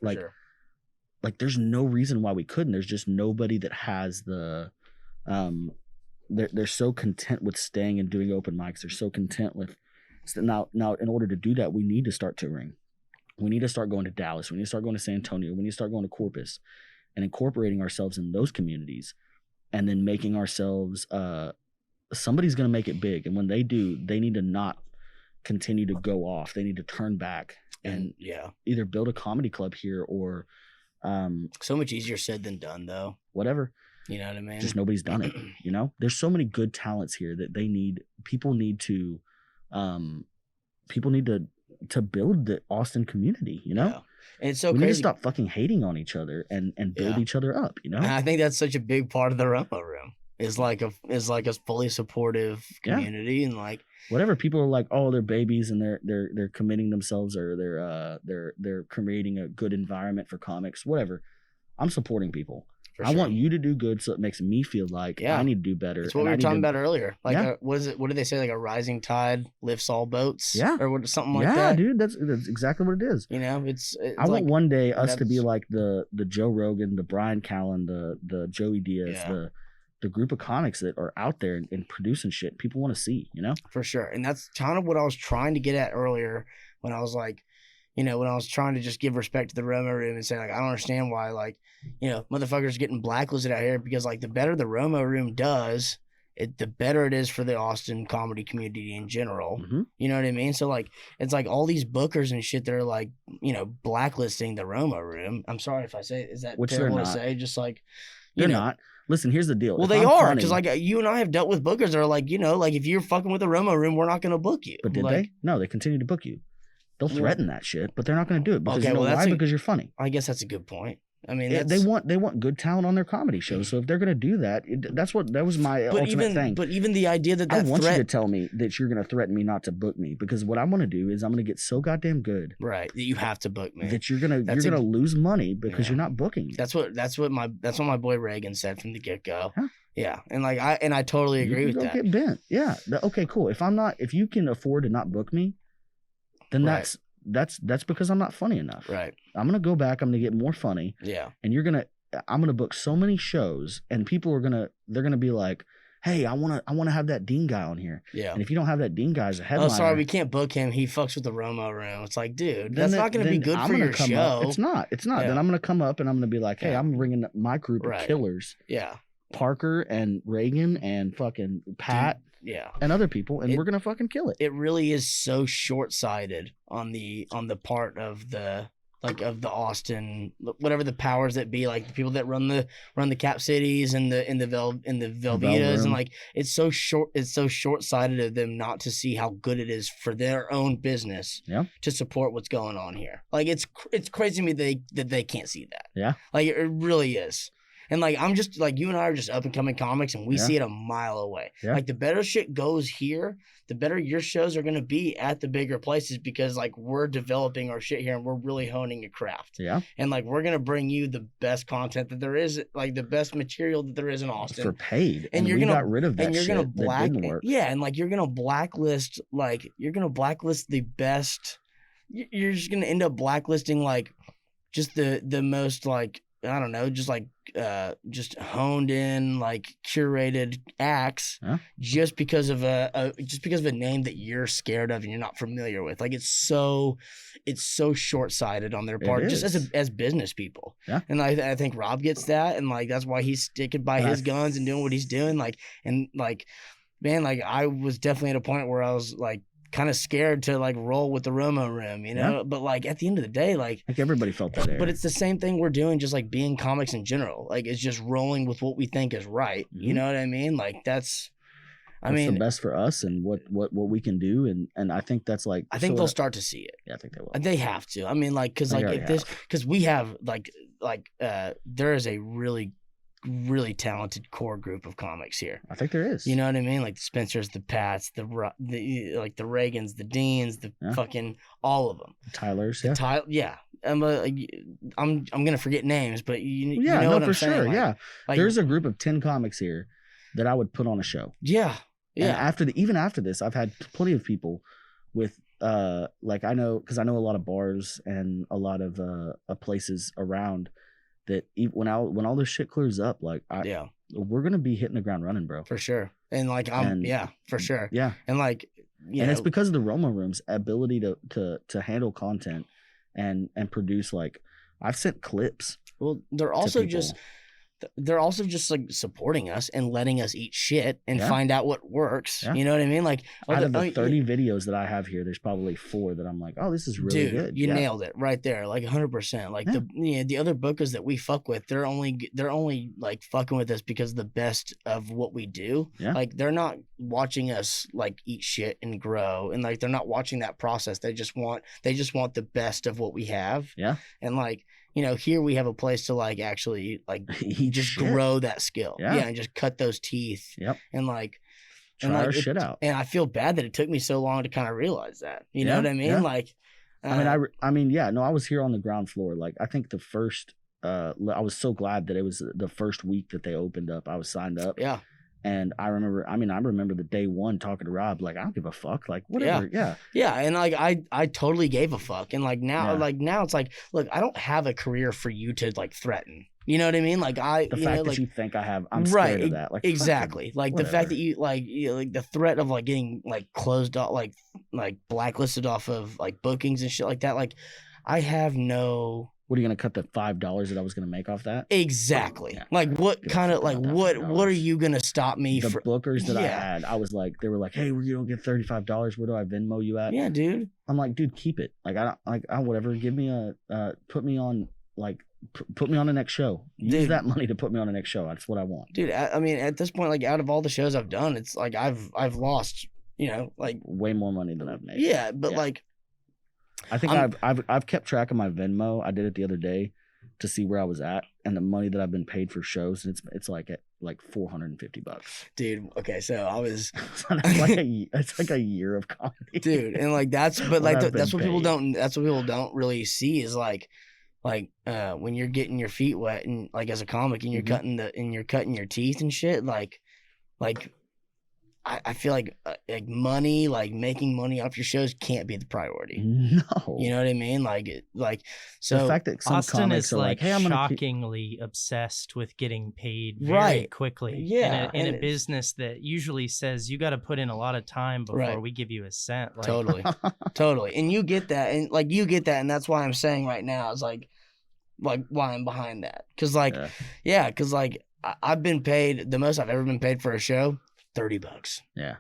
like, there's no reason why we couldn't. There's just nobody that has the, they're so content with staying and doing open mics. They're so content with, now in order to do that, we need to start touring. We need to start going to Dallas. We need to start going to San Antonio. We need to start going to Corpus and incorporating ourselves in those communities, and then making ourselves, somebody's going to make it big. And when they do, they need to not continue to go off. They need to turn back and either build a comedy club here or. So much easier said than done, though. Whatever. You know what I mean? Just nobody's done it. You know, there's so many good talents here that people need to build the Austin community, you know? Yeah. And it's so we crazy. need to stop fucking hating on each other and build each other up, you know? And I think that's such a big part of the ROMO room is like a fully supportive community and like whatever people are like, oh, they're babies and they're committing themselves, or they're creating a good environment for comics, whatever. I'm supporting people. I want you to do good, so it makes me feel like I need to do better. That's what we were talking about earlier. Like, what did they say? Like a rising tide lifts all boats? Yeah. Or something like that? Yeah, dude. That's exactly what it is. You know, it's I want one day us to be like the Joe Rogan, the Brian Callen, the Joey Diaz, the group of comics that are out there and producing shit people want to see, you know? For sure. And that's kind of what I was trying to get at earlier when I was like, you know, when I was trying to just give respect to the ROMO room and say, like, I don't understand why, like, you know, motherfuckers getting blacklisted out here, because, like, the better the ROMO room does, the better it is for the Austin comedy community in general. Mm-hmm. You know what I mean? So, like, it's like all these bookers and shit that are, like, you know, blacklisting the ROMO room. I'm sorry if I say it. Is that terrible to say? Just like, they're not. Listen, here's the deal. Well, they are, because, like, you and I have dealt with bookers that are like, you know, like, if you're fucking with the ROMO room, we're not going to book you. But did they? No, they continue to book you. They'll threaten that shit, but they're not going to do it because why? Because you're funny. I guess that's a good point. I mean, they want good talent on their comedy shows. So if they're going to do that, that was my ultimate thing. But even the idea that I want you to tell me that you're going to threaten me not to book me, because what I want to do is I'm going to get so goddamn good, right, that you have to book me. That you're gonna lose money because you're not booking me. That's what my boy Reagan said from the get go. Huh? Yeah, and I totally agree with that. Get bent. Yeah. Okay. Cool. If you can afford to not book me, then that's because I'm not funny enough. Right. I'm gonna go back. I'm gonna get more funny. Yeah. And I'm gonna book so many shows, and people they're gonna be like, hey, I wanna have that Dean guy on here. Yeah. And if you don't have that Dean guy as a headliner, oh, sorry, we can't book him. He fucks with the ROMO room. It's like, dude, that's not gonna be good for your show. It's not. Yeah. Then I'm gonna come up and I'm gonna be like, hey, I'm bringing my group of killers. Yeah. Parker and Reagan and fucking Pat. Yeah, and other people, and we're gonna fucking kill it. It really is so short-sighted on the part of the of the Austin, whatever the powers that be, like the people that run the Cap Cities and the Velveetas, and like it's so short-sighted of them not to see how good it is for their own business to support what's going on here. Like it's crazy to me that they can't see that. Yeah. Like it really is. And like I'm just like, you and I are just up and coming comics, and we see it a mile away. Yeah. Like the better shit goes here, the better your shows are gonna be at the bigger places, because like we're developing our shit here and we're really honing a craft. Yeah. And like we're gonna bring you the best content that there is, like the best material that there is in Austin. For paid. And you're gonna got rid of that. And you're gonna that didn't work. Yeah, and like you're gonna blacklist the best. You're just gonna end up blacklisting like just the most like, I don't know, just like just honed in, like curated acts, just because of a name that you're scared of and you're not familiar with. Like it's so short-sighted on their part, just as business people. Yeah. And I think Rob gets that, and like that's why he's sticking by his guns and doing what he's doing. Like, and like, man, like I was definitely at a point where I was like kind of scared to like roll with the ROMO Room, you know. But like at the end of the day, like everybody felt that air. But it's the same thing we're doing, just like being comics in general. Like it's just rolling with what we think is right. You know what I mean? Like that's the best for us and what we can do, and I think that's like, I think they'll start to see it. Yeah, I think they will. They have to. I mean, like because we have there is a really talented core group of comics here. I think there is. You know what I mean? Like the Spencers, the Pats, the like the Reagans, the Deans, the fucking all of them. Tylers, yeah. I'm gonna forget names, but you know what I'm saying? Sure, like, yeah. Like, there's a group of 10 comics here that I would put on a show. Yeah, yeah. And even after this, I've had plenty of people with like I know a lot of bars and a lot of places around. That when all this shit clears up, like we're gonna be hitting the ground running, bro. For sure. And like for sure. Yeah. And like it's because of the ROMO Room's ability to handle content and produce. Like I've sent clips. Well, they're also just like supporting us and letting us eat shit and find out what works. You know what I mean? Like out of the 30 videos that I have here, there's probably 4 that I'm like, oh, this is really good. You nailed it right there, like 100%. Like the other bookers that we fuck with, they're only like fucking with us because of the best of what we do. Yeah. Like they're not watching us like eat shit and grow, and like they're not watching that process. They just want the best of what we have. Yeah. And like, you know, here we have a place to like actually like just grow that skill. Yeah. And just cut those teeth. Yep. And like try our shit out. And I feel bad that it took me so long to kind of realize that. You know what I mean? Yeah. Like I mean, I was here on the ground floor. Like I think the first I was so glad that it was the first week that they opened up. I was signed up. Yeah. And I remember the day one talking to Rob, like, I don't give a fuck. Like, whatever. Yeah. Yeah. And like, I totally gave a fuck. And like now it's like, look, I don't have a career for you to like threaten. You know what I mean? Like the fact that you think I have, I'm scared of that. Like, exactly. Like whatever. The fact that you like the threat of like getting like closed off, like blacklisted off of like bookings and shit like that. Like I have no. What are you gonna cut the $5 that I was gonna make off that? Exactly. Yeah. Like what kind of like what are you gonna stop me the from? Bookers that I had, I was like, they were like, hey, you don't get $35. Where do I Venmo you at? Yeah, dude. I'm like, dude, keep it. Like I whatever. Give me put me on the next show. Use that money to put me on the next show. That's what I want. Dude, I mean, at this point, like out of all the shows I've done, it's like I've lost, you know, like way more money than I've made. Yeah, but like. I think I've kept track of my Venmo. I did it the other day to see where I was at and the money that I've been paid for shows. And it's like at like $450. Dude, okay, so I was it's like a year of comedy. Dude, and like that's what people don't really see is like when you're getting your feet wet and like as a comic and you're cutting your teeth and shit, like I feel like money, like making money off your shows can't be the priority. No. You know what I mean? So the fact that some Austin comics is are like hey, I'm shockingly obsessed with getting paid very quickly. Yeah. In a business that usually says you got to put in a lot of time before we give you a cent. Like, Totally. And you get that. And that's why I'm saying right now is like why I'm behind that. Cause I've been paid the most I've ever been paid for a show. $30. Yeah.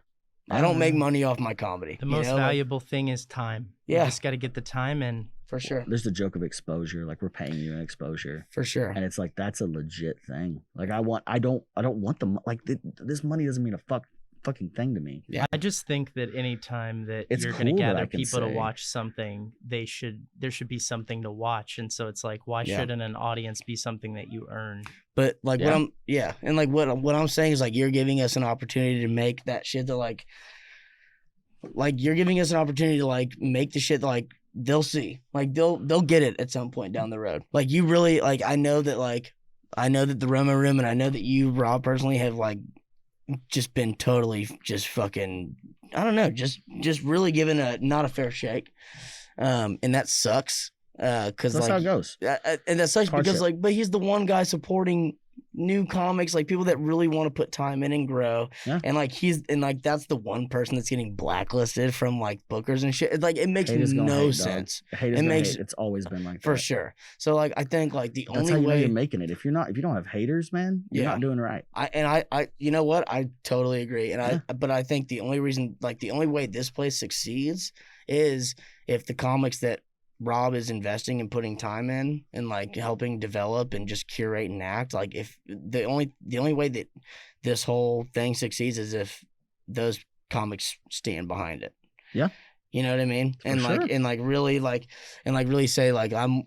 I don't make money off my comedy. The most valuable thing is time. You just got to get the time in. For sure. There's the joke of exposure, like we're paying you an exposure. For sure. And it's like that's a legit thing. Like I don't want the like this money doesn't mean a fucking thing to me. Yeah. I just think that any time that it's you're cool going to gather that people to watch something, there should be something to watch. And so it's like, why shouldn't an audience be something that you earn? But like what I'm saying is like you're giving us an opportunity to make that shit that like you're giving us an opportunity to like make the shit that like they'll see, like they'll get it at some point down the road. Like you really like I know that the ROMO Room and I know that you, Rob, personally have like just been totally just fucking I don't know, just really given a not a fair shake, and that sucks. Because that's like, how it goes, and that sucks because Hardship. like, but he's the one guy supporting new comics, like people that really want to put time in and grow. Yeah. And like that's the one person that's getting blacklisted from like bookers and shit. It's like it makes no sense. It's always been like that. For sure. So like I think like that's only how you way know you're making it. If you don't have haters, man, you're not doing right. I you know what? I totally agree. And but I think the only way this place succeeds is if the comics that Rob is investing and putting time in and like helping develop and just curate and act, like if the only way that this whole thing succeeds is if those comics stand behind it. Yeah. You know what I mean? And sure. really say like I'm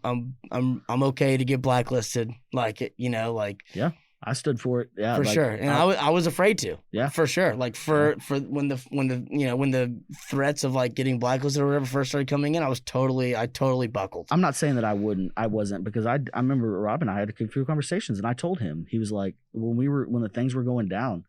okay to get blacklisted, like yeah. I stood for it. Yeah, for sure. And I was afraid to. Yeah, for sure. Like for when the threats of like getting blacklisted or whatever first started coming in, I totally buckled. I'm not saying that I wasn't because I remember Rob and I had a few conversations and I told him, he was like when the things were going down,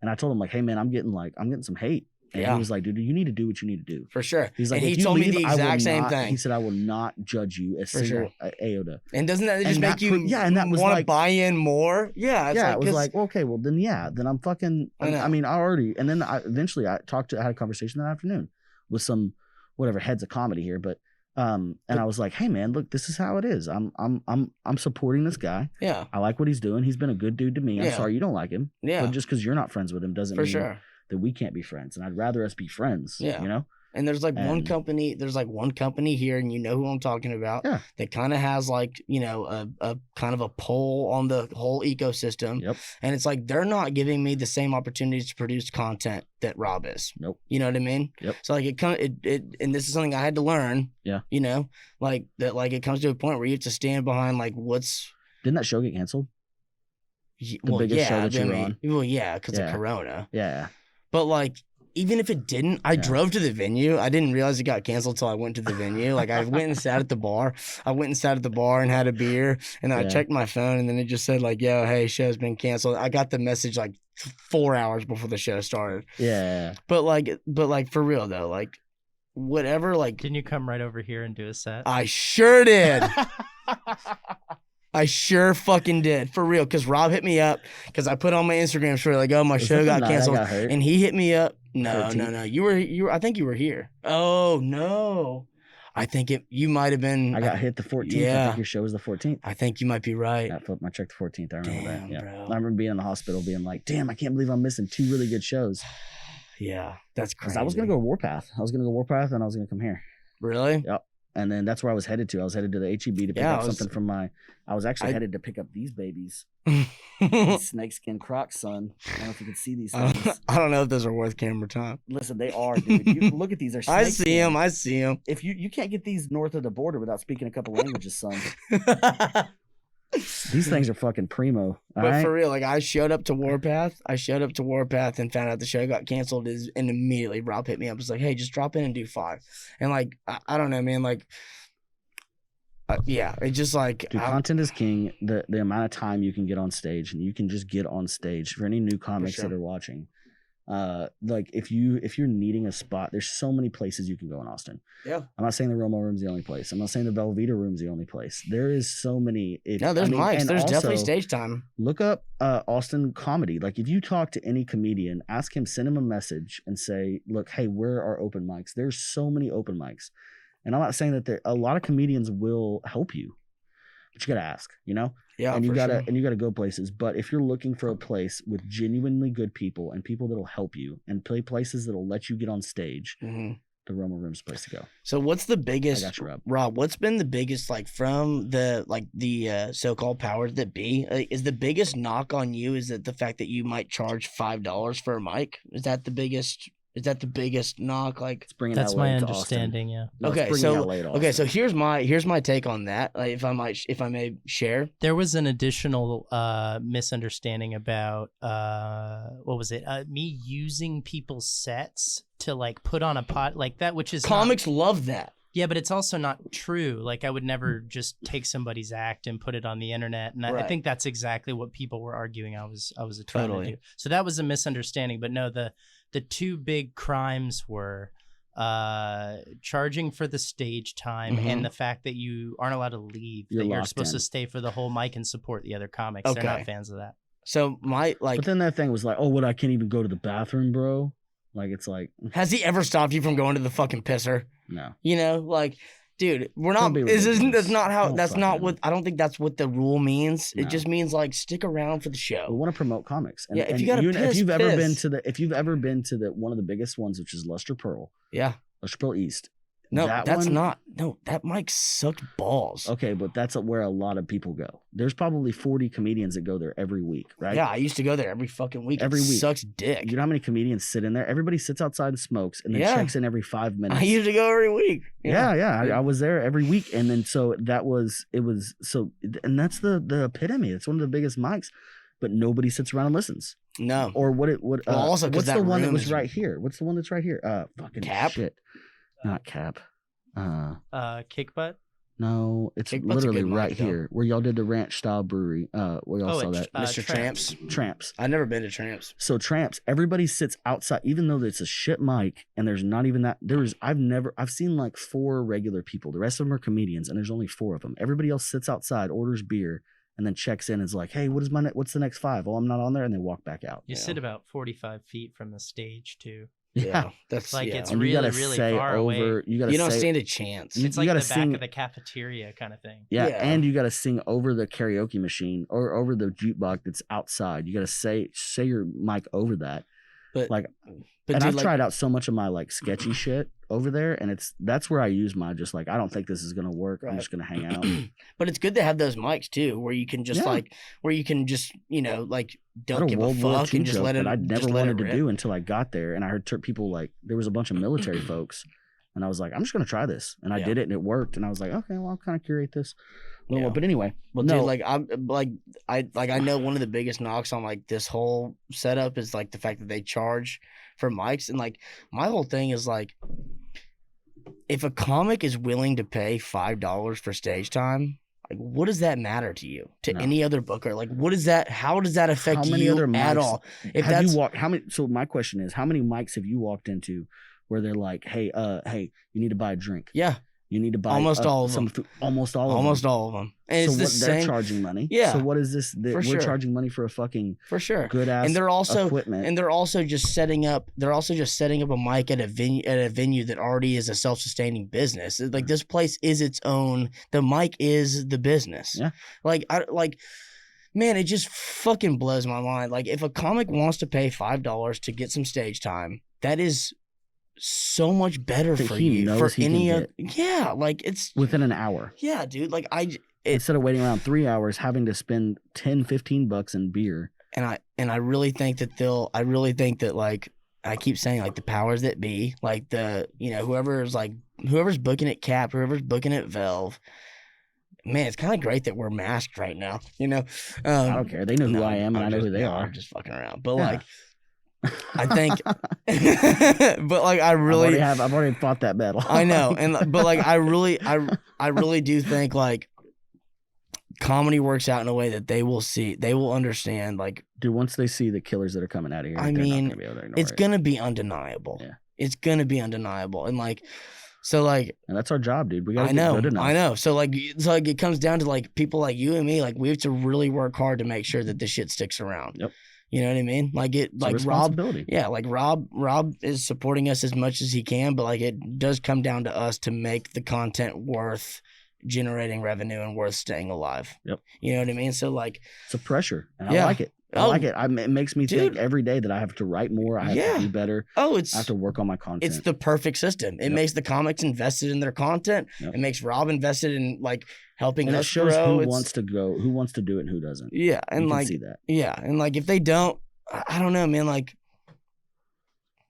and I told him like, hey man, I'm getting some hate. And he was like, dude, you need to do what you need to do. For sure. He's like, and he told me the exact same thing. He said, I will not judge you a single iota. And doesn't that just make you want to buy in more? Yeah. It was like, okay, well then I'm fucking, I mean, I already, and then eventually I had a conversation that afternoon with some, whatever, heads of comedy here. But, and I was like, hey man, look, this is how it is. I'm supporting this guy. Yeah. I like what he's doing. He's been a good dude to me. I'm sorry you don't like him. Yeah. But just because you're not friends with him doesn't mean that we can't be friends, and I'd rather us be friends. Yeah. You know. And there's one company here, and you know who I'm talking about. Yeah. That kind of has like a kind of a pull on the whole ecosystem. Yep. And it's like they're not giving me the same opportunities to produce content that Rob is. Nope. You know what I mean? Yep. So like and this is something I had to learn. Yeah. You know, like that, like it comes to a point where you have to stand behind like what's. Didn't that show get canceled? The biggest show that you were on. Well, yeah, because of Corona. Yeah. But like, even if it didn't, I drove to the venue. I didn't realize it got canceled till I went to the venue. Like I went and sat at the bar. And had a beer, and then I checked my phone, and then it just said like, "Yo, hey, show's been canceled." I got the message like 4 hours before the show started. Yeah. But like for real though, like whatever. Like, didn't you come right over here and do a set? I sure did. I sure fucking did, for real. Because Rob hit me up because I put on my Instagram story like, "Oh, my show got canceled," and he hit me up. No. You were. I think you were here. Oh no, I think you might have been. I got hit the 14th. Yeah. I think your show was the 14th. I think you might be right. I flipped my check the 14th. I remember that. Yeah. Bro. I remember being in the hospital, being like, "Damn, I can't believe I'm missing 2 really good shows." Yeah, that's crazy. I was gonna go Warpath. And I was gonna come here. Really? Yep. And then that's where I was headed to. I was headed to the HEB to pick up something from my. I was actually headed to pick up these babies. These snakeskin Crocs, son. I don't know if you can see these things. I don't know if those are worth camera time. Listen, they are, dude. You look at these. They're snakeskin. I see them. If you can't get these north of the border without speaking a couple languages, son. These things are fucking primo. But for real, like I showed up to Warpath and found out the show got canceled. And immediately Rob hit me up. Was like, "Hey, just drop in and do 5." And like, I don't know, man. Like, it's just like, dude, content is king. The amount of time you can get on stage, and you can just get on stage for any new comics that are watching. Like if you're needing a spot, there's so many places you can go in Austin. Yeah. I'm not saying the ROMO Room's the only place. I'm not saying the Velveeta Room's the only place. There is so many. There's mics. There's definitely stage time. Look up Austin comedy. Like if you talk to any comedian, ask him, send him a message and say, "Look, hey, where are open mics?" There's so many open mics. And I'm not saying that a lot of comedians will help you, but you gotta ask, you know? Yeah. And you gotta go places. But if you're looking for a place with genuinely good people and people that'll help you and play places that'll let you get on stage, the ROMO Room's the place to go. So what's the biggest, I got you, Rob, what's been the biggest, like, from the so-called powers that be, is the biggest knock on you, is it the fact that you might charge $5 for a mic? Is that the biggest knock? Like, it's bringing that's LA my to understanding. Austin. Yeah. Okay, so here's my take on that. Like, if I may share. There was an additional misunderstanding about what was it? Me using people's sets to like put on a pot like that, which is comics love that. Yeah, but it's also not true. Like, I would never just take somebody's act and put it on the internet, and I think that's exactly what people were arguing. I was trying to do. So that was a misunderstanding. But no, the two big crimes were charging for the stage time and the fact that you aren't allowed to leave. You're supposed to stay for the whole mic and support the other comics. Okay. They're not fans of that. So but then that thing was like, oh, what? I can't even go to the bathroom, bro. Like, it's like, has he ever stopped you from going to the fucking pisser? No. You know, like, dude, we're not. That's not how. That's not what. I don't think that's what the rule means. No. It just means like stick around for the show. We want to promote comics. And, if you got if you've ever been to the one of the biggest ones, which is Luster Pearl. Yeah. Luster Pearl East. No, that mic sucked balls. Okay, but that's where a lot of people go. There's probably 40 comedians that go there every week, right? Yeah, I used to go there every fucking week. Every week. Sucks dick. You know how many comedians sit in there? Everybody sits outside and smokes and then checks in every 5 minutes. I used to go every week. Yeah. I was there every week. And then and that's the epitome. It's one of the biggest mics, but nobody sits around and listens. No. Or what's the one that was right here? What's the one that's right here? Fucking Cap? Shit. Not Cap. Kick Butt? No, it's literally right here where y'all did the ranch style brewery. Where y'all saw that. Mr. Tramps. Tramps. I've never been to Tramps. So Tramps, everybody sits outside, even though it's a shit mic and there's not even that. I've seen like 4 regular people. The rest of them are comedians and there's only 4 of them. Everybody else sits outside, orders beer, and then checks in and is like, hey, what's the next 5? Oh, I'm not on there. And they walk back out. You sit about 45 feet from the stage too. Yeah, that's like it's and really far away. You don't stand a chance. It's like the back of the cafeteria kind of thing. Yeah, and you got to sing over the karaoke machine or over the jukebox that's outside. You got to say your mic over that. But I've tried out so much of my like sketchy shit over there, and that's where I use my just like I don't think this is gonna work. Right. I'm just gonna hang out. But it's good to have those mics too, where you can just like don't give a fuck and just let it. I never wanted to do until I got there, and I heard people like there was a bunch of military folks, and I was like, I'm just gonna try this, and I did it, and it worked, and I was like, okay, well, I'll kind of curate this. Well, but anyway, dude, I know one of the biggest knocks on like this whole setup is like the fact that they charge for mics, and like my whole thing is like, if a comic is willing to pay $5 for stage time, like what does that matter to you? Any other booker? Like what is that? How does that affect you at all? So my question is, how many mics have you walked into where they're like, hey, you need to buy a drink? Yeah. You need to buy almost all of them. Almost all of them. And so they're charging money. Yeah. So what is this? We're charging money for a fucking good ass equipment. And they're also just setting up. They're also just setting up a mic at a venue that already is a self-sustaining business. Like this place is its own. The mic is the business. Yeah. Man, it just fucking blows my mind. Like if a comic wants to pay $5 to get some stage time, that is so much better for you for any of like it's within an hour. Yeah, dude. Like instead of waiting around 3 hours having to spend $10-15 in beer. And I really think that like I keep saying like the powers that be, like the whoever's booking at Cap, whoever's booking at Valve. Man, it's kind of great that we're masked right now. I don't care. They know who I am and I know who they are. I'm just fucking around. But like I think, but like I've already fought that battle. I know, but like I really do think like comedy works out in a way that they will understand. Like, dude, once they see the killers that are coming out of here, it's gonna be undeniable. Yeah, it's gonna be undeniable, and like. So like, and that's our job, dude. We gotta get good enough. I know. So like it comes down to like people like you and me. Like we have to really work hard to make sure that this shit sticks around. Yep. You know what I mean? Like Rob is supporting us as much as he can, but like it does come down to us to make the content worth generating revenue and worth staying alive. Yep. You know what I mean? So like, it's a pressure, and I like it. I like it. It makes me think every day that I have to write more. I have to do better. I have to work on my content. It's the perfect system. It makes the comics invested in their content. It makes Rob invested in like helping us grow. It shows who wants to go, who wants to do it, and who doesn't. Yeah, and you like can see that. Yeah, and like if they don't, I don't know, man. Like,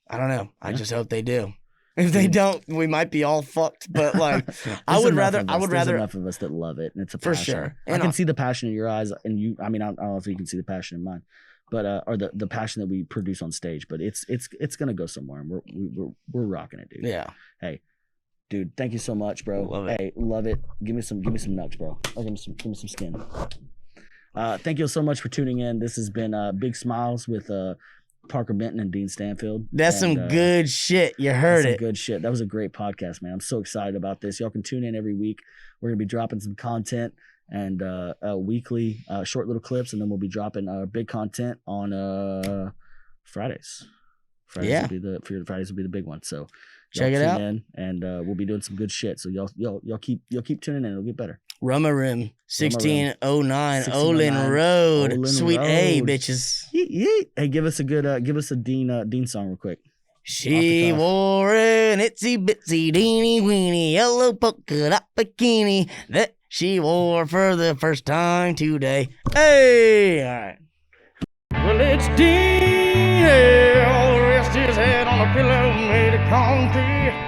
I don't know. I just hope they do. If they don't, we might be all fucked. But like, I would rather. There's enough of us that love it, and it's a passion. For sure. And I can see the passion in your eyes, and you. I mean, I don't know if you can see the passion in mine, but or the passion that we produce on stage. But it's gonna go somewhere, and we're rocking it, dude. Yeah. Hey, dude, thank you so much, bro. Love it. Hey, love it. Give me some nugs, bro. Or give me some skin. Thank you so much for tuning in. This has been Big Smiles with Parker Benton and Dean Stanfield. That's some good shit. You heard it. Good shit. That was a great podcast, man. I'm so excited about this. Y'all can tune in every week. We're gonna be dropping some content and weekly short little clips, and then we'll be dropping big content on Fridays. Fridays will be the big one. So check it out, and we'll be doing some good shit. So y'all keep tuning in. It'll get better. ROMO Room, 1609 Olin Road, Suite A, bitches. Hey, give us a Dean song real quick. She wore an itsy bitsy teeny weeny yellow polka dot bikini that she wore for the first time today. Hey, all right. Well, it's Dean. Rest his head on a pillow made of concrete.